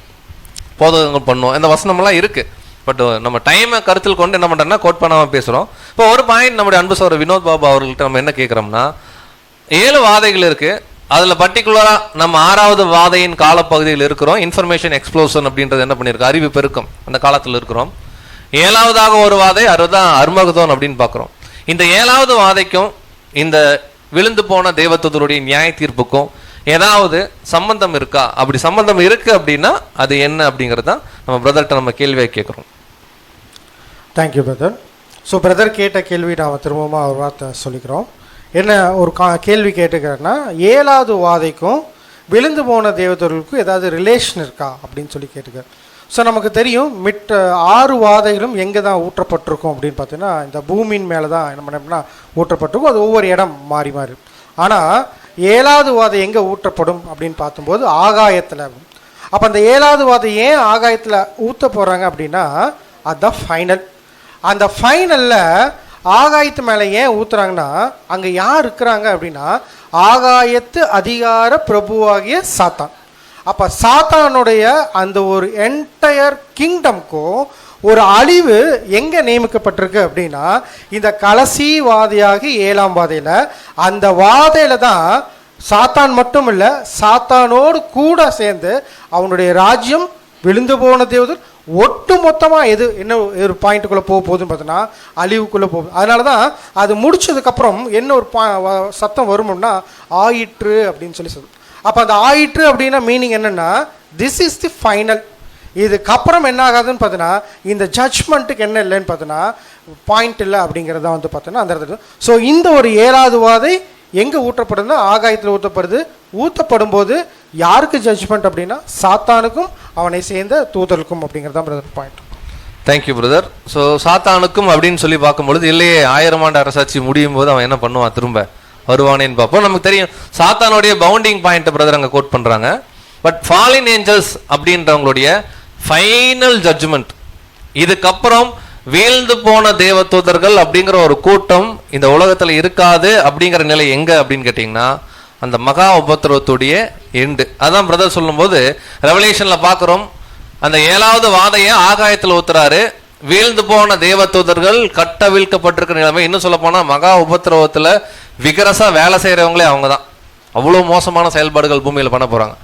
[SPEAKER 5] போதகங்கள் பண்ணுவோம். இந்த வசனமெல்லாம் இருக்கு. பட் நம்ம டைமை கருத்தில் கொண்டு என்ன பண்ணுறோம்னா கோட் பண்ணாமல் பேசுகிறோம். இப்போ ஒரு பாயிண்ட் நம்முடைய அன்பு சகோதரர் வினோத் பாபு அவர்கள்ட்ட நம்ம என்ன கேட்குறோம்னா, 7 வாதைகள் இருக்கு. அதில் பர்டிகுலராக நம்ம 6வது வாதையின் காலப்பகுதியில் இருக்கிறோம். இன்ஃபர்மேஷன் எக்ஸ்ப்ளோஷன் அப்படின்றது என்ன பண்ணியிருக்கு, அறிவு பெருக்கம் அந்த காலத்தில் இருக்கிறோம். 7வதாக ஒரு வாதை, அதுதான் அர்மகதோன் அப்படின்னு பார்க்குறோம். இந்த 7வது வாதைக்கும் இந்த விழுந்து போன தேவதூதருடைய நியாய தீர்ப்புக்கும் ஏதாவது சம்பந்தம் இருக்கா? அப்படி சம்பந்தம் இருக்கு அப்படின்னா அது என்ன அப்படிங்கிறது தான் நம்ம பிரதர்கிட்ட நம்ம கேள்வியை கேட்குறோம்.
[SPEAKER 4] Thank you brother. ஸோ பிரதர் கேட்ட கேள்வி நாம் திரும்பவும் ஒரு வார்த்தை சொல்லிக்கிறோம். என்ன ஒரு கேள்வி கேட்டுக்கிறேன்னா, 7வது வாதைக்கும் விழுந்து போன தேவதூதர்களுக்கும் ஏதாவது ரிலேஷன் இருக்கா அப்படின்னு சொல்லி கேட்டுக்கிறேன். ஸோ நமக்கு தெரியும் 6 வாதைகளும் எங்கே தான் ஊற்றப்பட்டிருக்கும் அப்படின்னு பார்த்தீங்கன்னா இந்த பூமியின் மேலே தான் என்ன பண்ணோம்னா ஊற்றப்பட்டிருக்கும். அது ஒவ்வொரு இடம் மாறி மாறி. ஆனால் 7வது வாதை எங்கே ஊற்றப்படும் அப்படின்னு பார்க்கும்போது ஆகாயத்தில். அப்போ அந்த 7வது வாதை ஏன் ஆகாயத்தில் ஊற்ற போகிறாங்க அப்படின்னா அதுதான் ஃபைனல். அந்த ஃபைனலில் ஆகாயத்து மேலே ஏன் ஊற்றுறாங்கன்னா அங்கே யார் இருக்கிறாங்க அப்படின்னா ஆகாயத்து அதிகார பிரபுவாகிய சாத்தான். அப்போ சாத்தானுடைய அந்த ஒரு என்டையர் கிங்டம்க்கும் ஒரு அழிவு எங்கே நியமிக்கப்பட்டிருக்கு அப்படின்னா இந்த கடைசி வாதையாகி 7ஆம் வாதையில். அந்த வாதையில் தான் சாத்தான் மட்டும் இல்லை, சாத்தானோடு கூட சேர்ந்து அவனுடைய ராஜ்யம் விழுந்து போன தேவதூர் ஒட்டு மொத்தமாக என்ன ஒரு பாயிண்ட்டுக்குள்ளே போக போகுதுன்னு பார்த்தோன்னா அழிவுக்குள்ளே போகுது. அதனால தான் அது முடிச்சதுக்கப்புறம் என்ன ஒரு சத்தம் வரும்னா ஆயிற்று அப்படின்னு சொல்லி சொல்லுது. அப்போ அந்த ஆயிற்று அப்படின்னா மீனிங் என்னென்னா திஸ் இஸ் தி ஃபைனல். இதுக்கப்புறம் என்ன ஆகாதுன்னு பார்த்தோன்னா இந்த ஜட்ஜ்மெண்ட்டுக்கு என்ன இல்லைன்னு பார்த்தோன்னா பாயிண்ட் இல்லை அப்படிங்கிறத வந்து பார்த்தோன்னா அந்த இடத்துல. ஸோ இந்த ஒரு 7வது வாதை எங்கே ஊற்றப்படுதுன்னா ஆகாயத்தில் ஊற்றப்படும் போது யாருக்கு ஜட்ஜ்மெண்ட் அப்படின்னா சாத்தானுக்கும் அவனை சேர்ந்த தூதர்களுக்கும் அப்படிங்கிறது தான் brother point.
[SPEAKER 5] Thank you brother. So சாத்தானுக்கும் அப்படின்னு சொல்லி பார்க்கும்பொழுது இல்லையே 1000 ஆண்டு அரசாட்சி முடியும் போது அவன் என்ன பண்ணுவான், திரும்ப வருவானேன்னு பார்ப்போம். நமக்கு தெரியும் சாத்தானுடைய பவுண்டிங் பாயிண்ட் பிரதர் அங்கே கோட் பண்ணுறாங்க. பட் ஃபாலின் ஏஞ்சல்ஸ் அப்படின்றவங்களுடைய ஃபைனல் ஜட்ஜ்மெண்ட், இதுக்கப்புறம் வீழ்ந்து போன தேவதூதர்கள் அப்படிங்கிற ஒரு கூட்டம் இந்த உலகத்தில் இருக்காது அப்படிங்கிற நிலை எங்க அப்படின்னு கேட்டிங்கன்னா அந்த மகா உபத்திரவத்துடைய எண்டு. அதான் பிரதர் சொல்லும்போது ரெவலேஷன்ல பார்க்குறோம், அந்த 7வது வாதையை ஆகாயத்தில் ஊத்துறாரு. வீழ்ந்து போன தேவதூதர்கள் கட்டவிழ்க்கப்பட்டிருக்கிற நிலைமை. இன்னும் சொல்ல போனா மகா உபத்திரவத்தில் விகரசா வேலை செய்யறவங்களே அவங்க தான். அவ்வளோ மோசமான செயல்பாடுகள் பூமியில் பண்ண போறாங்க.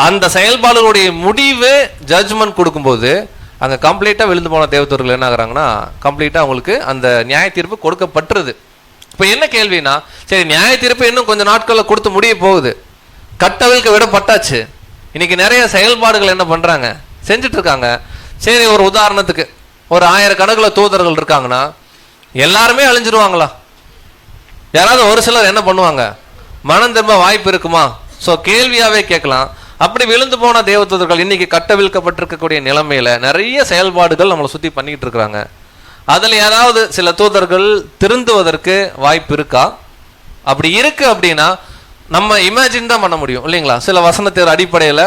[SPEAKER 5] அந்த செயல்பாடுகளுடைய முடிவு ஜட்ஜ்மெண்ட் கொடுக்கும்போது அங்கே கம்ப்ளீட்டாக விழுந்து போன தேவதூதர்கள் என்ன ஆகுறாங்கன்னா கம்ப்ளீட்டாக அவங்களுக்கு அந்த நியாய தீர்ப்பு கொடுக்கப்பட்டுருது. இப்போ என்ன கேள்வினா, சரி நியாய தீர்ப்பு இன்னும் கொஞ்சம் நாட்களில் கொடுத்து முடிய போகுது, கட்டவிழ்க்க விடப்பட்டாச்சு, இன்னைக்கு நிறைய செயல்பாடுகள் என்ன பண்ணுறாங்க, செஞ்சுட்டு இருக்காங்க. சரி ஒரு உதாரணத்துக்கு ஒரு 1000 கணக்கில் தூதர்கள் இருக்காங்கன்னா எல்லாருமே அழிஞ்சிருவாங்களா? யாராவது ஒரு சிலர் என்ன பண்ணுவாங்க, மனம் திரும்ப வாய்ப்பு இருக்குமா? ஸோ கேள்வியாகவே கேட்கலாம். அப்படி விழுந்து போன தேவதூதர்கள் இன்னைக்கு கட்டவிழ்க்கப்பட்டிருக்கக்கூடிய நிலைமையில நிறைய செயல்பாடுகள் நம்மளை சுற்றி பண்ணிக்கிட்டு இருக்கிறாங்க. அதில் ஏதாவது சில தூதர்கள் திருந்துவதற்கு வாய்ப்பு இருக்கா? அப்படி இருக்கு அப்படின்னா நம்ம இமேஜின் தான் பண்ண முடியும் இல்லைங்களா? சில வசனத்தின் அடிப்படையில்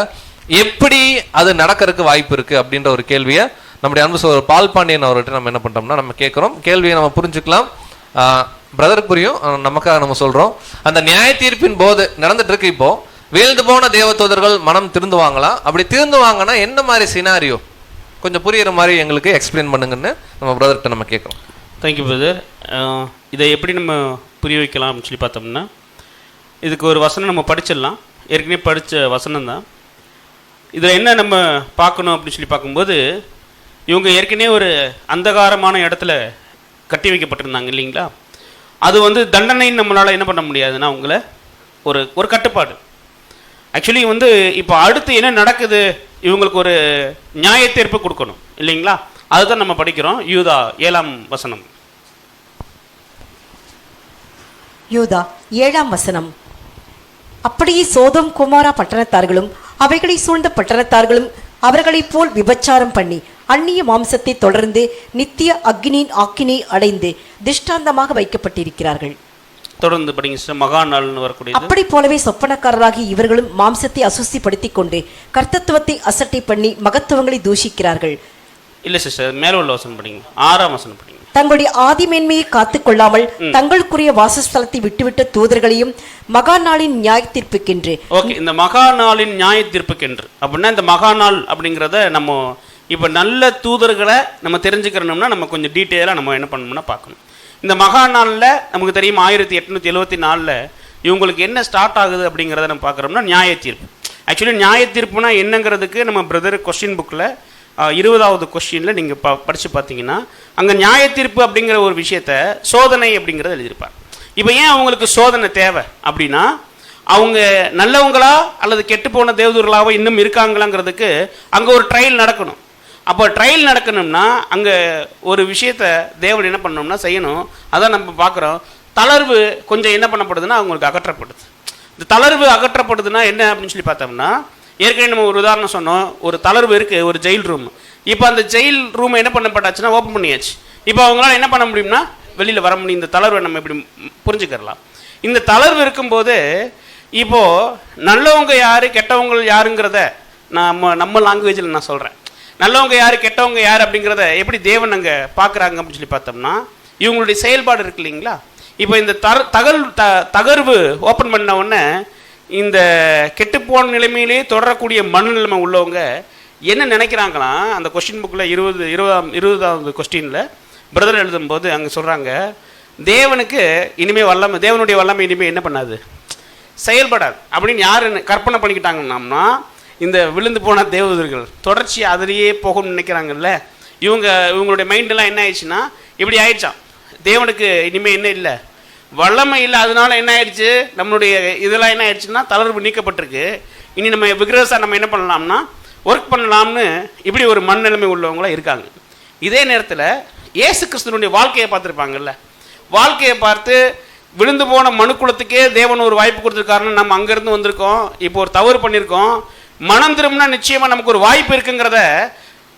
[SPEAKER 5] எப்படி அது நடக்கிறதுக்கு வாய்ப்பு இருக்கு அப்படின்ற ஒரு கேள்வியை நம்முடைய அன்பு சகோதரர் பால் பாண்டியன் அவர்கிட்ட நம்ம என்ன பண்றோம்னா நம்ம கேட்குறோம். கேள்வியை நம்ம புரிஞ்சுக்கலாம், பிரதருக்கு புரியும், நமக்காக நம்ம சொல்றோம். அந்த நியாய தீர்ப்பின் போது நடந்துட்டு இருக்கு. இப்போ வீழ்ந்து போன தேவதூதர்கள் மனம் திருந்துவாங்களா? அப்படி திருந்துவாங்கன்னா என்ன மாதிரி சினாரியோ கொஞ்சம் புரியுற மாதிரி எங்களுக்கு எக்ஸ்பிளைன் பண்ணுங்கன்னு நம்ம பிரதர்கிட்ட நம்ம கேட்குறோம்.
[SPEAKER 7] Thank you brother. இதை எப்படி நம்ம புரிய வைக்கலாம் அப்படின்னு சொல்லி பார்த்தோம்னா இதுக்கு ஒரு வசனம் நம்ம படிச்சிடலாம். ஏற்கனவே படித்த வசனம் தான். இதில் என்ன நம்ம பார்க்கணும் அப்படின்னு சொல்லி பார்க்கும்போது இவங்க ஏற்கனவே ஒரு அந்தகாரமான இடத்துல கட்டி வைக்கப்பட்டிருந்தாங்க இல்லைங்களா? அது வந்து தண்டனைன்னு நம்மளால் என்ன பண்ண முடியாதுன்னா அவங்கள ஒரு கட்டுப்பாடு. ஆக்சுவலி வந்து இப்போ அடுத்து என்ன நடக்குது, இவங்களுக்கு ஒரு நியாய தீர்ப்பு கொடுக்கணும் இல்லைங்களா? அதுதான் நம்ம படிக்கிறோம். யூதா 7ஆம் வசனம்.
[SPEAKER 6] யூதா 7ஆம் வசனம். அப்படியே சோதோம் குமாரா பட்டணத்தார்களும் அவைகளை சூழ்ந்த பட்டணத்தார்களும் அவர்களைப் போல் விபச்சாரம் பண்ணி அந்நிய மாம்சத்தை தொடர்ந்து நித்திய அக்னியின் ஆக்கினை அடைந்து திஷ்டாந்தமாக வைக்கப்பட்டிருக்கிறார்கள்.
[SPEAKER 7] தொடர்ந்து படிங்க சார். மகா நாள்னு வரக்கூடிய
[SPEAKER 6] அப்படி போலவே சொப்பனக்காரராகி இவர்களும் மாம்சத்தை அசுஸ்திப்படுத்திக் கொண்டு கர்த்தத்துவத்தை அசட்டை பண்ணி மகத்துவங்களை தூஷிக்கிறார்கள்.
[SPEAKER 7] இல்லை சிஸ்டர், மேலே உள்ள வசனம் படிங்க, 6ஆம் வசனம் படிங்க.
[SPEAKER 6] தங்களுடைய ஆதிமேன்மையை காத்துக் கொள்ளாமல் தங்களுக்குரிய வாசஸ்தலத்தை விட்டுவிட்ட தூதர்களையும் மகா நாளின் நியாய தீர்ப்புக்கென்று.
[SPEAKER 7] ஓகே, இந்த மகா நாளின் நியாய தீர்ப்புக்கென்று அப்படின்னா இந்த மகா நாள் அப்படிங்கிறத நம்ம இப்போ நல்ல தூதர்களை நம்ம தெரிஞ்சுக்கிறோம்னா நம்ம கொஞ்சம் டீட்டெயிலாக நம்ம என்ன பண்ணணும்னா பார்க்கணும். இந்த மகா நாளில் நமக்கு தெரியும் 1874 இவங்களுக்கு என்ன ஸ்டார்ட் ஆகுது அப்படிங்கிறத நம்ம பார்க்குறோம்னா நியாய தீர்ப்பு. ஆக்சுவலி நியாய தீர்ப்புனா என்னங்கிறதுக்கு நம்ம பிரதர் கொஸ்டின் புக்கில் 20வது கொஸ்டினில் நீங்கள் படித்து பார்த்தீங்கன்னா அங்கே நியாய தீர்ப்பு அப்படிங்கிற ஒரு விஷயத்த சோதனை அப்படிங்கிறத எழுதியிருப்பார். இப்போ ஏன் அவங்களுக்கு சோதனை தேவை அப்படின்னா அவங்க நல்லவங்களா அல்லது கெட்டுப்போன தேவதூர்களாக இன்னும் இருக்காங்களாங்கிறதுக்கு அங்கே ஒரு ட்ரையல் நடக்கணும். அப்போ ட்ரையல் நடக்கணும்னா அங்கே ஒரு விஷயத்த தேவன் என்ன பண்ணணும்னா செய்யணும். அதான் நம்ம பார்க்குறோம், தளர்வு கொஞ்சம் என்ன பண்ணப்படுதுன்னா அவங்களுக்கு அகற்றப்படுது. இந்த தளர்வு அகற்றப்படுதுன்னா என்ன அப்படின்னு சொல்லி பார்த்தோம்னா, ஏற்கனவே நம்ம ஒரு உதாரணம் சொன்னோம், ஒரு தளர்வு இருக்குது, ஒரு ஜெயில் ரூம். இப்போ அந்த ஜெயில் ரூம் என்ன பண்ணப்பட்டாச்சுன்னா ஓப்பன் பண்ணியாச்சு. இப்போ அவங்களால என்ன பண்ண முடியும்னா வெளியில் வர முடியும். இந்த தளர்வை நம்ம இப்படி புரிஞ்சுக்கலாம். இந்த தளர்வு இருக்கும்போது இப்போது நல்லவங்க யார் கெட்டவங்க யாருங்கிறத நம்ம லாங்குவேஜில் நான் சொல்கிறேன். நல்லவங்க யார் கெட்டவங்க யார் அப்படிங்கிறத எப்படி தேவன் அங்கே பார்க்குறாங்க அப்படின்னு சொல்லி பார்த்தோம்னா இவங்களுடைய செயல்பாடு இருக்கு இல்லைங்களா. இப்போ இந்த தகர்வு ஓப்பன் பண்ண உடனே இந்த கெட்டுப்போன நிலைமையிலே தொடரக்கூடிய மனநிலைமை உள்ளவங்க என்ன நினைக்கிறாங்களாம். அந்த கொஸ்டின் புக்கில் 20வது கொஸ்டினில் பிரதர் எழுதும்போது அங்கே சொல்கிறாங்க, தேவனுக்கு இனிமேல் வல்லமை, தேவனுடைய வல்லமை இனிமேல் என்ன பண்ணாது, செயல்படாது அப்படின்னு யார் கற்பனை பண்ணிக்கிட்டாங்கன்னா இந்த விழுந்து போன தேவதூர்கள் தொடர்ச்சி அதிலேயே போகும்னு நினைக்கிறாங்கல்ல. இவங்களுடைய மைண்டெல்லாம் என்ன ஆயிடுச்சுன்னா இப்படி ஆயிடுச்சான், தேவனுக்கு இனிமேல் என்ன இல்லை, வல்லமை இல்லை. அதனால என்ன ஆயிடுச்சு, நம்மளுடைய இதெல்லாம் என்ன ஆயிடுச்சுன்னா தளர்வு நீக்கப்பட்டிருக்கு. இனி நம்ம விக்ரஸாக நம்ம என்ன பண்ணலாம்னா ஒர்க் பண்ணலாம்னு இப்படி ஒரு மனநிலைமை உள்ளவங்களாம் இருக்காங்க. இதே நேரத்தில் இயேசு கிறிஸ்துவனுடைய வாழ்க்கையை பார்த்துருப்பாங்கல்ல, வாழ்க்கையை பார்த்து விழுந்து போன மனுக்குலத்துக்கே தேவன் ஒரு வாய்ப்பு கொடுத்துருக்காருன்னு நம்ம அங்கேருந்து வந்திருக்கோம். இப்போ ஒரு தவறு பண்ணியிருக்கோம், மனம் திரும்பினா நிச்சயமாக நமக்கு ஒரு வாய்ப்பு இருக்குங்கிறத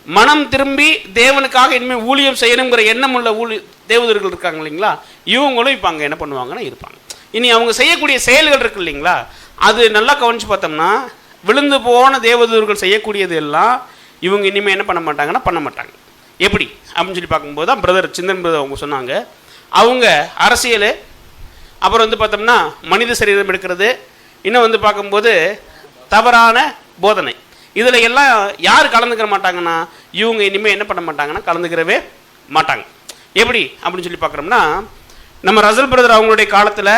[SPEAKER 7] மனம் திரும்பி தேவனுக்காக இனிமேல் ஊழியம் செய்யணுங்கிற எண்ணம் உள்ள தேவதூர்கள் இருக்காங்க இல்லைங்களா, இவங்களும் இப்போ அங்கே என்ன பண்ணுவாங்கன்னா இருப்பாங்க. இனி அவங்க செய்யக்கூடிய செயல்கள் இருக்கு இல்லைங்களா, அது நல்லா கவனித்து பார்த்தோம்னா விழுந்து போன தேவதூர்கள் செய்யக்கூடியது எல்லாம் இவங்க இனிமேல் என்ன பண்ண மாட்டாங்கன்னா பண்ண மாட்டாங்க. எப்படி அப்படின்னு சொல்லி பார்க்கும்போது தான் பிரதர் சிந்தன் பிரதர் அவங்க சொன்னாங்க, அவங்க அரசியல், அப்புறம் வந்து பார்த்தோம்னா மனித சரீரம் எடுக்கிறது, இன்னும் வந்து பார்க்கும்போது தவறான போதனை, இதில் எல்லாம் யார் கலந்துக்கிற மாட்டாங்கன்னா இவங்க இனிமேல் என்ன பண்ண மாட்டாங்கன்னா கலந்துக்கிறவே மாட்டாங்க. எப்படி அப்படின்னு சொல்லி பார்க்குறோம்னா நம்ம ரசல் பிரதர் அவங்களுடைய காலத்தில்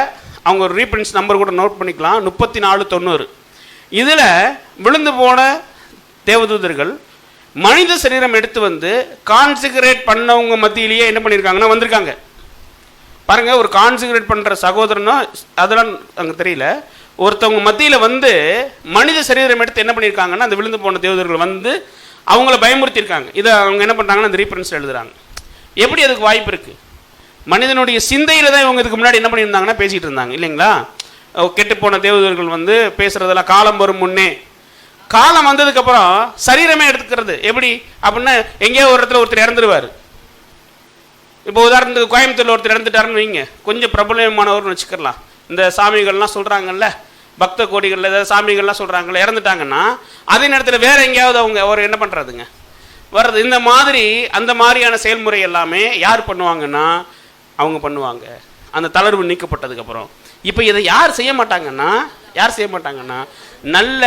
[SPEAKER 7] அவங்க ஒரு ரீஃபரன்ஸ் நம்பர் கூட நோட் பண்ணிக்கலாம், 3490. இதில் விழுந்து போன தேவதூதர்கள் மனித சரீரம் எடுத்து வந்து கான்சிகரேட் பண்ணவங்க மத்தியிலேயே என்ன பண்ணியிருக்காங்கன்னா வந்திருக்காங்க பாருங்க. ஒரு கான்சிகரேட் பண்ணுற சகோதரனோ அதெல்லாம் அங்கே தெரியல, ஒருத்தவங்க மத்தியில் வந்து மனித சரீரம் எடுத்து என்ன பண்ணியிருக்காங்கன்னா அந்த விழுந்து போன தேவதூர்கள் வந்து அவங்கள பயமுறுத்தியிருக்காங்க. இதை அவங்க என்ன பண்ணுறாங்கன்னா அந்த ரீஃபரன்ஸ் எழுதுறாங்க. எப்படி அதுக்கு வாய்ப்பு இருக்குது, மனிதனுடைய சிந்தையில் தான் இவங்க இதுக்கு முன்னாடி என்ன பண்ணியிருந்தாங்கன்னா பேசிகிட்டு இருந்தாங்க இல்லைங்களா. கெட்டுப்போன தேவதூர்கள் வந்து பேசுகிறதெல்லாம் காலம் வரும் முன்னே, காலம் வந்ததுக்கப்புறம் சரீரமே எடுத்துக்கிறது எப்படி அப்படின்னா எங்கேயோ ஒரு இடத்துல ஒருத்தர் இறந்துருவார். இப்போ உதாரணத்துக்கு கோயம்புத்தூரில் ஒருத்தர் இறந்துட்டாருன்னு வைங்க, கொஞ்சம் பிரபலமானவர்னு வச்சுக்கலாம். இந்த சாமிகள்லாம் சொல்கிறாங்கல்ல, பக்த கோடிகளில் ஏதாவது சாமிகள்லாம் சொல்கிறாங்கல்ல, இறந்துட்டாங்கன்னா அதே நேரத்தில் வேறு எங்கேயாவது அவங்க அவர் என்ன பண்ணுறதுங்க வர்றது. இந்த மாதிரி அந்த மாதிரியான செயல்முறை எல்லாமே யார் பண்ணுவாங்கன்னா அவங்க பண்ணுவாங்க அந்த தளர்வு நீக்கப்பட்டதுக்கப்புறம். இப்போ இதை யார் செய்ய மாட்டாங்கன்னா நல்ல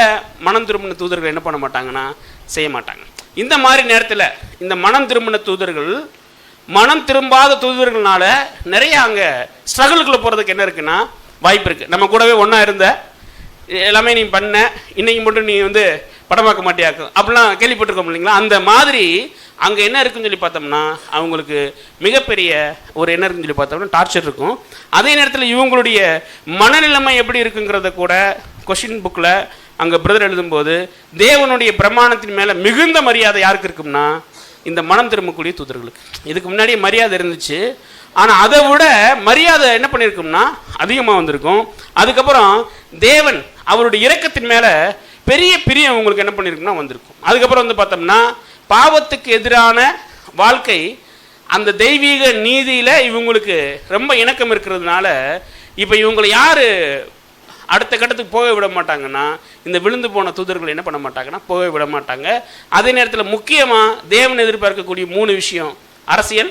[SPEAKER 7] மனம் திரும்பின தூதர்கள் என்ன பண்ண மாட்டாங்கன்னா செய்ய மாட்டாங்க. இந்த மாதிரி நேரத்தில் இந்த மனம் திரும்பின தூதர்கள் மனம் திரும்பாத தூதர்கள்னால நிறைய அங்கே ஸ்ட்ரகிளுக்குள்ளே போகிறதுக்கு என்ன இருக்குன்னா வாய்ப்பு இருக்குது. நம்ம கூடவே ஒன்றா இருந்த எல்லாமே நீ பண்ண, இன்னைக்கு மட்டும் நீ வந்து படமாக்க மாட்டியாக்கும் அப்படிலாம் கேள்விப்பட்டிருக்கோம் இல்லைங்களா. அந்த மாதிரி அங்கே என்ன இருக்குன்னு சொல்லி பார்த்தோம்னா அவங்களுக்கு மிகப்பெரிய ஒரு என்ன இருக்குன்னு சொல்லி பார்த்தோம்னா டார்ச்சர் இருக்கும். அதே நேரத்தில் இவங்களுடைய மனநிலைமை எப்படி இருக்குங்கிறத கூட கொஸ்டின் புக்கில் அங்கே பிரதர் எழுதும்போது தேவனுடைய பிரமாணத்தின் மேலே மிகுந்த மரியாதை யாருக்கு இருக்கும்னா இந்த மனம் திரும்பக்கூடிய தூதர்களுக்கு. இதுக்கு முன்னாடியே மரியாதை இருந்துச்சு, ஆனால் அதை விட மரியாதை என்ன பண்ணியிருக்கும்னா அதிகமாக வந்திருக்கும். அதுக்கப்புறம் தேவன் அவருடைய இரக்கத்தின் மேலே பெரிய பிரியம் உங்களுக்கு என்ன பண்ணியிருக்குன்னா வந்திருக்கும். அதுக்கப்புறம் வந்து பார்த்தோம்னா பாவத்துக்கு எதிரான வாழ்க்கை அந்த தெய்வீக நீதியில் இவங்களுக்கு ரொம்ப இணக்கம் இருக்கிறதுனால இப்போ இவங்களை யார் அடுத்த கட்டத்துக்கு போக விட மாட்டாங்கன்னா இந்த விழுந்து போன தூதர்கள் என்ன பண்ண மாட்டாங்கன்னா போக விட மாட்டாங்க. அதே நேரத்தில் முக்கியமாக தேவன் எதிர்பார்க்கக்கூடிய 3 விஷயம். அரசியல்,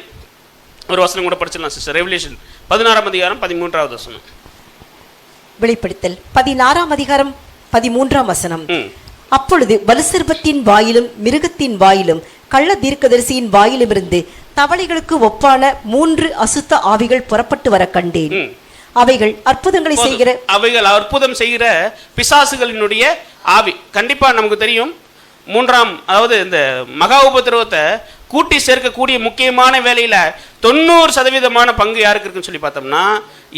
[SPEAKER 7] ஒரு வசனம் கூட படிச்சிடலாம் சிஸ்டர். ரெவல்யூஷன் 16ஆம் அதிகாரம் 13வது வசனம்.
[SPEAKER 6] வெளிப்படுத்தல் 16ஆம் அதிகாரம் 13ஆம் வசனம். அப்பொழுது வலுசர்பத்தின் வாயிலும் மிருகத்தின் வாயிலும் கள்ள தீர்க்கதரிசியின் வாயிலுமிருந்து தவளைகளுக்கு ஒப்பான 3 அசுத்த ஆவிகள் புறப்பட்டு வர கண்டேன். அவைகள் அற்புதங்களை செய்கிற
[SPEAKER 7] அற்புதம் செய்கிற பிசாசுகளினுடைய ஆவி. கண்டிப்பா நமக்கு தெரியும், 3ஆம் அதாவது இந்த மகா உபத்திரவத்தை கூட்டி சேர்க்கக்கூடிய முக்கியமான வேலையில 90% பங்கு யாருக்கு இருக்குன்னு சொல்லி பார்த்தோம்னா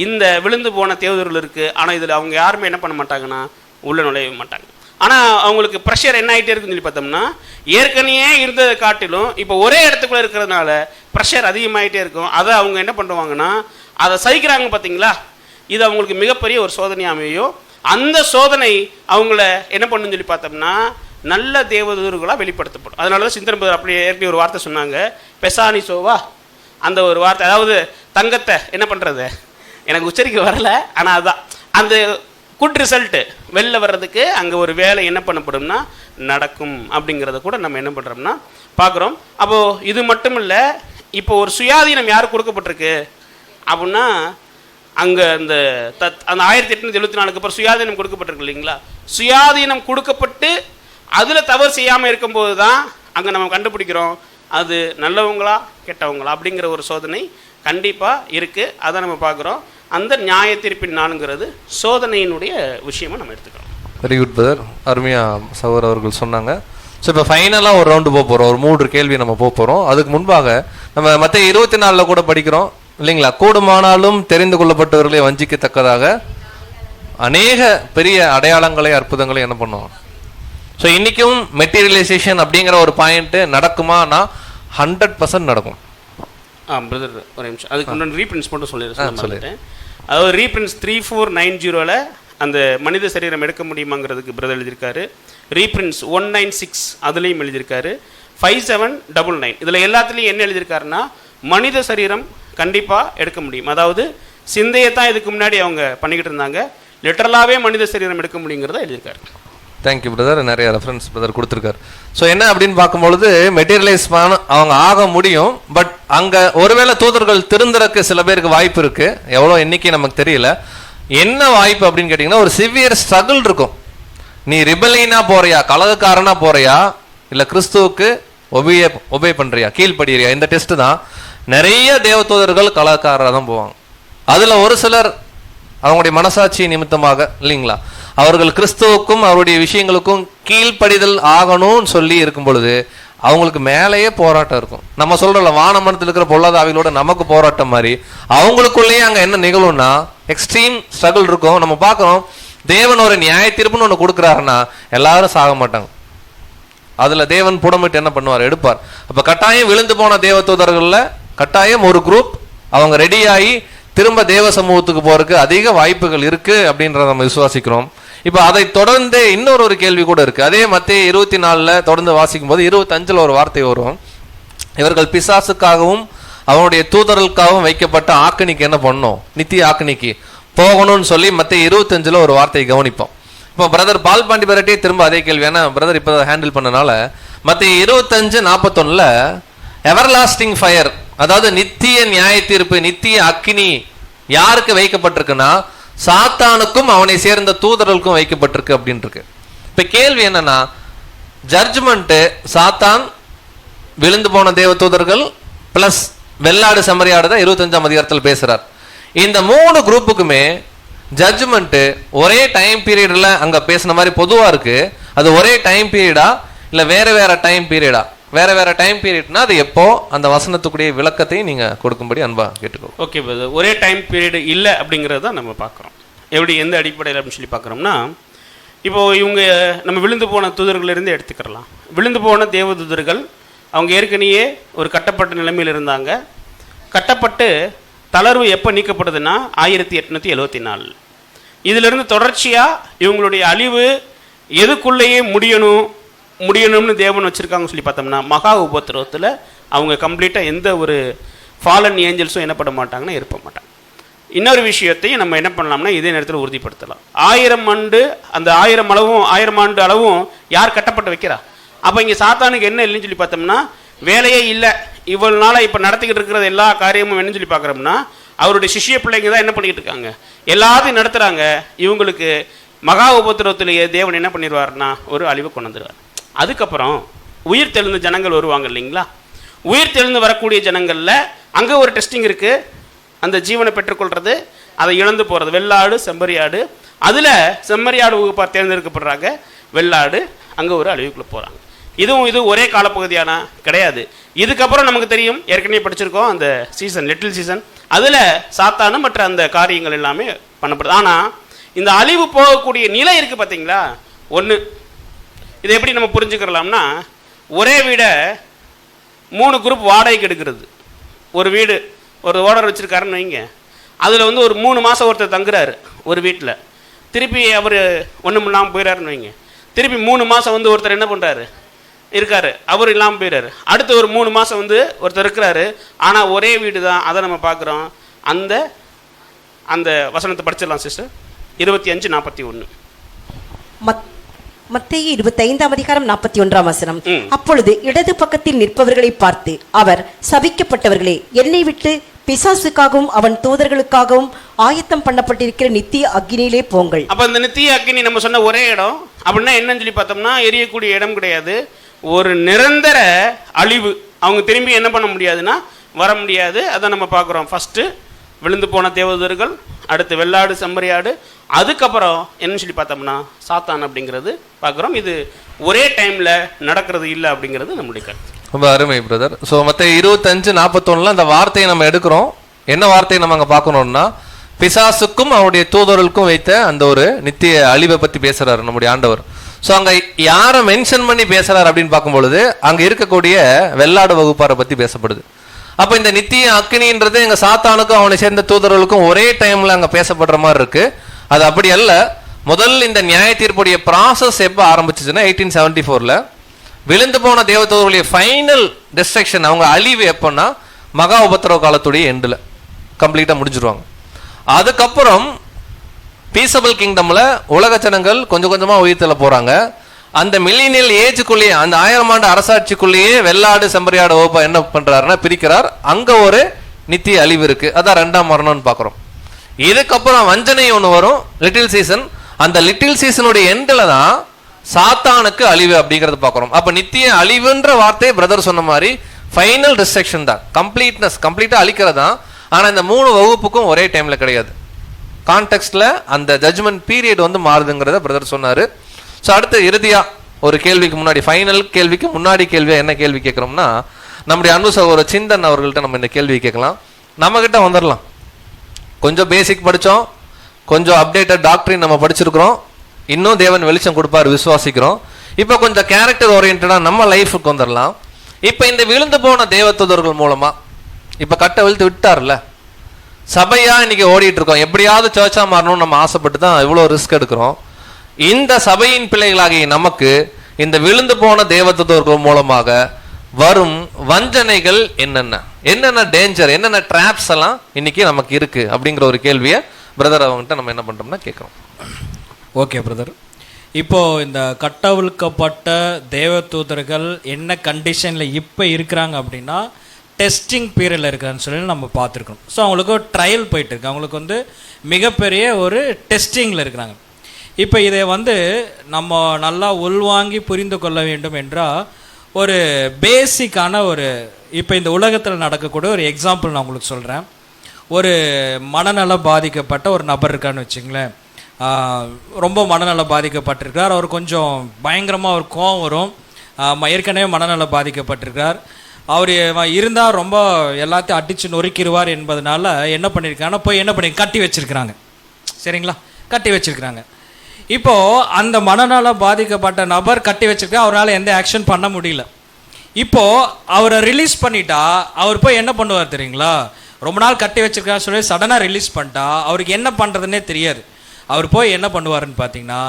[SPEAKER 7] இந்த விழுந்து போன தேவதூர்கள் இருக்கு. ஆனா இதுல அவங்க யாருமே என்ன பண்ண மாட்டாங்கன்னா உள்ள நுழைய மாட்டாங்க. ஆனால் அவங்களுக்கு ப்ரெஷர் என்ன ஆகிட்டே இருக்குன்னு சொல்லி பார்த்தோம்னா ஏற்கனவே இருந்ததை காட்டிலும் இப்போ ஒரே இடத்துக்குள்ளே இருக்கிறதுனால ப்ரெஷர் அதிகமாகிட்டே இருக்கும். அதை அவங்க என்ன பண்ணுவாங்கன்னா அதை சகிக்கிறாங்க. பார்த்தீங்களா, இது அவங்களுக்கு மிகப்பெரிய ஒரு சோதனை அமையும். அந்த சோதனை அவங்கள என்ன பண்ணுன்னு சொல்லி பார்த்தோம்னா நல்ல தேவதூர்களாக வெளிப்படுத்தப்படும். அதனால தான் சிந்தனை அப்படி ஏற்கனவே ஒரு வார்த்தை சொன்னாங்க, பெசானி சோவா, அந்த ஒரு வார்த்தை. அதாவது தங்கத்தை என்ன பண்ணுறது, எனக்கு உச்சரிக்க வரலை, ஆனால் அதுதான் அந்த குட் ரிசல்ட்டு வெளில வர்றதுக்கு அங்கே ஒரு வேலை என்ன பண்ணப்படும்னா நடக்கும் அப்படிங்கிறத கூட நம்ம என்ன பண்ணுறோம்னா பார்க்குறோம். அப்போது இது மட்டும் இல்லை, இப்போ ஒரு சுயாதீனம் யாருக்கு கொடுக்கப்பட்டிருக்கு அப்படின்னா அங்கே அந்த 1874 அப்புறம் சுயாதீனம் கொடுக்கப்பட்டிருக்கு இல்லைங்களா. சுயாதீனம் கொடுக்கப்பட்டு அதில் தவறு செய்யாமல் இருக்கும்போது தான் அங்கே நம்ம கண்டுபிடிக்கிறோம் அது நல்லவங்களா கெட்டவங்களா அப்படிங்கிற ஒரு சோதனை கண்டிப்பாக இருக்குது. அதை நம்ம பார்க்குறோம். அந்த நியாய தீர்ப்பின் நாளுங்கிறது சோதனையினுடைய விஷயமா நம்ம எடுத்துக்கிறோம்.
[SPEAKER 5] வெரி குட் பிரதர், அருமையாக சகோதரர் அவர்கள் சொன்னாங்க. ஸோ இப்போ ஃபைனலாக ஒரு ரவுண்டு போக போகிறோம், ஒரு 3 கேள்வி நம்ம போக போகிறோம். அதுக்கு முன்பாக நம்ம மற்ற 24 கூட படிக்கிறோம் இல்லைங்களா, கூடுமானாலும் தெரிந்து கொள்ளப்பட்டவர்களை வஞ்சிக்கத்தக்கதாக அநேக பெரிய அடையாளங்களை அற்புதங்களை என்ன பண்ணுவோம். ஸோ இன்றைக்கும் மெட்டீரியலைசேஷன் அப்படிங்கிற ஒரு பாயிண்ட்டு நடக்குமானா 100% நடக்கும்.
[SPEAKER 7] பிரதர் ஒரு நிமிஷம், அதுக்கு முன்னாடி ரீப்ரின்ஸ் மட்டும் சொல்லிடுறேன். அதாவது ரீப்ரின்ஸ் 3490 அந்த மனித சரீரம் எடுக்க முடியுமாங்கிறதுக்கு பிரதர் எழுதியிருக்காரு. ரீப்ரின்ஸ் 196 அதுலேயும் எழுதியிருக்காரு. 5799 இதில் எல்லாத்துலேயும் என்ன எழுதியிருக்காருன்னா மனித சரீரம் கண்டிப்பாக எடுக்க முடியும். அதாவது சிந்தையை தான் இதுக்கு முன்னாடி அவங்க பண்ணிக்கிட்டு இருந்தாங்க, லிட்டரலாகவே மனித சரீரம் எடுக்க முடியுங்கிறத எழுதியிருக்காரு.
[SPEAKER 5] தேங்க்யூ பிரதர், நிறைய ரெஃபரன்ஸ் பிரதர் கொடுத்துருக்காரு. ஸோ என்ன அப்படின்னு பார்க்கும்பொழுது மெட்டீரியலைஸ் அவங்க ஆக முடியும். பட் அங்கே ஒருவேளை தூதர்கள் திருந்துறதுக்கு சில பேருக்கு வாய்ப்பு இருக்குது. எவ்வளோ எண்ணிக்கை நமக்கு தெரியல. என்ன வாய்ப்பு அப்படின்னு கேட்டிங்கன்னா ஒரு சிவியர் ஸ்ட்ரகிள் இருக்கும். நீ ரிபலைனாக போறியா, கலகக்காரனாக போறியா, இல்லை கிறிஸ்துவுக்கு ஒபே பண்ணுறியா, கீழ்படுறியா, இந்த டெஸ்ட்டு தான். நிறைய தேவதூதர்கள் கலகக்காரராக தான் போவாங்க. அதில் ஒரு சிலர் அவங்களுடைய மனசாட்சி நிமித்தமாக இல்லைங்களா அவர்கள் கிறிஸ்துவுக்கும் அவருடைய விஷயங்களுக்கும் கீழ்ப்படிதல் ஆகணும்னு சொல்லி இருக்கும் பொழுது அவங்களுக்கு மேலேயே போராட்டம் இருக்கும். நம்ம சொல்றோம்ல, வானமரத்தில் இருக்கிற பொல்லாத ஆவிகளோட நமக்கு போராட்டம் மாதிரி அவங்களுக்குள்ளேயே அங்கே என்ன நிகழும்னா எக்ஸ்ட்ரீம் ஸ்ட்ரகிள் இருக்கும். நம்ம பார்க்குறோம், தேவன் ஒரு நியாய தீர்ப்புன்னு ஒன்று கொடுக்குறாருன்னா எல்லாரும் சாக மாட்டாங்க. அதில் தேவன் புடமிட்டு என்ன பண்ணுவார், எடுப்பார். அப்போ கட்டாயம் விழுந்து போன தேவதூதர்களில் கட்டாயம் ஒரு குரூப் அவங்க ரெடியாகி திரும்ப தேவ சமூகத்துக்கு போறதுக்கு அதிக வாய்ப்புகள் இருக்கு அப்படின்றத நம்ம விசுவாசிக்கிறோம். இப்போ அதை தொடர்ந்து இன்னொரு கேள்வி கூட இருக்கு. அதே மத்தேயு 24 தொடர்ந்து வாசிக்கும் போது 25 ஒரு வார்த்தை வரும், இவர்கள் பிசாசுக்காகவும் அவனுடைய தூதர்களுக்காகவும் வைக்கப்பட்ட ஆக்கணிக்கு என்ன பண்ணணும், நித்திய ஆக்கணிக்கு போகணும்னு சொல்லி மத்தேயு 25 ஒரு வார்த்தையை கவனிப்போம். இப்போ பிரதர் பால் பாண்டி பரட்டே திரும்ப அதே கேள்வி, ஏன்னா பிரதர் இப்போ ஹேண்டில் பண்ணனால மத்தேயு 25:41 எவர்லாஸ்டிங் ஃபயர், அதாவது நித்திய நியாய தீர்ப்பு, நித்திய அக்கினி யாருக்கு வைக்கப்பட்டிருக்குன்னா சாத்தானுக்கும் அவனை சேர்ந்த தூதர்களுக்கும் வைக்கப்பட்டிருக்கு அப்படின்னு இருக்கு. இப்ப கேள்வி என்னன்னா, ஜட்ஜ்மெண்ட் சாத்தான், விழுந்து போன தேவ தூதர்கள் பிளஸ் வெள்ளாடு செம்மறியாடு தான் 25ஆம் அதிகாரத்தில் பேசுறார். இந்த 3 குரூப்புக்குமே ஜட்ஜ்மெண்ட் ஒரே டைம் பீரியட்ல அங்க பேசின மாதிரி பொதுவா இருக்கு. அது ஒரே டைம் பீரியடா இல்ல வேற வேற டைம் பீரியடா? வேற வேற டைம் பீரியட்னா அது எப்போ, அந்த வசனத்துக்குரிய விளக்கத்தையும் நீங்க கொடுக்கும்படி அன்பா கேட்டுக்கோ.
[SPEAKER 7] ஓகே பிரதர், ஒரே டைம் பீரியட் இல்லை அப்படிங்கிறது தான் நம்ம பார்க்குறோம். எப்படி எந்த அடிப்படையில் அப்படின்னு சொல்லி பார்க்குறோம்னா, இப்போது இவங்க நம்ம விழுந்து போன தூதர்களிலிருந்து எடுத்துக்கிறலாம். விழுந்து போன தேவதூதர்கள் அவங்க ஏற்கனவே ஒரு கட்டப்பட்ட நிலைமையில் இருந்தாங்க. கட்டப்பட்டு தளர்வு எப்போ நீக்கப்படுதுன்னா 1874. இதிலிருந்து தொடர்ச்சியாக இவங்களுடைய அழிவு எதுக்குள்ளேயே முடியணும்னு தேவன் வச்சுருக்காங்கன்னு சொல்லி பார்த்தோம்னா மகா உபத்திரவத்தில் அவங்க கம்ப்ளீட்டாக எந்த ஒரு ஃபாலன் ஏஞ்சல்ஸும் என்ன பண்ண மாட்டாங்கன்னா இருக்க மாட்டாங்க. இன்னொரு விஷயத்தையும் நம்ம என்ன பண்ணலாம்னா இதே நேரத்தில் உறுதிப்படுத்தலாம். 1000 ஆண்டு, அந்த 1000 ஆண்டு அளவும் யார் கட்டப்பட்டு வைக்கிறா? அப்போ இங்கே சாத்தானுக்கு என்ன இல்லைன்னு சொல்லி பார்த்தோம்னா, வேலையே இல்லை. இவ்வளவு நாளாக இப்போ நடத்திக்கிட்டு இருக்கிற எல்லா காரியமும் என்னன்னு சொல்லி பார்க்குறோம்னா, அவருடைய சிஷ்ய பிள்ளைங்க தான் என்ன பண்ணிக்கிட்டு இருக்காங்க, எல்லாத்தையும் நடத்துகிறாங்க. இவங்களுக்கு மகா உபத்திரவத்திலேயே தேவன் என்ன பண்ணிடுவார்னா ஒரு அழிவு கொண்டு வந்துடுவார். அதுக்கப்புறம் உயிர் தெழுந்த ஜனங்கள் வருவாங்க இல்லைங்களா? உயிர் தெழுந்து வரக்கூடிய ஜனங்களில் அங்கே ஒரு டெஸ்டிங் இருக்குது. அந்த ஜீவனை பெற்றுக்கொள்வது, அதை இழந்து போகிறது, வெள்ளாடு செம்மறியாடு. அதில் செம்மறியாடு வகுப்பார் தேர்ந்தெடுக்கப்படுறாங்க, வெள்ளாடு அங்கே ஒரு அழிவுக்குள்ளே போகிறாங்க. இது ஒரே காலப்பகுதியான கிடையாது. இதுக்கப்புறம் நமக்கு தெரியும், ஏற்கனவே படிச்சிருக்கோம், அந்த சீசன் லிட்டில் சீசன், அதில் சாத்தானு மற்ற அந்த காரியங்கள் எல்லாமே பண்ணப்படுது. ஆனால் இந்த அழிவு போகக்கூடிய நிலை இருக்குது பார்த்தீங்களா? ஒன்று, இதை எப்படி நம்ம புரிஞ்சுக்கிறலாம்னா, ஒரே வீடை 3 குரூப் வாடகைக்கு எடுக்கிறது. ஒரு வீடு ஒரு ஓனர் வச்சுருக்காருன்னு வைங்க, அதில் வந்து ஒரு 3 மாதம் ஒருத்தர் தங்குறாரு ஒரு வீட்டில், திருப்பி அவர் ஒன்றும் இல்லாமல் போயிடாருன்னு வைங்க. திருப்பி 3 மாதம் வந்து ஒருத்தர் என்ன பண்ணுறாரு, இருக்காரு, அவர் இல்லாமல் போயிடாரு. அடுத்து ஒரு 3 மாதம் வந்து ஒருத்தர் இருக்கிறாரு, ஆனால் ஒரே வீடு தான். அதை நம்ம பார்க்குறோம். அந்த அந்த வசனத்தை படிச்சிடலாம் சிஸ்டர், 25:41.
[SPEAKER 6] மத்தேயு 25:41. அப்பொழுது இடது பக்கத்தில் நிற்பவர்களை பார்த்து அவர், சபிக்கப்பட்டவர்களே, என்னை விட்டு பிசாசுக்காகவும் அவன் தூதர்களுக்காகவும் ஆயத்தம் பண்ணப்பட்டிருக்கிற நித்திய அக்னியிலே போங்கள்.
[SPEAKER 7] அப்ப இந்த நித்திய அக்னி நம்ம சொன்ன ஒரே இடம் அப்படின்னா என்னன்னு சொல்லி பார்த்தோம்னா, எரியக்கூடிய இடம் கிடையாது, ஒரு நிரந்தர அழிவு. அவங்க திரும்பி என்ன பண்ண முடியாதுன்னா வர முடியாது. அதை நம்ம பார்க்குறோம். ஃபஸ்ட்டு விழுந்து போன தேவதூதர்கள், அடுத்து வெள்ளாடு செம்மறியாடு, அதுக்கப்புறம் என்னன்னு சொல்லி பார்த்தோம்னா சாத்தான் அப்படிங்கிறது பார்க்குறோம். இது ஒரே டைமில் நடக்கிறது இல்லை அப்படிங்கிறது நம்முடைய கருத்து.
[SPEAKER 5] ரொம்ப அருமை பிரதர். ஸோ மற்ற 25:41 அந்த வார்த்தையை நம்ம எடுக்கிறோம். என்ன வார்த்தையை நம்ம அங்கே பார்க்கணும்னா, பிசாசுக்கும் அவருடைய தூதர்களுக்கும் வைத்த அந்த ஒரு நித்திய அழிவை பற்றி பேசுகிறாரு நம்முடைய ஆண்டவர். ஸோ அங்கே யாரை மென்ஷன் பண்ணி பேசுகிறார் அப்படின்னு பார்க்கும்பொழுது, அங்கே இருக்கக்கூடிய வெள்ளாடு வகுப்பாரை பற்றி பேசப்படுது. அப்போ இந்த நித்திய அக்னின்றது எங்கள் சாத்தானுக்கும் அவனை சேர்ந்த தூதர்களுக்கும் ஒரே டைமில் அங்கே பேசப்படுற மாதிரி இருக்கு. அது அப்படி அல்ல. முதல் இந்த நியாய தீர்ப்புடைய ப்ராசஸ் எப்போ ஆரம்பிச்சுன்னா 1874 விழுந்து போன தேவதூதர்களுடைய ஃபைனல் டிஸ்ட்ரக்ஷன், அவங்க அழிவு எப்போன்னா மகா உபத்திரவ காலத்துடைய எண்டில் கம்ப்ளீட்டாக முடிஞ்சிருவாங்க. அதுக்கப்புறம் பீசபிள் கிங்டமில் உலக ஜனங்கள் கொஞ்சம் கொஞ்சமாக உயிர்த்தல போகிறாங்க. அந்த மில்லினியல் ஏஜுக்குள்ளேயே, அந்த 1000 ஆண்டு அரசாட்சிக்குள்ளேயே வெள்ளாடு செம்பரியாடு வகுப்பா என்ன பண்ணுறாருன்னா பிரிக்கிறார். அங்கே ஒரு நித்திய அழிவு இருக்குது. அதான் 2ஆம் மரணம்னு பார்க்குறோம். இதுக்கப்புறம் வஞ்சனை ஒன்று வரும், லிட்டில் சீசன். அந்த லிட்டில் சீசனுடைய எண்டில் தான் சாத்தானுக்கு அழிவு அப்படிங்கிறது பார்க்குறோம். அப்போ நித்திய அழிவுன்ற வார்த்தையை பிரதர் சொன்ன மாதிரி ஃபைனல் டிஸ்ட்ரக்ஷன் தான், கம்ப்ளீட்டாக அழிக்கிறது தான். ஆனால் இந்த 3 வகுப்புக்கும் ஒரே டைமில் கிடையாது. கான்டெக்ஸ்டில் அந்த ஜட்ஜ்மெண்ட் பீரியட் வந்து மாறுதுங்கிறத பிரதர் சொன்னார். ஸோ அடுத்து இறுதியாக ஒரு கேள்விக்கு முன்னாடி, ஃபைனல் கேள்விக்கு முன்னாடி கேள்வியாக என்ன கேள்வி கேட்குறோம்னா, நம்முடைய அன்பு சகோதரர் சிந்தன் அவர்கள்ட்ட நம்ம இந்த கேள்வி கேட்கலாம். நம்மக்கிட்ட வந்துடலாம். கொஞ்சம் பேசிக் படித்தோம், கொஞ்சம் அப்டேட்டட் டாக்டரின் நம்ம படிச்சிருக்கிறோம், இன்னும் தேவன் வெளிச்சம் கொடுப்பார் விசுவாசிக்கிறோம். இப்போ கொஞ்சம் கேரக்டர் ஓரியன்டாக நம்ம லைஃபுக்கு வந்துடலாம். இப்போ இந்த விழுந்து போன தேவதூதர்கள் மூலமாக இப்போ கட்டை விழுத்து விட்டார்ல, சபையாக இன்னைக்கு ஓடிட்டு இருக்கோம். எப்படியாவது சர்ச்சாக மாறணும்னு நம்ம ஆசைப்பட்டு தான் இவ்வளோ ரிஸ்க் எடுக்கிறோம். இந்த சபையின் பிள்ளைகளாகிய நமக்கு இந்த விழுந்து போன தேவதூதர்கள் மூலமாக வரும் வஞ்சனைகள் என்னென்ன டேஞ்சர், என்னென்ன ட்ராப்ஸ் எல்லாம் இன்னைக்கு நமக்கு இருக்கு அப்படிங்கிற ஒரு கேள்வியை பிரதர் அவங்ககிட்ட நம்ம என்ன பண்றோம்னா கேட்குறோம்.
[SPEAKER 8] ஓகே பிரதர், இப்போ இந்த கட்டவிழ்க்கப்பட்ட தேவதூதர்கள் என்ன கண்டிஷனில் இப்போ இருக்கிறாங்க அப்படின்னா, டெஸ்டிங் பீரியடில் இருக்கிறான்னு சொல்லி நம்ம பார்த்துருக்கோம். ஸோ அவங்களுக்கு ஒரு ட்ரையல் போயிட்டு இருக்கு, அவங்களுக்கு வந்து மிகப்பெரிய ஒரு டெஸ்டிங்கில் இருக்கிறாங்க. இப்போ இதை வந்து நம்ம நல்லா உள்வாங்கி புரிந்து கொள்ள வேண்டும் என்றால், ஒரு பேசிக்கான ஒரு, இப்போ இந்த உலகத்தில் நடக்கக்கூடிய ஒரு எக்ஸாம்பிள் நான் உங்களுக்கு சொல்கிறேன். ஒரு மனநலம் பாதிக்கப்பட்ட ஒரு நபர் இருக்கான்னு வச்சுங்களேன். ரொம்ப மனநலம் பாதிக்கப்பட்டிருக்கார். அவர் கொஞ்சம் பயங்கரமாக ஒரு கோவம் வரும். ஏற்கனவே மனநலம் பாதிக்கப்பட்டிருக்கார். அவர் இருந்தால் ரொம்ப எல்லாத்தையும் அடித்து நொறுக்கிடுவார் என்பதனால என்ன பண்ணியிருக்காங்கன்னா, போய் என்ன பண்ணி கட்டி வச்சிருக்கிறாங்க. சரிங்களா, கட்டி வச்சிருக்கிறாங்க. இப்போது அந்த மனநலம் பாதிக்கப்பட்ட நபர் கட்டி வச்சிருக்கா, அவரால் எந்த ஆக்ஷன் பண்ண முடியல. இப்போது அவரை ரிலீஸ் பண்ணிட்டா அவர் போய் என்ன பண்ணுவார் தெரியுங்களா? ரொம்ப நாள் கட்டி வச்சிருக்கா சொல்லி சடனாக ரிலீஸ் பண்ணிட்டா அவருக்கு என்ன பண்ணுறதுன்னே தெரியாது. அவர் போய் என்ன பண்ணுவார்னு பார்த்தீங்கன்னா,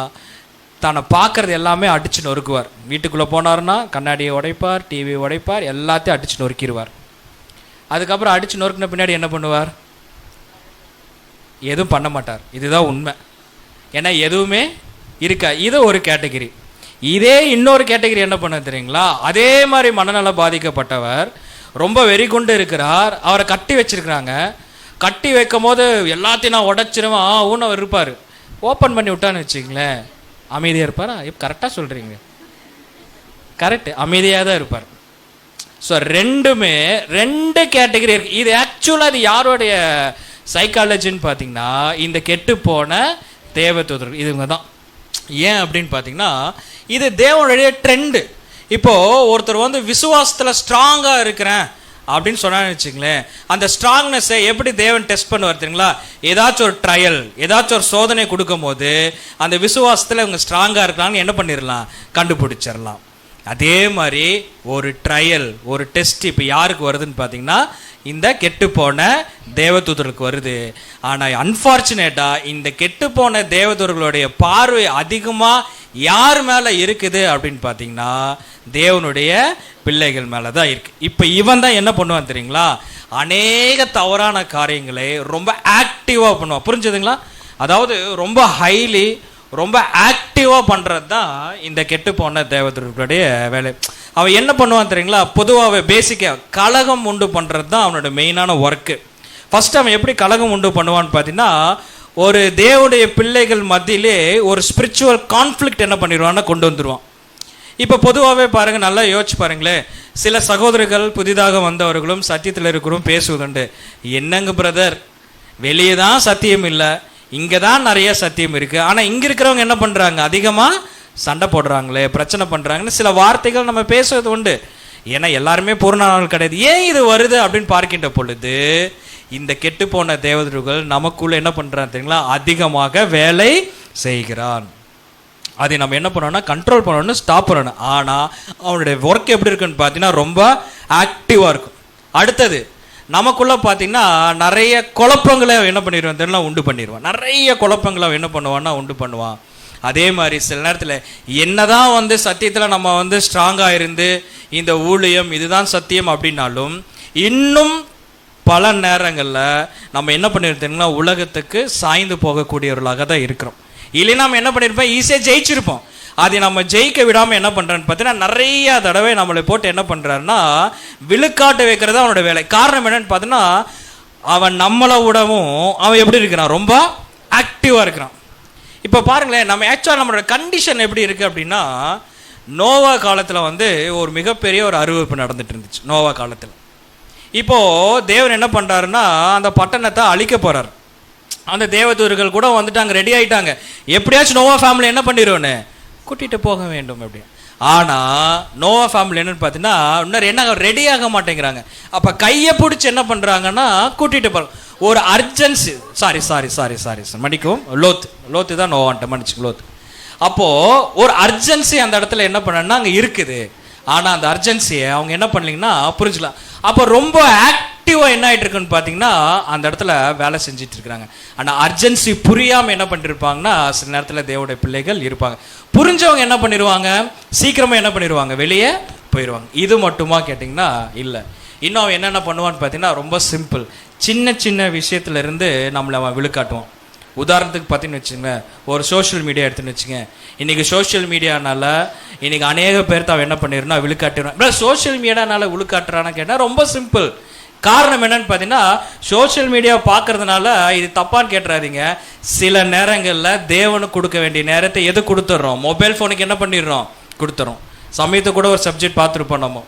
[SPEAKER 8] தன்னை பார்க்குறது எல்லாமே அடித்து நொறுக்குவார். வீட்டுக்குள்ளே போனார்னா கண்ணாடியை உடைப்பார், டிவி உடைப்பார், எல்லாத்தையும் அடித்து நொறுக்கிடுவார். அதுக்கப்புறம் அடித்து நொறுக்கின பின்னாடி என்ன பண்ணுவார்? எதுவும் பண்ண மாட்டார். இதுதான் உண்மை. ஏன்னா எதுவுமே இருக்கா. இது ஒரு கேட்டகிரி. இதே இன்னொரு கேட்டகிரி என்ன பண்ண தெரியுங்களா? அதே மாதிரி மனநல பாதிக்கப்பட்டவர் ரொம்ப வெறி கொண்டு இருக்கிறார். அவரை கட்டி வச்சிருக்கிறாங்க. கட்டி வைக்கும் போது எல்லாத்தையும் நான் உடச்சிருவேன் ஊனவர் இருப்பார். ஓப்பன் பண்ணி விட்டான்னு வச்சுங்களேன், அமைதியாக இருப்பாரா? இப்போ கரெக்டாக சொல்கிறீங்க, கரெக்ட், அமைதியாக தான் இருப்பார். ஸோ ரெண்டுமே ரெண்டு கேட்டகரி இருக்கு. இது ஆக்சுவலாக இது யாருடைய சைக்காலஜின்னு பார்த்தீங்கன்னா இந்த கெட்டு போன தேவதூதர்கள் இதுங்க தான். ஏன் அப்படின்னு பார்த்தீங்கன்னா இது தேவனுடைய ட்ரெண்டு. இப்போது ஒருத்தர் வந்து விசுவாசத்தில் ஸ்ட்ராங்காக இருக்கிறேன் அப்படின்னு சொன்னான்னு வச்சுங்களேன், அந்த ஸ்ட்ராங்னஸை எப்படி தேவன் டெஸ்ட் பண்ணுவார் தெரியுங்களா? ஏதாச்சும் ஒரு ட்ரையல், ஏதாச்சும் ஒரு சோதனை கொடுக்கும் போது அந்த விசுவாசத்தில் இவங்க ஸ்ட்ராங்காக இருக்கான்னு என்ன பண்ணிடலாம், கண்டுபிடிச்சிடலாம். அதே மாதிரி ஒரு ட்ரையல், ஒரு டெஸ்ட் இப்போ யாருக்கு வருதுன்னு பார்த்தீங்கன்னா இந்த கெட்டுப்போன தேவதூதர்களுக்கு வருது. ஆனால் அன்ஃபார்ச்சுனேட்டாக இந்த கெட்டுப்போன தேவதூதர்களுடைய பார்வை அதிகமாக யார் மேலே இருக்குது அப்படின்னு பார்த்தீங்கன்னா தேவனுடைய பிள்ளைகள் மேலே தான் இருக்குது. இப்போ இவன் தான் என்ன பண்ணுவான் தெரியுங்களா? அநேக தவறான காரியங்களை ரொம்ப ஆக்டிவாக பண்ணுவான். புரிஞ்சுதுங்களா? அதாவது ரொம்ப ஹைலி, ரொம்ப ஆக்டிவாக பண்ணுறது தான் இந்த கெட்டு போன தேவதூதர்களுடைய வேலை. அவன் என்ன பண்ணுவான் தெரியுங்களா? பொதுவாகவே பேசிக்காக கலகம் உண்டு பண்ணுறது தான் அவனோட மெயினான ஒர்க்கு. ஃபஸ்ட்டு அவன் எப்படி கலகம் உண்டு பண்ணுவான்னு பார்த்தீங்கன்னா ஒரு தேவனுடைய பிள்ளைகள் மத்தியிலே ஒரு ஸ்பிரிச்சுவல் கான்ஃப்ளிக்ட் என்ன பண்ணிடுவான்னு கொண்டு வந்துடுவான். இப்போ பொதுவாகவே பாருங்கள், நல்லா யோசிச்சு பாருங்களேன். சில சகோதரர்கள் புதிதாக வந்தவர்களும் சத்தியத்தில் இருக்கிறோம் பேசுவதுண்டு. என்னங்க பிரதர், வெளியே தான் சத்தியம் இல்லை, இங்கே தான் நிறைய சத்தியம் இருக்குது, ஆனால் இங்கே இருக்கிறவங்க என்ன பண்ணுறாங்க, அதிகமாக சண்டை போடுறாங்களே, பிரச்சனை பண்ணுறாங்கன்னு சில வார்த்தைகள் நம்ம பேசுவது உண்டு. ஏன்னா எல்லாருமே பூர்ணானவர்கள் கிடையாது. ஏன் இது வருது அப்படின்னு பார்க்கின்ற பொழுது இந்த கெட்டு போன தேவதூதர்கள் நமக்குள்ள என்ன பண்ணுறான் தெரியுங்களா? அதிகமாக வேலை செய்கிறான். அதை நம்ம என்ன பண்ணோம்னா கண்ட்ரோல் பண்ணணும், ஸ்டாப் பண்ணணும். ஆனால் அவனுடைய ஒர்க் எப்படி இருக்குன்னு பார்த்தீங்கன்னா ரொம்ப ஆக்டிவாக இருக்கும். அடுத்தது நமக்குள்ள பார்த்தீங்கன்னா நிறைய குழப்பங்களை என்ன பண்ணிடுவான் தெரியல, உண்டு பண்ணிடுவான். நிறைய குழப்பங்களை என்ன பண்ணுவான்னா உண்டு பண்ணுவான். அதே மாதிரி சில நேரத்தில் என்னதான் வந்து சத்தியத்தில் நம்ம வந்து ஸ்ட்ராங்காக இருந்து இந்த ஊழியம் இதுதான் சத்தியம் அப்படின்னாலும் இன்னும் பல நேரங்களில் நம்ம என்ன பண்ணிருந்தோம்னா உலகத்துக்கு சாய்ந்து போகக்கூடியவர்களாக தான் இருக்கிறோம். இல்லைன்னா நம்ம என்ன பண்ணியிருப்போம், ஈஸியாக ஜெயிச்சிருப்போம். அதை நம்ம ஜெயிக்க விடாமல் என்ன பண்ணுறான்னு பார்த்தீங்கன்னா நிறைய தடவை நம்மளை போட்டு என்ன பண்ணுறாருன்னா விழுக்காட்டு வைக்கிறது அவனோட வேலை. காரணம் என்னன்னு பார்த்தீங்கன்னா அவன் நம்மளை விடவும் அவன் எப்படி இருக்கிறான், ரொம்ப ஆக்டிவாக இருக்கிறான். இப்போ பாருங்களேன், நம்ம ஆக்சுவலாக நம்மளோட கண்டிஷன் எப்படி இருக்குது அப்படின்னா நோவா காலத்தில் வந்து ஒரு மிகப்பெரிய ஒரு அறிவிப்பு நடந்துட்டு இருந்துச்சு. நோவா காலத்தில் இப்போது தேவன் என்ன பண்ணுறாருன்னா அந்த பட்டணத்தை அழிக்க போகிறார். அந்த தேவதூதர்கள் கூட வந்துட்டு அங்கே ரெடி ஆகிட்டாங்க. எப்படியாச்சும் நோவா ஃபேமிலி என்ன பண்ணிடுவோன்னு கூட்டிகிட்டு போக வேண்டும் அப்படி. ஆனால் நோவா ஃபேமிலி என்னன்னு பார்த்தீங்கன்னா இன்னொரு என்ன ரெடி ஆக மாட்டேங்கிறாங்க. அப்போ கையை பிடிச்சி என்ன பண்ணுறாங்கன்னா கூட்டிகிட்டு போகிறாங்க. ஒரு அர்ஜென்சி, சாரி மன்னிக்கும், லோத்து தான் நோவான்ட்ட மன்னிச்சுங்க, லோத்து. அப்போது ஒரு அர்ஜென்சி அந்த இடத்துல என்ன பண்ணனா அங்கே இருக்குது. ஆனால் அந்த அர்ஜென்சியை அவங்க என்ன பண்ணலீங்கன்னா புரிஞ்சுக்கலாம். அப்போ ரொம்ப ஆக்டிவாக என்ன ஆகிட்டு இருக்குன்னு பார்த்தீங்கன்னா அந்த இடத்துல வேலை செஞ்சுட்டு இருக்கிறாங்க. ஆனால் அர்ஜென்சி புரியாமல் என்ன பண்ணிருப்பாங்கன்னா சில நேரத்தில் தேவனுடைய பிள்ளைகள் இருப்பாங்க. புரிஞ்சவங்க என்ன பண்ணிடுவாங்க, சீக்கிரமாக என்ன பண்ணிடுவாங்க, வெளியே போயிடுவாங்க. இது மட்டுமா கேட்டிங்கன்னா இல்லை. இன்னும் அவன் என்னென்ன பண்ணுவான்னு பார்த்தீங்கன்னா ரொம்ப சிம்பிள். சின்ன சின்ன விஷயத்துலேருந்து நம்மளை அவன் விழுக்காட்டுவான். உதாரணத்துக்கு பார்த்தீங்கன்னு வச்சுங்க, ஒரு சோஷியல் மீடியா எடுத்துன்னு வச்சுங்க. இன்றைக்கி சோஷியல் மீடியானால இன்றைக்கி அநேக பேர்த்து அவன் என்ன பண்ணிடுனா விழுக்காட்டுறான். இப்போ சோஷியல் மீடியானால விழுக்காட்டுறான்னு கேட்டால் ரொம்ப சிம்பிள். காரணம் என்னன்னு பார்த்தீங்கன்னா சோஷியல் மீடியா பார்க்கறதுனால இது தப்பான்னு கேட்டுறாதீங்க. சில நேரங்களில் தேவனுக்கு கொடுக்க வேண்டிய நேரத்தை எது கொடுத்துட்றோம், மொபைல் ஃபோனுக்கு என்ன பண்ணிடுறோம், கொடுத்துறோம். சமயத்தை கூட ஒரு சப்ஜெக்ட் பார்த்துருப்போம்,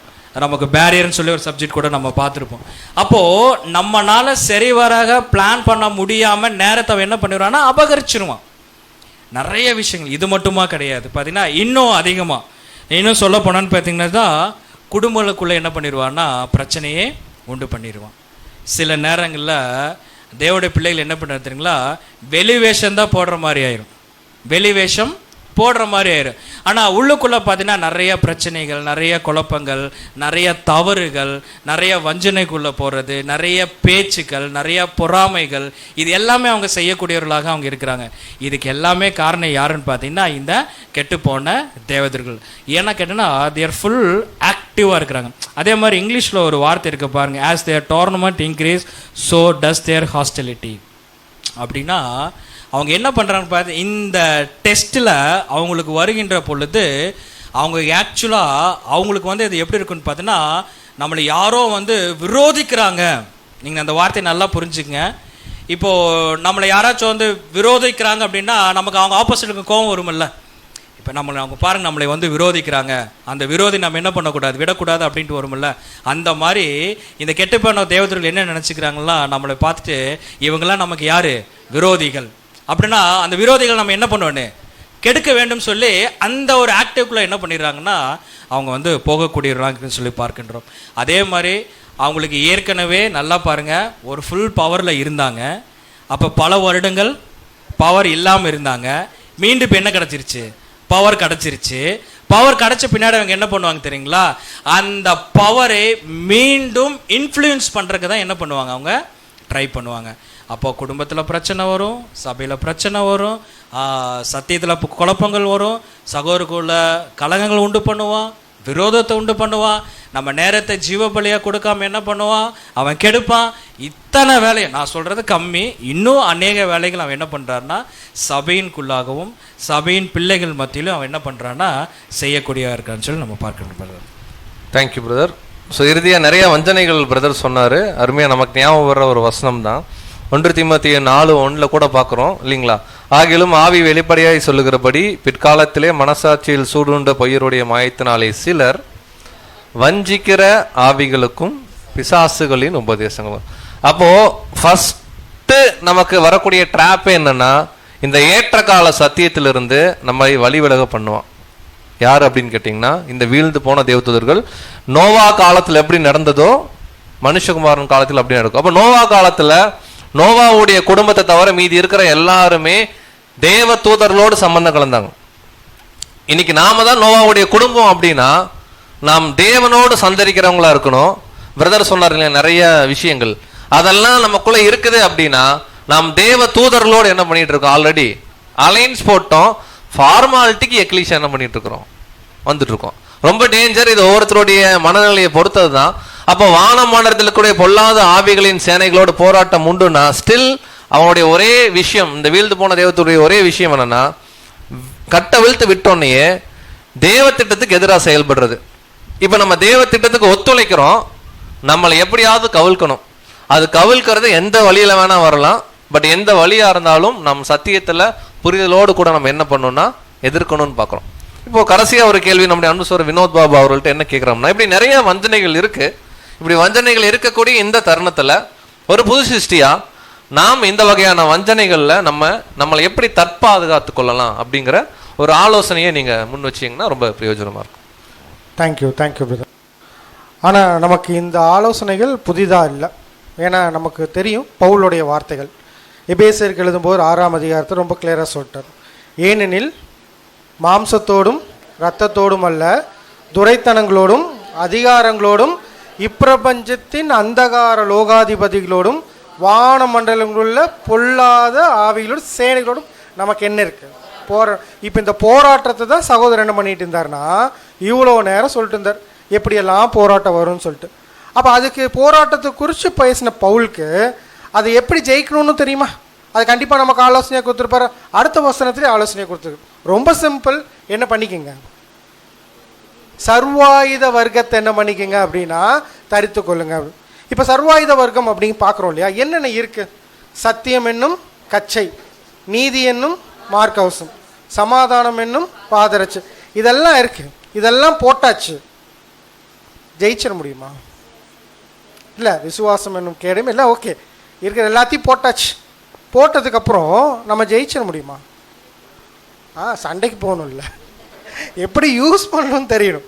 [SPEAKER 8] நமக்கு பேரியர்னு சொல்லி ஒரு சப்ஜெக்ட் கூட நம்ம பார்த்துருப்போம். அப்போது நம்மளால் சரிவராக பிளான் பண்ண முடியாமல் நேரத்தை என்ன பண்ணிடுவான்னா அபகரிச்சிருவான். நிறைய விஷயங்கள் இது மட்டுமா கிடையாது பார்த்தீங்கன்னா இன்னும் அதிகமாக இன்னும் சொல்ல போனான்னு பார்த்தீங்கன்னா தான் குடும்பங்களுக்குள்ளே என்ன பண்ணிடுவான்னா பிரச்சனையே உண்டு பண்ணிடுவான். சில நேரங்களில் தேவனுடைய பிள்ளைகள் என்ன பண்ணுறது தெரியுங்களா, வெளி வேஷம் தான் போடுற மாதிரி ஆயிரும், வெளி வேஷம் போடுற மாதிரி ஆயிரும். ஆனால் உள்ளுக்குள்ளே பார்த்தீங்கன்னா நிறைய பிரச்சனைகள், நிறைய குழப்பங்கள், நிறைய தவறுகள், நிறைய வஞ்சனைக்குள்ளே போகிறது, நிறைய பேச்சுக்கள், நிறைய பொறாமைகள், இது எல்லாமே அவங்க செய்யக்கூடியவர்களாக அவங்க இருக்கிறாங்க. இதுக்கு எல்லாமே காரணம் யாருன்னு பார்த்தீங்கன்னா இந்த கெட்டுப்போன தேவதர்கள். ஏன்னா கேட்டோன்னா தேர் ஃபுல் ஆக்டிவாக இருக்கிறாங்க. அதே மாதிரி இங்கிலீஷில் ஒரு வார்த்தை இருக்க பாருங்க, as their tournament increase so does their hostility. அப்படின்னா அவங்க என்ன பண்ணுறாங்க பார்த்து, இந்த டெஸ்ட்டில் அவங்களுக்கு வருகின்ற பொழுது அவங்க ஆக்சுவலாக அவங்களுக்கு வந்து இது எப்படி இருக்குன்னு பார்த்தீங்கன்னா, நம்மளை யாரோ வந்து விரோதிக்கிறாங்க. நீங்கள் அந்த வார்த்தையை நல்லா புரிஞ்சுக்கங்க. இப்போது நம்மளை யாராச்சும் வந்து விரோதிக்கிறாங்க அப்படின்னா நமக்கு அவங்க ஆப்போசிட்டுக்கு கோபம் வருமில்ல. இப்போ அவங்க பாருங்கள், நம்மளை வந்து விரோதிக்கிறாங்க, அந்த விரோதி நம்ம என்ன பண்ணக்கூடாது, விடக்கூடாது அப்படின்ட்டு வருமில்ல. அந்த மாதிரி இந்த கெட்டு போன தேவதூர்கள் என்ன நினச்சிக்கிறாங்களா, நம்மளை பார்த்துட்டு இவங்கெல்லாம் நமக்கு யார், விரோதிகள். அப்படின்னா அந்த விரோதிகள் நம்ம என்ன பண்ணுவோன்னு கெடுக்க வேண்டும் சொல்லி அந்த ஒரு ஆக்டிவ்குள்ளே என்ன பண்ணிடுறாங்கன்னா அவங்க வந்து போகக்கூடியவர்களாங்கன்னு சொல்லி பார்க்கின்றோம். அதே மாதிரி அவங்களுக்கு ஏற்கனவே நல்லா பாருங்கள், ஒரு ஃபுல் பவரில் இருந்தாங்க. அப்போ பல வருடங்கள் பவர் இல்லாமல் இருந்தாங்க. மீண்டும் இப்போ என்ன கிடச்சிருச்சு, பவர் கிடச்சிருச்சு. பவர் கிடச்ச பின்னாடி அவங்க என்ன பண்ணுவாங்க தெரியுங்களா, அந்த பவரை மீண்டும் இன்ஃப்ளூயன்ஸ் பண்ணுறதுக்கு தான் என்ன பண்ணுவாங்க, அவங்க ட்ரை பண்ணுவாங்க. அப்போ குடும்பத்தில் பிரச்சனை வரும், சபையில் பிரச்சனை வரும், சத்தியத்தில் குழப்பங்கள் வரும், சகோதரக்குள்ள கலகங்கள் உண்டு பண்ணுவான், விரோதத்தை உண்டு பண்ணுவான், நம்ம நேரத்தை ஜீவ பலியாக கொடுக்காம என்ன பண்ணுவான், அவன் கெடுப்பான். இத்தனை வேலையை நான் சொல்கிறது கம்மி, இன்னும் அநேக வேலைகள் அவன் என்ன பண்ணுறான்னா சபையின்குள்ளாகவும் சபையின் பிள்ளைகள் மத்தியிலும் அவன் என்ன பண்ணுறான்னா செய்யக்கூடியவா இருக்கான்னு சொல்லி நம்ம பார்க்கணும் பிரதர்.
[SPEAKER 5] Thank you brother. ஸோ இறுதியாக நிறைய வஞ்சனைகள் பிரதர் சொன்னார். அருமையாக நமக்கு ஞாபகம் வர்ற ஒரு வசனம் தான் 1 தீமோத்தேயு 4:1 கூட பார்க்குறோம் இல்லைங்களா. ஆகிலும் ஆவி வெளிப்படையாய் சொல்லுகிறபடி பிற்காலத்திலே மனசாட்சியில் சூடுண்ட பொய்யருடைய மாயத்தினாலே சிலர் வஞ்சிக்கிற ஆவிகளுக்கும் பிசாசுகளின் உபதேசங்களும். அப்போ ஃபர்ஸ்ட் நமக்கு வரக்கூடிய ட்ராப் என்னன்னா, இந்த ஏற்ற கால சத்தியத்திலிருந்து நம்மை வழிவிலக பண்ணுவான். யார் அப்படின்னு கேட்டிங்கன்னா, இந்த வீழ்ந்து போன தேவதூதர்கள். நோவா காலத்தில் எப்படி நடந்ததோ மனுஷகுமாரன் காலத்தில் அப்படி நடக்கும். அப்போ நோவா காலத்தில் நோவாவுடைய குடும்பத்தை தவிர மீதி இருக்கிற எல்லாருமே தேவ தூதர்களோடு சம்பந்தம் கலந்தாங்க. இன்னைக்கு நாம தான் நோவாவுடைய குடும்பம். அப்படின்னா நாம் தேவனோடு சந்தரிக்கிறவங்களா இருக்கணும். பிரதர் சொன்னார் இல்லையா நிறைய விஷயங்கள், அதெல்லாம் நமக்குள்ள இருக்குது. அப்படின்னா நாம் தேவ தூதர்களோடு என்ன பண்ணிட்டு இருக்கோம், ஆல்ரெடி அலைன்ஸ் போட்டோம். ஃபார்மாலிட்டிக்கு எக்லீஷன் என்ன பண்ணிட்டு இருக்கிறோம், வந்துட்டு இருக்கோம். ரொம்ப டேஞ்சர். இது ஒவ்வொருத்தருடைய மனநிலையை பொறுத்தது தான். அப்போ வானமானத்தில் கூட பொல்லாத ஆவிகளின் சேனைகளோடு போராட்டம் உண்டுன்னா ஸ்டில் அவனுடைய ஒரே விஷயம், இந்த வீழ்ந்து போன தேவத்துடைய ஒரே விஷயம் என்னன்னா, கட்ட வீழ்த்து விட்டோன்னே தேவ திட்டத்துக்கு எதிராக செயல்படுறது. இப்போ நம்ம தேவ திட்டத்துக்கு ஒத்துழைக்கிறோம், நம்மளை எப்படியாவது கவிழ்க்கணும். அது கவிழ்க்கிறது எந்த வழியில வேணா வரலாம். பட் எந்த வழியா இருந்தாலும் நம் சத்தியத்துல புரிதலோடு கூட நம்ம என்ன பண்ணணும்னா எதிர்க்கணும்னு பார்க்குறோம். இப்போ கடைசியாக ஒரு கேள்வி நம்முடைய அன்பு சோர் வினோத் பாபு அவர்கள்ட்ட என்ன கேட்குறோம்னா, இப்படி நிறைய வஞ்சனைகள் இருக்கு. இப்படி வஞ்சனைகள் இருக்கக்கூடிய இந்த தருணத்துல ஒரு புது சிருஷ்டியா நாம் இந்த வகையான வஞ்சனைகள்ல நம்மளை எப்படி தற்பாதுகாத்து கொள்ளலாம் அப்படிங்கிற ஒரு ஆலோசனையை நீங்க முன் வச்சீங்கன்னா ரொம்ப பிரயோஜனமா இருக்கும்.
[SPEAKER 4] Thank you brother. ஆனால் நமக்கு இந்த ஆலோசனைகள் புதிதாக இல்லை. ஏன்னா நமக்கு தெரியும் பவுலுடைய வார்த்தைகள். எபேசியருக்கு எழுதும்போது 6ஆம் அதிகாரத்தை ரொம்ப கிளியராக சொல்லிட்டார். ஏனெனில் மாம்சத்தோடும் இரத்தத்தோடும் அல்ல, துரைத்தனங்களோடும் அதிகாரங்களோடும் இப்பிரபஞ்சத்தின் அந்தகார லோகாதிபதிகளோடும் வானமண்டலங்களுள்ள பொல்லாத ஆவிகளோடும் சேனைகளோடும் நமக்கு என்ன இருக்கு இப்போ இந்த போராட்டத்தை தான் சகோதரர் என்ன பண்ணிட்டு இருந்தாருன்னா இவ்வளோ நேரம் சொல்லிட்டு இருந்தார் எப்படியெல்லாம் போராட்டம் வரும்னு சொல்லிட்டு. அப்போ அதுக்கு போராட்டத்தை குறித்து பேசின பவுலுக்கு அதை எப்படி ஜெயிக்கணும்னு தெரியுமா? அது கண்டிப்பாக நமக்கு ஆலோசனையாக கொடுத்துருப்பாரு. அடுத்த வசனத்திலே ஆலோசனையாக கொடுத்துருக்கு. ரொம்ப சிம்பிள், என்ன பண்ணிக்கங்க, சர்வாயுத வர்க்கத்தை என்ன பண்ணிக்கங்க அப்படின்னா தரித்து கொள்ளுங்க. இப்போ சர்வாயுத வர்க்கம் அப்படின்னு பார்க்குறோம் இல்லையா, என்னென்ன இருக்கு? சத்தியம் என்னும் கச்சை, நீதி என்னும் மார்க்கவசம், சமாதானம் என்னும் பாதரட்சை, இதெல்லாம் இருக்கு. இதெல்லாம் போட்டாச்சு, ஜெயிச்சிட முடியுமா? இல்லை. விசுவாசம் என்னும் கேடும் இல்லை, ஓகே, இருக்கிற எல்லாத்தையும் போட்டாச்சு. போட்டதுக்கப்புறம் நம்ம ஜெயிச்சிட முடியுமா? சண்டைக்கு போகணும், இல்லை எப்படி யூஸ் பண்ணணும்னு தெரியணும்.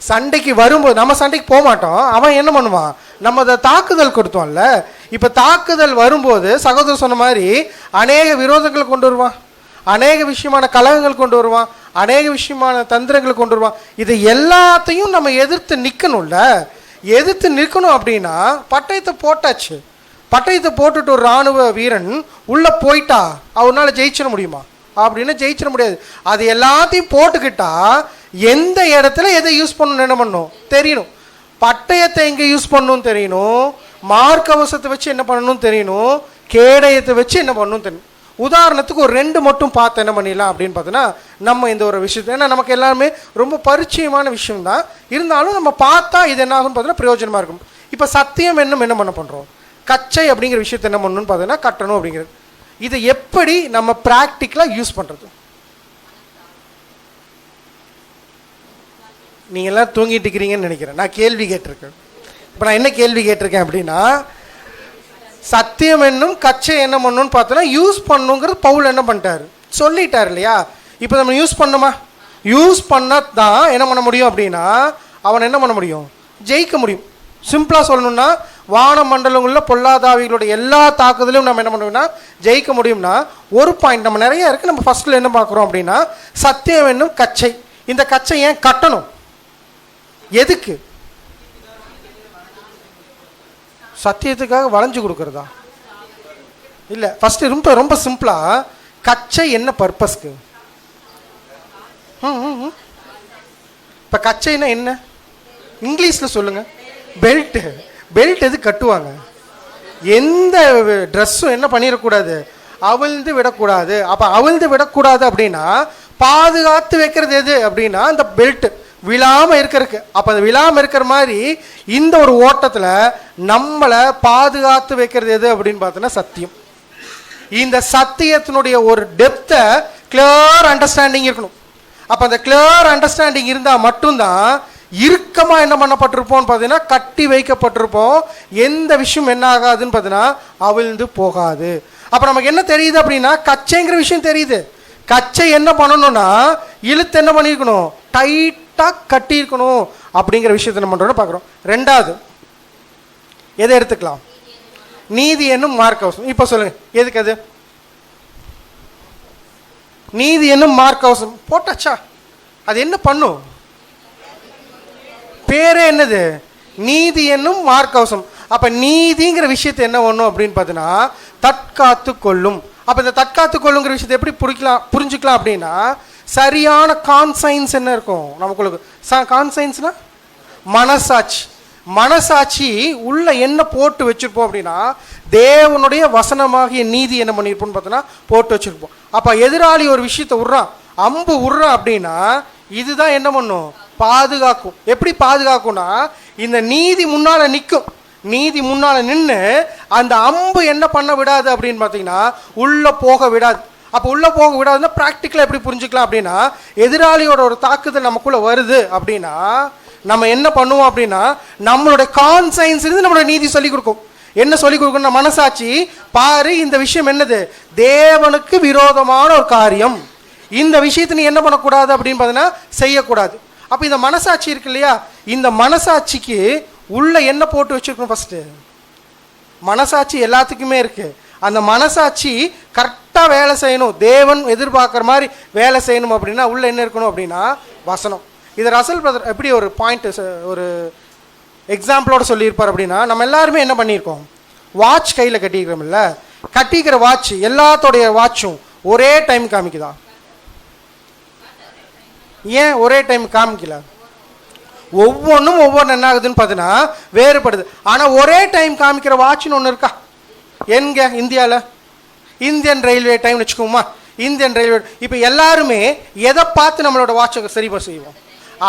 [SPEAKER 4] சண்டைக்கு வரும்போது நம்ம சண்டைக்கு போக மாட்டோம். அவன் என்ன பண்ணுவான், நம்ம அதை தாக்குதல் கொடுத்தோம்ல. இப்போ தாக்குதல் வரும்போது சகோதரர் சொன்ன மாதிரி அநேக விரோதங்கள் கொண்டு வருவான், அநேக விஷயமான கலகங்கள் கொண்டு வருவான், அநேக விஷயமான தந்திரங்கள் கொண்டு வருவான். இது எல்லாத்தையும் நம்ம எதிர்த்து நிற்கணும்ல. எதிர்த்து நிற்கணும் அப்படின்னா பட்டயத்தை போட்டாச்சு. பட்டயத்தை போட்டுட்டு ஒரு இராணுவ வீரன் உள்ளே போயிட்டா அவனால ஜெயிச்சிட முடியுமா? அப்படின்னு ஜெயிச்சிட முடியாது. அது எல்லாத்தையும் போட்டுக்கிட்டா எந்த இடத்துல எதை யூஸ் பண்ணணும் என்ன பண்ணணும் தெரியணும். பட்டயத்தை எங்கே யூஸ் பண்ணணும்னு தெரியணும், மார்க்கவசத்தை வச்சு என்ன பண்ணணும்னு தெரியணும், கேடயத்தை வச்சு என்ன பண்ணணும் தெரியும். உதாரணத்துக்கு ஒரு 2 மட்டும் பார்த்து என்ன பண்ணிடலாம் அப்படின்னு பார்த்தோன்னா, நம்ம இந்த ஒரு விஷயத்தை, ஏன்னா நமக்கு எல்லாருமே ரொம்ப பரிச்சயமான விஷயம் தான், இருந்தாலும் நம்ம பார்த்தா இது என்ன ஆகும்னு பார்த்தோன்னா பிரயோஜனமாக இருக்கும். இப்போ சத்தியம் என்ன பண்ண பண்ணுறோம், கச்சை அப்படிங்கிற விஷயத்தை என்ன பண்ணணும்னு பார்த்தோன்னா கட்டணும் அப்படிங்கிறது. இதை எப்படி நம்ம ப்ராக்டிக்கலாக யூஸ் பண்ணுறது? நீங்கள் எல்லாம் தூங்கிட்டு இருக்கிறீங்கன்னு நினைக்கிறேன். நான் கேள்வி கேட்டிருக்கேன். இப்போ நான் என்ன கேள்வி கேட்டிருக்கேன் அப்படின்னா, சத்தியம் என்னும் கச்சை என்ன பண்ணணும்னு பார்த்தோன்னா யூஸ் பண்ணுங்கிறது பவுல் என்ன பண்ணிட்டாரு, சொல்லிட்டார் இல்லையா? இப்போ நம்ம யூஸ் பண்ணோமா? யூஸ் பண்ணால் தான் என்ன பண்ண முடியும் அப்படின்னா, அவன் என்ன பண்ண முடியும், ஜெயிக்க முடியும். சிம்பிளாக சொல்லணும்னா, வான மண்டலங்களில் பொல்லாதாவிகளோட எல்லா தாக்குதலையும் நம்ம என்ன பண்ணுவோம்னா ஜெயிக்க முடியும்னா, ஒரு பாயிண்ட் நம்ம நிறைய இருக்குது. நம்ம ஃபர்ஸ்ட்டில் என்ன பார்க்குறோம் அப்படின்னா, சத்தியம் என்னும் கச்சை. இந்த கச்சை ஏன் கட்டணும், எதுக்கு? சத்தியத்துக்காக வளைஞ்சு கொடுக்கறதா? இல்லை, ஃபஸ்ட்டு ரொம்ப ரொம்ப சிம்பிளாக, கச்சை என்ன பர்பஸ்க்கு? இப்போ கச்சைன்னா என்ன இங்கிலீஷில் சொல்லுங்கள். பெல்ட்டு. பெல்ட் எது கட்டுவாங்க? எந்த ட்ரெஸ்ஸும் என்ன பண்ணிடக்கூடாது, அவிழ்ந்து விடக்கூடாது. அப்போ அவிழ்ந்து விடக்கூடாது அப்படின்னா பாதுகாத்து வைக்கிறது எது அப்படின்னா அந்த பெல்ட், விழாமல் இருக்கிறதுக்கு. அப்போ அது விழாமல் இருக்கிற மாதிரி இந்த ஒரு ஓட்டத்தில் நம்மளை பாதுகாத்து வைக்கிறது எது அப்படின்னு பார்த்தோன்னா சத்தியம். இந்த சத்தியத்தினுடைய ஒரு டெப்த்தை கிளியர் அண்டர்ஸ்டாண்டிங் இருக்கணும். அப்போ அந்த கிளியர் அண்டர்ஸ்டாண்டிங் இருந்தால் மட்டும்தான் இறுக்கமாக என்ன பண்ணப்பட்டிருப்போம்னு பார்த்தீங்கன்னா கட்டி வைக்கப்பட்டிருப்போம். எந்த விஷயம் என்ன ஆகாதுன்னு பார்த்தீங்கன்னா அவிழ்ந்து போகாது. அப்போ நமக்கு என்ன தெரியுது அப்படின்னா, கச்சைங்கிற விஷயம் தெரியுது. கச்சை என்ன பண்ணணும்னா இழுத்து என்ன பண்ணியிருக்கணும், டைட்டாக கட்டியிருக்கணும் அப்படிங்கிற விஷயத்தை நம்ம பார்க்குறோம். ரெண்டாவது எதை எடுத்துக்கலாம், நீதி என்னும் மார்க் அவசரம். இப்போ சொல்லுங்கள், எதுக்கு அது நீதி என்னும் மார்க் அவசரம் போட்டாச்சா? அது என்ன பண்ணும், பேரே என்னது, நீதி என்னும் மார்க் அவசரம். அப்போ நீதிங்கிற விஷயத்தை என்ன பண்ணும் அப்படின்னு பார்த்தீங்கன்னா தற்காத்து கொள்ளும். அப்போ இந்த தற்காத்து கொள்ளுங்கிற விஷயத்தை எப்படி புரிஞ்சுக்கலாம் அப்படின்னா, சரியான கான்சைன்ஸ் என்ன இருக்கும் நமக்குள்ள. கான்சைன்ஸ்னா மனசாட்சி. மனசாட்சி உள்ள என்ன போட்டு வச்சிருப்போம் அப்படின்னா தேவனுடைய வசனமாகிய நீதி என்ன பண்ணியிருப்போம்னு பார்த்தோன்னா போட்டு வச்சிருப்போம். அப்போ எதிராளி ஒரு விஷயத்தை விட்றான், அம்பு விட்றான் அப்படின்னா இதுதான் என்ன பண்ணும், பாதுகாக்கும். எப்படி பாதுகாக்கும்னா இந்த நீதி முன்னால நிற்கும். நீதி முன்னால நின்று அந்த அம்பு என்ன பண்ண விடாது அப்படின்னு பார்த்தீங்கன்னா உள்ள போக விடாது. அப்போ உள்ள போக விடாதுன்னா ப்ராக்டிக்கலாக எப்படி புரிஞ்சுக்கலாம் அப்படின்னா, எதிராளியோட ஒரு தாக்குதல் நமக்குள்ள வருது அப்படின்னா நம்ம என்ன பண்ணுவோம் அப்படின்னா நம்மளுடைய கான்சைன்ஸ் இருந்து நம்மளோட நீதி சொல்லிக் கொடுக்கும். என்ன சொல்லிக் கொடுக்கணும், மனசாட்சி பாரு இந்த விஷயம் என்னது, தேவனுக்கு விரோதமான ஒரு காரியம், இந்த விஷயத்தை நீ என்ன பண்ணக்கூடாது அப்படின்னு பார்த்தீங்கன்னா செய்யக்கூடாது. அப்போ இந்த மனசாட்சி இருக்கு இல்லையா, இந்த மனசாட்சிக்கு உள்ள என்ன போட்டு வச்சிருக்கணும், ஃபர்ஸ்ட் மனசாட்சி எல்லாத்துக்குமே இருக்கு. அந்த மனசாட்சி கரெக்டாக வேலை செய்யணும், தேவன் எதிர்பார்க்குற மாதிரி வேலை செய்யணும் அப்படின்னா உள்ள என்ன இருக்கணும் அப்படின்னா வசனம். இது ரசல் பிரதர் எப்படி ஒரு பாயிண்ட் ஒரு எக்ஸாம்பிளோட சொல்லியிருப்பார் அப்படின்னா, நம்ம எல்லாருமே என்ன பண்ணியிருக்கோம், வாட்ச் கையில் கட்டிக்கிறோம்ல, கட்டிக்கிற வாட்ச் எல்லாத்தோடைய வாட்சும் ஒரே டைம் காமிக்குதா? ஏன் ஒரே டைம் காமிக்கல? ஒவ்வொன்றும் ஒவ்வொன்று என்ன ஆகுதுன்னு பார்த்தீங்கன்னா வேறுபடுது. ஆனால் ஒரே டைம் காமிக்கிற வாட்ச்னு ஒன்று இருக்கா எங்க இந்தியாவில்? இந்தியன் ரயில்வே டைம் வச்சுக்கோமா, இந்தியன் ரயில்வே. இப்போ எல்லாருமே எதை பார்த்து நம்மளோட வாட்சை சரி செய்வோம்,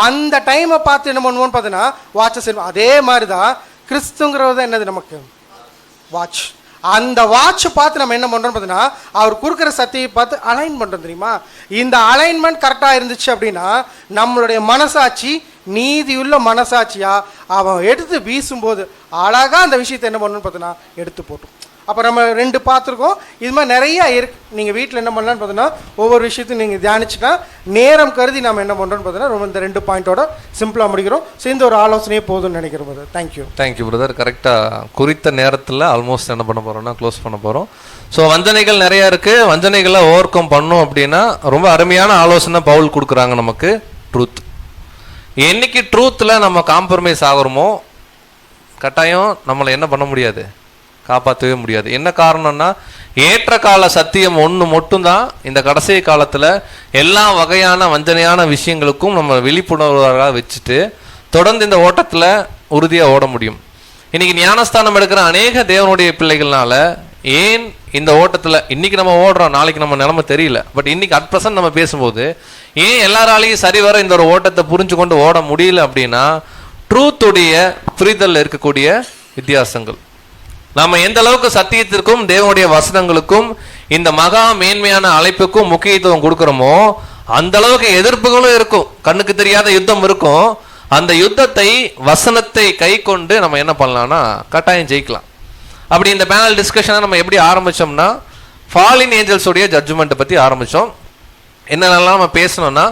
[SPEAKER 4] அந்த டைமை பார்த்து என்ன பண்ணுவோம்னு பார்த்தீங்கன்னா வாட்சை செய்வோம். அதே மாதிரி தான் கிறிஸ்துங்கிறது என்னது நமக்கு வாட்ச். அந்த வாட்சை பார்த்து நம்ம என்ன பண்ணுறோம்னு பார்த்தீங்கன்னா அவர் கொடுக்குற சத்தியை பார்த்து அலைன் பண்ணுறோம் தெரியுமா. இந்த அலைன்மெண்ட் கரெக்டாக இருந்துச்சு அப்படின்னா நம்மளுடைய மனசாட்சி நீதியுள்ள மனசாட்சியா அவன் எடுத்து வீசும்போது அழகாக அந்த விஷயத்தை என்ன பண்ணணும்னு பார்த்தோன்னா எடுத்து போட்டோம். அப்போ நம்ம 2 பார்த்துருக்கோம். இது மாதிரி நிறையா இருக்கு. நீங்கள் வீட்டில் என்ன பண்ணலான்னு பார்த்தோன்னா ஒவ்வொரு விஷயத்தையும் நீங்கள் தியானிச்சுக்கலாம். நேரம் கருதி நம்ம என்ன பண்ணுறோன்னு பார்த்தோன்னா ரொம்ப இந்த 2 பாயிண்டோட சிம்பிளாக முடிக்கிறோம். ஸோ இந்த ஒரு ஆலோசனையே போதும்னு நினைக்கிறேன் பிரதர். Thank you
[SPEAKER 5] brother. கரெக்டாக குறித்த நேரத்தில் ஆல்மோஸ்ட் என்ன பண்ண போகிறோம்னா க்ளோஸ் பண்ண போகிறோம். ஸோ வஞ்சனைகள் நிறையா இருக்குது. வஞ்சனைகளை ஓவர் கம் பண்ணோம் அப்படின்னா ரொம்ப அருமையான ஆலோசனை பவுல் கொடுக்குறாங்க நமக்கு. ட்ரூத். என்னைக்கு ட்ரூத்தில் நம்ம காம்ப்ரமைஸ் ஆகிறோமோ கட்டாயம் நம்மளை என்ன பண்ண முடியாது, காப்பாற்றவே முடியாது. என்ன காரணம்னா ஏற்ற கால சத்தியம் ஒன்று மட்டும்தான் இந்த கடைசி காலத்தில் எல்லா வகையான வஞ்சனையான விஷயங்களுக்கும் நம்ம விழிப்புணர்வாக வச்சுட்டு தொடர்ந்து இந்த ஓட்டத்தில் உறுதியாக ஓட முடியும். இன்னைக்கு ஞானஸ்தானம் எடுக்கிற அநேக தேவனுடைய பிள்ளைகள்னால ஏன் இந்த ஓட்டத்தில் இன்னைக்கு நம்ம ஓடுறோம், நாளைக்கு நம்ம நிலைமை தெரியல, பட் இன்னைக்கு அட் ப்ரெசன்ட் நம்ம பேசும்போது ஏன் எல்லாராலையும் சரிவர இந்த ஒரு ஓட்டத்தை புரிஞ்சு கொண்டு ஓட முடியல அப்படின்னா, ட்ரூத்துடைய புரிதல் இருக்கக்கூடிய வித்தியாசங்கள். நம்ம எந்த அளவுக்கு சத்தியத்திற்கும் தேவனுடைய வசனங்களுக்கும் இந்த மகா மேன்மையான அழைப்புக்கும் முக்கியத்துவம் கொடுக்கிறோமோ அந்த அளவுக்கு எதிர்ப்புகளும் இருக்கும், கண்ணுக்கு தெரியாத யுத்தம் இருக்கும். அந்த யுத்தத்தை வசனத்தை கை கொண்டு நம்ம என்ன பண்ணலாம்னா கட்டாயம் ஜெயிக்கலாம். அப்படி இந்த பேனல் டிஸ்கஷனை நம்ம எப்படி ஆரம்பிச்சோம்னா, ஃபாலின் ஏஞ்சல்ஸோடைய ஜட்ஜ்மெண்ட்டை பற்றி ஆரம்பித்தோம். என்னென்னலாம் நம்ம பேசணும்னா,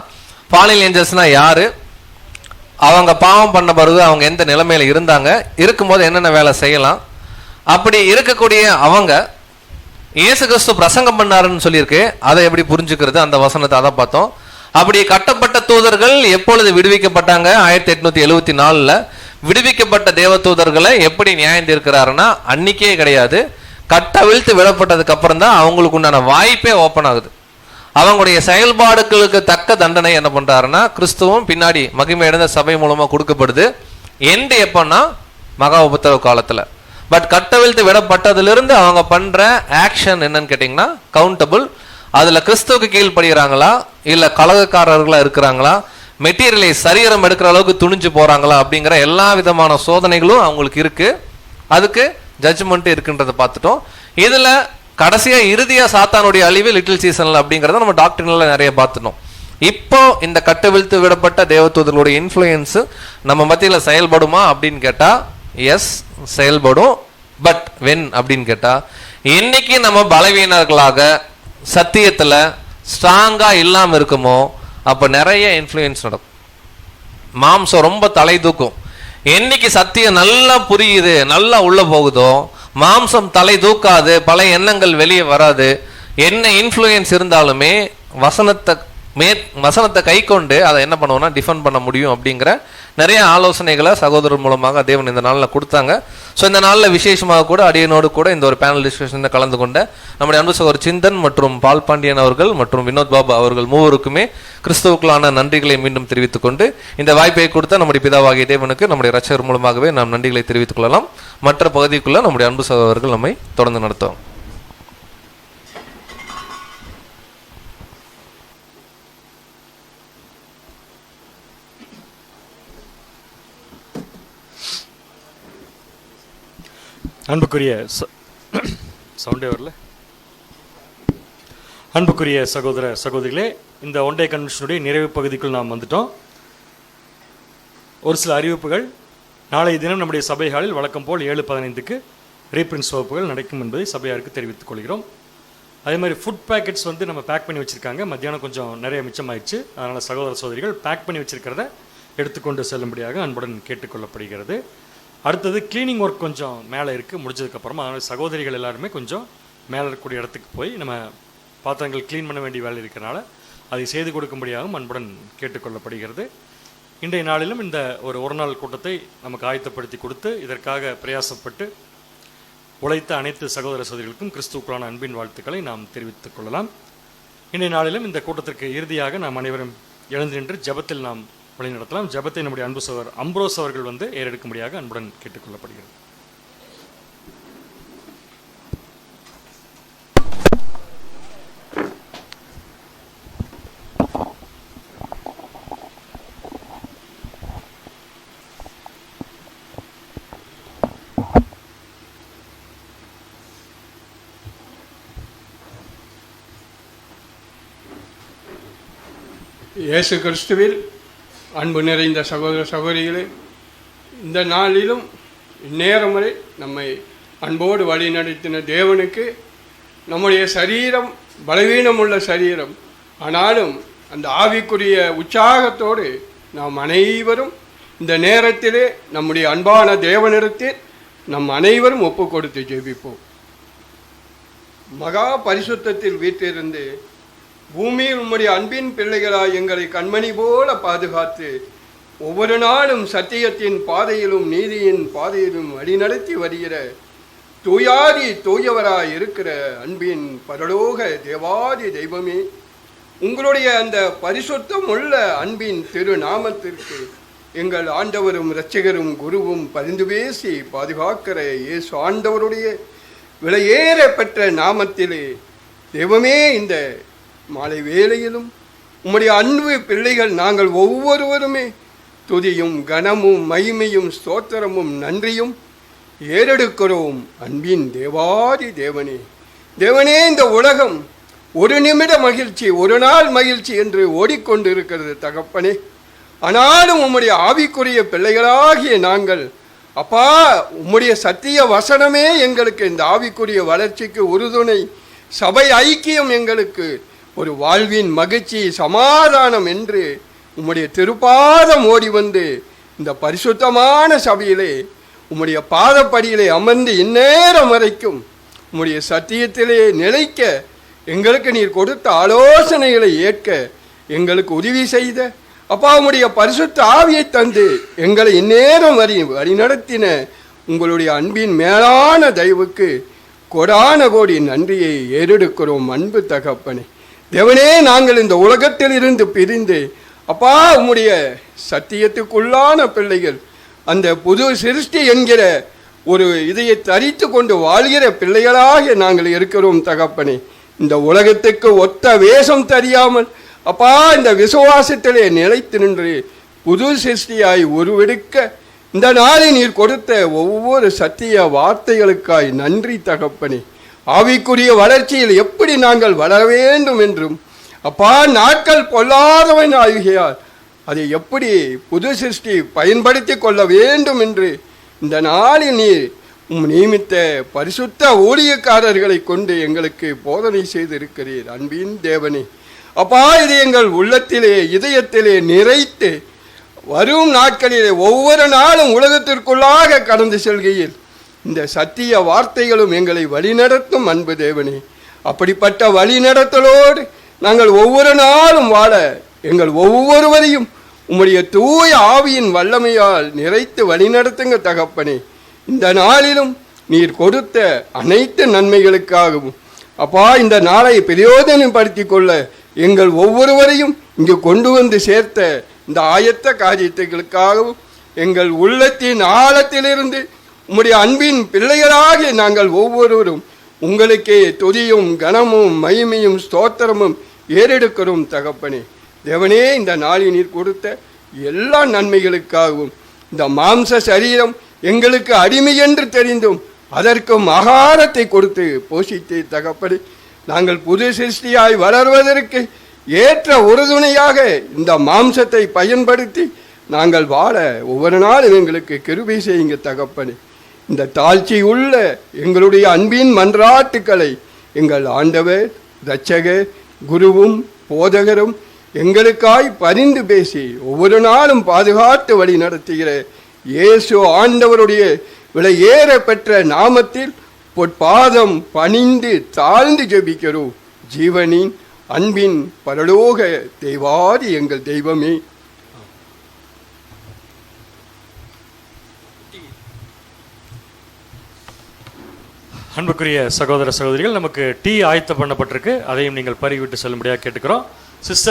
[SPEAKER 5] ஃபாலின் ஏஞ்சல்ஸ்னா யாரு, அவங்க பாவம் பண்ண பிறகு அவங்க எந்த நிலைமையில இருந்தாங்க, இருக்கும்போது என்னென்ன வேலை செய்யலாம், அப்படி இருக்கக்கூடிய அவங்க இயேசு கிறிஸ்து பிரசங்கம் பண்ணாருன்னு சொல்லியிருக்கு, அதை எப்படி புரிஞ்சுக்கிறது, அந்த வசனத்தை அதை பார்த்தோம். அப்படி கட்டப்பட்ட தூதர்கள் எப்பொழுது விடுவிக்கப்பட்டாங்க, 1874 விடுவிக்கப்பட்ட தேவ தூதர்களை எப்படி நியாயம் தீர்க்கிறாருன்னா அன்னைக்கே கிடையாது, கட்டவிழ்த்து விடப்பட்டதுக்கு அப்புறம் தான் அவங்களுக்கு உண்டான வாய்ப்பே ஓப்பன் ஆகுது. அவங்களுடைய செயல்பாடுகளுக்கு தக்க தண்டனை என்ன பண்றாருன்னா கிறிஸ்துவும் பின்னாடி மகிமையடைந்த சபை மூலமா கொடுக்கப்படுது. எண்டு எப்பன்னா மகா உபத்திரவ காலத்துல. பட் கட்டவிழ்த்து விடப்பட்டதிலிருந்து அவங்க பண்ற ஆக்ஷன் என்னன்னு கேட்டீங்கன்னா கவுண்டபிள். அதுல கிறிஸ்துவுக்கு கீழ்படுகிறாங்களா இல்ல கலகக்காரர்களா இருக்கிறாங்களா, மெட்டீரியலை சரீரம் எடுக்கிற அளவுக்கு துணிஞ்சு போறாங்களா அப்படிங்கிற எல்லா விதமான சோதனைகளும் அவங்களுக்கு இருக்கு. அதுக்கு ஜட்ஜ்மெண்ட் இருக்குன்றதை பார்த்துட்டோம். இதுல கடைசியா இறுதியா சாத்தானுடைய அழிவு லிட்டில் சீசன்ல அப்படிங்கிறத நம்ம டாக்டர்ல நிறைய பார்த்துட்டோம். இப்போ இந்த கட்டவிழ்த்து விடப்பட்ட தேவதூதர்களுடைய இன்ஃப்ளூயன்ஸ் நம்ம மத்தியில செயல்படுமா அப்படின்னு கேட்டா எஸ் செயல்படும். பட் வென் அப்படின்னு கேட்டா, என்னைக்கு நம்ம பலவீனர்களாக சத்தியத்துல ஸ்ட்ராங்கா இல்லாம இருக்குமோ அப்ப நிறைய இன்ஃப்ளூயன்ஸ் நடக்கும். மாம்சம் ரொம்ப தலை தூக்கும். என்னைக்கு சத்தியம் நல்லா புரியுது, நல்லா உள்ள போகுதோ மாம்சம் தலை தூக்காது, பல எண்ணங்கள் வெளியே வராது. என்ன இன்ஃப்ளூயன்ஸ் இருந்தாலுமே வசனத்தை கை கொண்டு அதை என்ன பண்ணுவோம்னா டிஃபெண்ட் பண்ண முடியும் அப்படிங்கிற நிறைய ஆலோசனைகளை சகோதரர் மூலமாக தேவன் இந்த நாளில் கொடுத்தாங்க. ஸோ இந்த நாளில் விசேஷமாக கூட அடியனோடு கூட இந்த ஒரு பேனல் டிஸ்கஷனில் கலந்து கொண்ட நம்முடைய அன்பு சகோதரர் சிந்தன் மற்றும் பால் பாண்டியன் அவர்கள் மற்றும் வினோத் பாபு அவர்கள் மூவருக்குமே கிறிஸ்துவுக்குள்ளான நன்றிகளை மீண்டும் தெரிவித்துக் கொண்டு இந்த வாய்ப்பை கொடுத்த நம்முடைய பிதாவாகிய தேவனுக்கு நம்முடைய ரட்சகர் மூலமாகவே நாம் நன்றிகளை தெரிவித்துக் கொள்ளலாம். மற்ற பகுதிக்குள்ள நம்முடைய அன்பு சகோதரர்கள் நம்மை தொடர்ந்து நடத்துவோம்.
[SPEAKER 3] அன்புக்குரிய சவுண்டே வரல. அன்புக்குரிய சகோதர சகோதரிகளே, இந்த ஒன் டே கன்வென்ஷனுடைய நிறைவு பகுதிக்குள் நாம் வந்துட்டோம். ஒரு சில அறிவிப்புகள். நாளைய தினம் நம்முடைய சபைகளில் வழக்கம் போல் 7:15 ரீபிரின்ஸ் வகுப்புகள் நடக்கும் என்பதை சபையாருக்கு தெரிவித்துக் கொள்கிறோம். அதே மாதிரி ஃபுட் பேக்கெட்ஸ் நம்ம பேக் பண்ணி வச்சுருக்காங்க. மத்தியானம் கொஞ்சம் நிறைய மிச்சமாயிடுச்சு. அதனால் சகோதர சகோதரிகள் பேக் பண்ணி வச்சுருக்கிறத எடுத்துக்கொண்டு செல்லும்படியாக அன்புடன் கேட்டுக்கொள்ளப்படுகிறது. அடுத்தது கிளீனிங் ஒர்க் கொஞ்சம் மேலே இருக்குது, முடிஞ்சதுக்கப்புறமா அதனால் சகோதரிகள் எல்லாருமே கொஞ்சம் மேலே இருக்கக்கூடிய இடத்துக்கு போய் நம்ம பாத்திரங்கள் க்ளீன் பண்ண வேண்டிய வேலை இருக்கிறனால அதை செய்து கொடுக்கும்படியாகவும் அன்புடன் கேட்டுக்கொள்ளப்படுகிறது. இன்றைய நாளிலும் இந்த ஒரு நாள் கூட்டத்தை நமக்கு ஆயத்தப்படுத்தி கொடுத்து இதற்காக பிரயாசப்பட்டு உழைத்த அனைத்து சகோதர சகோதரிகளுக்கும் கிறிஸ்துவுக்குள்ளான அன்பின் வாழ்த்துக்களை நாம் தெரிவித்துக் கொள்ளலாம். இன்றைய நாளிலும் இந்த கூட்டத்திற்கு இறுதியாக நாம் அனைவரும் எழுந்து நின்று ஜெபத்தில் நாம் வழிநடத்தலாம். ஜெபத்தை நம்முடைய அன்பு சகோதரர் அம்ப்ரோஸ் அவர்கள் ஏறெடுக்கும்படியாக அன்புடன் கேட்டுக்கொள்ளப்படுகிறது.
[SPEAKER 9] இயேசு கிறிஸ்துவில் அன்பு நிறைந்த சகோதர சகோதரிகளே, இந்த நாளிலும் இந்நேரம் வரை நம்மை அன்போடு வழி நடத்தின தேவனுக்கு நம்முடைய சரீரம் பலவீனமுள்ள சரீரம், ஆனாலும் அந்த ஆவிக்குரிய உற்சாகத்தோடு நாம் அனைவரும் இந்த நேரத்திலே நம்முடைய அன்பான தேவனிடத்தில் நம் அனைவரும் ஒப்பு கொடுத்து ஜெபிப்போம். மகா பரிசுத்தத்தில் வீட்டிலிருந்து பூமியில் உம்முடைய அன்பின் பிள்ளைகளாய் எங்களை கண்மணி போல பாதுகாத்து ஒவ்வொரு நாளும் சத்தியத்தின் பாதையிலும் நீதியின் பாதையிலும் வழிநடத்தி வருகிற தூயாதி தூயவராய் இருக்கிற அன்பின் பரலோக தேவாதி தெய்வமே, உங்களுடைய அந்த பரிசுத்தம் உள்ள அன்பின் திருநாமத்திற்கு எங்கள் ஆண்டவரும் இரட்சகரும் குருவும் பரிந்து பேசி பாதுகாக்கிற இயேசு ஆண்டவருடைய விலையேற பெற்ற நாமத்திலே தெய்வமே இந்த மாலை வேளையிலும் உம்முடைய அன்பு பிள்ளைகள் நாங்கள் ஒவ்வொருவருமே துதியும் கனமும் மகிமையும் ஸ்தோத்திரமும் நன்றியும் ஏறெடுக்கிறோம். அன்பின் தேவாதி தேவனே, தேவனே, இந்த உலகம் ஒரு நிமிட மகிழ்ச்சி, ஒரு நாள் மகிழ்ச்சி என்று ஓடிக்கொண்டிருக்கிறது தகப்பனே. ஆனாலும் உம்முடைய ஆவிக்குரிய பிள்ளைகளாகிய நாங்கள் அப்பா, உம்முடைய சத்திய வசனமே எங்களுக்கு இந்த ஆவிக்குரிய வளர்ச்சிக்கு உறுதுணை, சபை ஐக்கியம் எங்களுக்கு ஒரு வாழ்வின் மகிழ்ச்சி, சமாதானம் என்று உம்முடைய திருப்பாதம் ஓடி வந்து இந்த பரிசுத்தமான சபையிலே உம்முடைய பாதப்படியிலே அமர்ந்து இந்நேரம் வரைக்கும் உம்முடைய சத்தியத்திலே நிலைக்க எங்களுக்கு நீர் கொடுத்த ஆலோசனைகளை ஏற்க எங்களுக்கு உதவி செய்த அப்பா, உம்முடைய பரிசுத்த ஆவியை தந்து எங்களை இந்நேரம் வழி நடத்தின உங்களுடைய அன்பின் மேலான தயவுக்கு கொடான கோடி நன்றியை ஏறெடுக்கிறோம். அன்பு தகப்பனே, தேவனே, நாங்கள் இந்த உலகத்தில் இருந்து பிரிந்து அப்பா உம்முடைய சத்தியத்துக்குள்ளான பிள்ளைகள், அந்த புது சிருஷ்டி என்கிற ஒரு இதையை தரித்து கொண்டு வாழ்கிற பிள்ளைகளாக நாங்கள் இருக்கிறோம் தகப்பனே. இந்த உலகத்துக்கு ஒத்த வேஷம் தெரியாமல் அப்பா இந்த விசுவாசத்திலே நிலைத்து நின்று புது சிருஷ்டியாய் உருவெடுக்க இந்த நாளில் நீர் கொடுத்த ஒவ்வொரு சத்திய வார்த்தைகளுக்காய் நன்றி தகப்பனே. ஆவிக்குரிய வளர்ச்சியில் எப்படி நாங்கள் வளர வேண்டும் என்றும் அப்பா நாட்கள் பொல்லாதவன் ஆகியால் அதை எப்படி புது சிருஷ்டி பயன்படுத்தி கொள்ள வேண்டும் என்று இந்த நாளில் நீர் நியமித்த பரிசுத்த ஊழியக்காரர்களை கொண்டு எங்களுக்கு போதனை செய்திருக்கிறீர். அன்பின் தேவனே, அப்பா, இது எங்கள் உள்ளத்திலே இதயத்திலே நிறைத்து வரும் நாட்களிலே ஒவ்வொரு நாளும் உலகத்திற்குள்ளாக கடந்து செல்கையில் இந்த சத்திய வார்த்தைகளும் எங்களை வழிநடத்தும். அன்பு தேவனே, அப்படிப்பட்ட வழிநடத்தலோடு நாங்கள் ஒவ்வொரு நாளும் வாழ எங்கள் ஒவ்வொருவரையும் உம்முடைய தூய ஆவியின் வல்லமையால் நிறைத்து வழிநடத்துங்க தகப்பனே. இந்த நாளிலும் நீர் கொடுத்த அனைத்து நன்மைகளுக்காகவும் அப்பா இந்த நாளை பிரயோஜனப்படுத்தி கொள்ள எங்கள் ஒவ்வொருவரையும் இங்கு கொண்டு வந்து சேர்த்த இந்த ஆயத்த காரியங்களுக்காகவும் எங்கள் உள்ளத்தின் ஆழத்திலிருந்து உம்முடைய அன்பின் பிள்ளைகளாக நாங்கள் ஒவ்வொருவரும் உங்களுக்கே துதியும் கனமும் மகிமையும் ஸ்தோத்திரமும் ஏறெடுக்கிறோம் தகப்பனே. தேவனே, இந்த நாளில் நீர் கொடுத்த எல்லா நன்மைகளுக்காகவும் இந்த மாம்ச சரீரம் எங்களுக்கு அடிமை என்று தெரிந்தும் அதற்கும் ஆகாரத்தை கொடுத்து போஷித்து தகப்பனே, நாங்கள் புது சிருஷ்டியாய் வளர்வதற்கு ஏற்ற உறுதுணையாக இந்த மாம்சத்தை பயன்படுத்தி நாங்கள் வாழ ஒவ்வொரு நாளும் எங்களுக்கு கிருபை செய்யுங்க தகப்பனே. இந்த தாழ்ச்சி உள்ள எங்களுடைய அன்பின் மன்றாட்டுக்களை எங்கள் ஆண்டவர் இரட்சகர் குருவும் போதகரும் எங்களுக்காய் பரிந்து பேசி ஒவ்வொரு நாளும் பாதுகாத்து வழி நடத்துகிற இயேசு ஆண்டவருடைய விலையேற பெற்ற நாமத்தில் பொற்பாதம் பணிந்து தாழ்ந்து ஜெபிக்கிறோம். ஜீவனின் அன்பின் பரலோக தெய்வாதி எங்கள் தெய்வமே.
[SPEAKER 3] அன்புக்குரிய சகோதர சகோதரிகள், நமக்கு டீ ஆயத்தம் பண்ணப்பட்டிருக்கு. அதையும் நீங்கள் பருகிவிட்டு செல்லும்படியாக கேட்டுக்கிறோம். சிஸ்டர்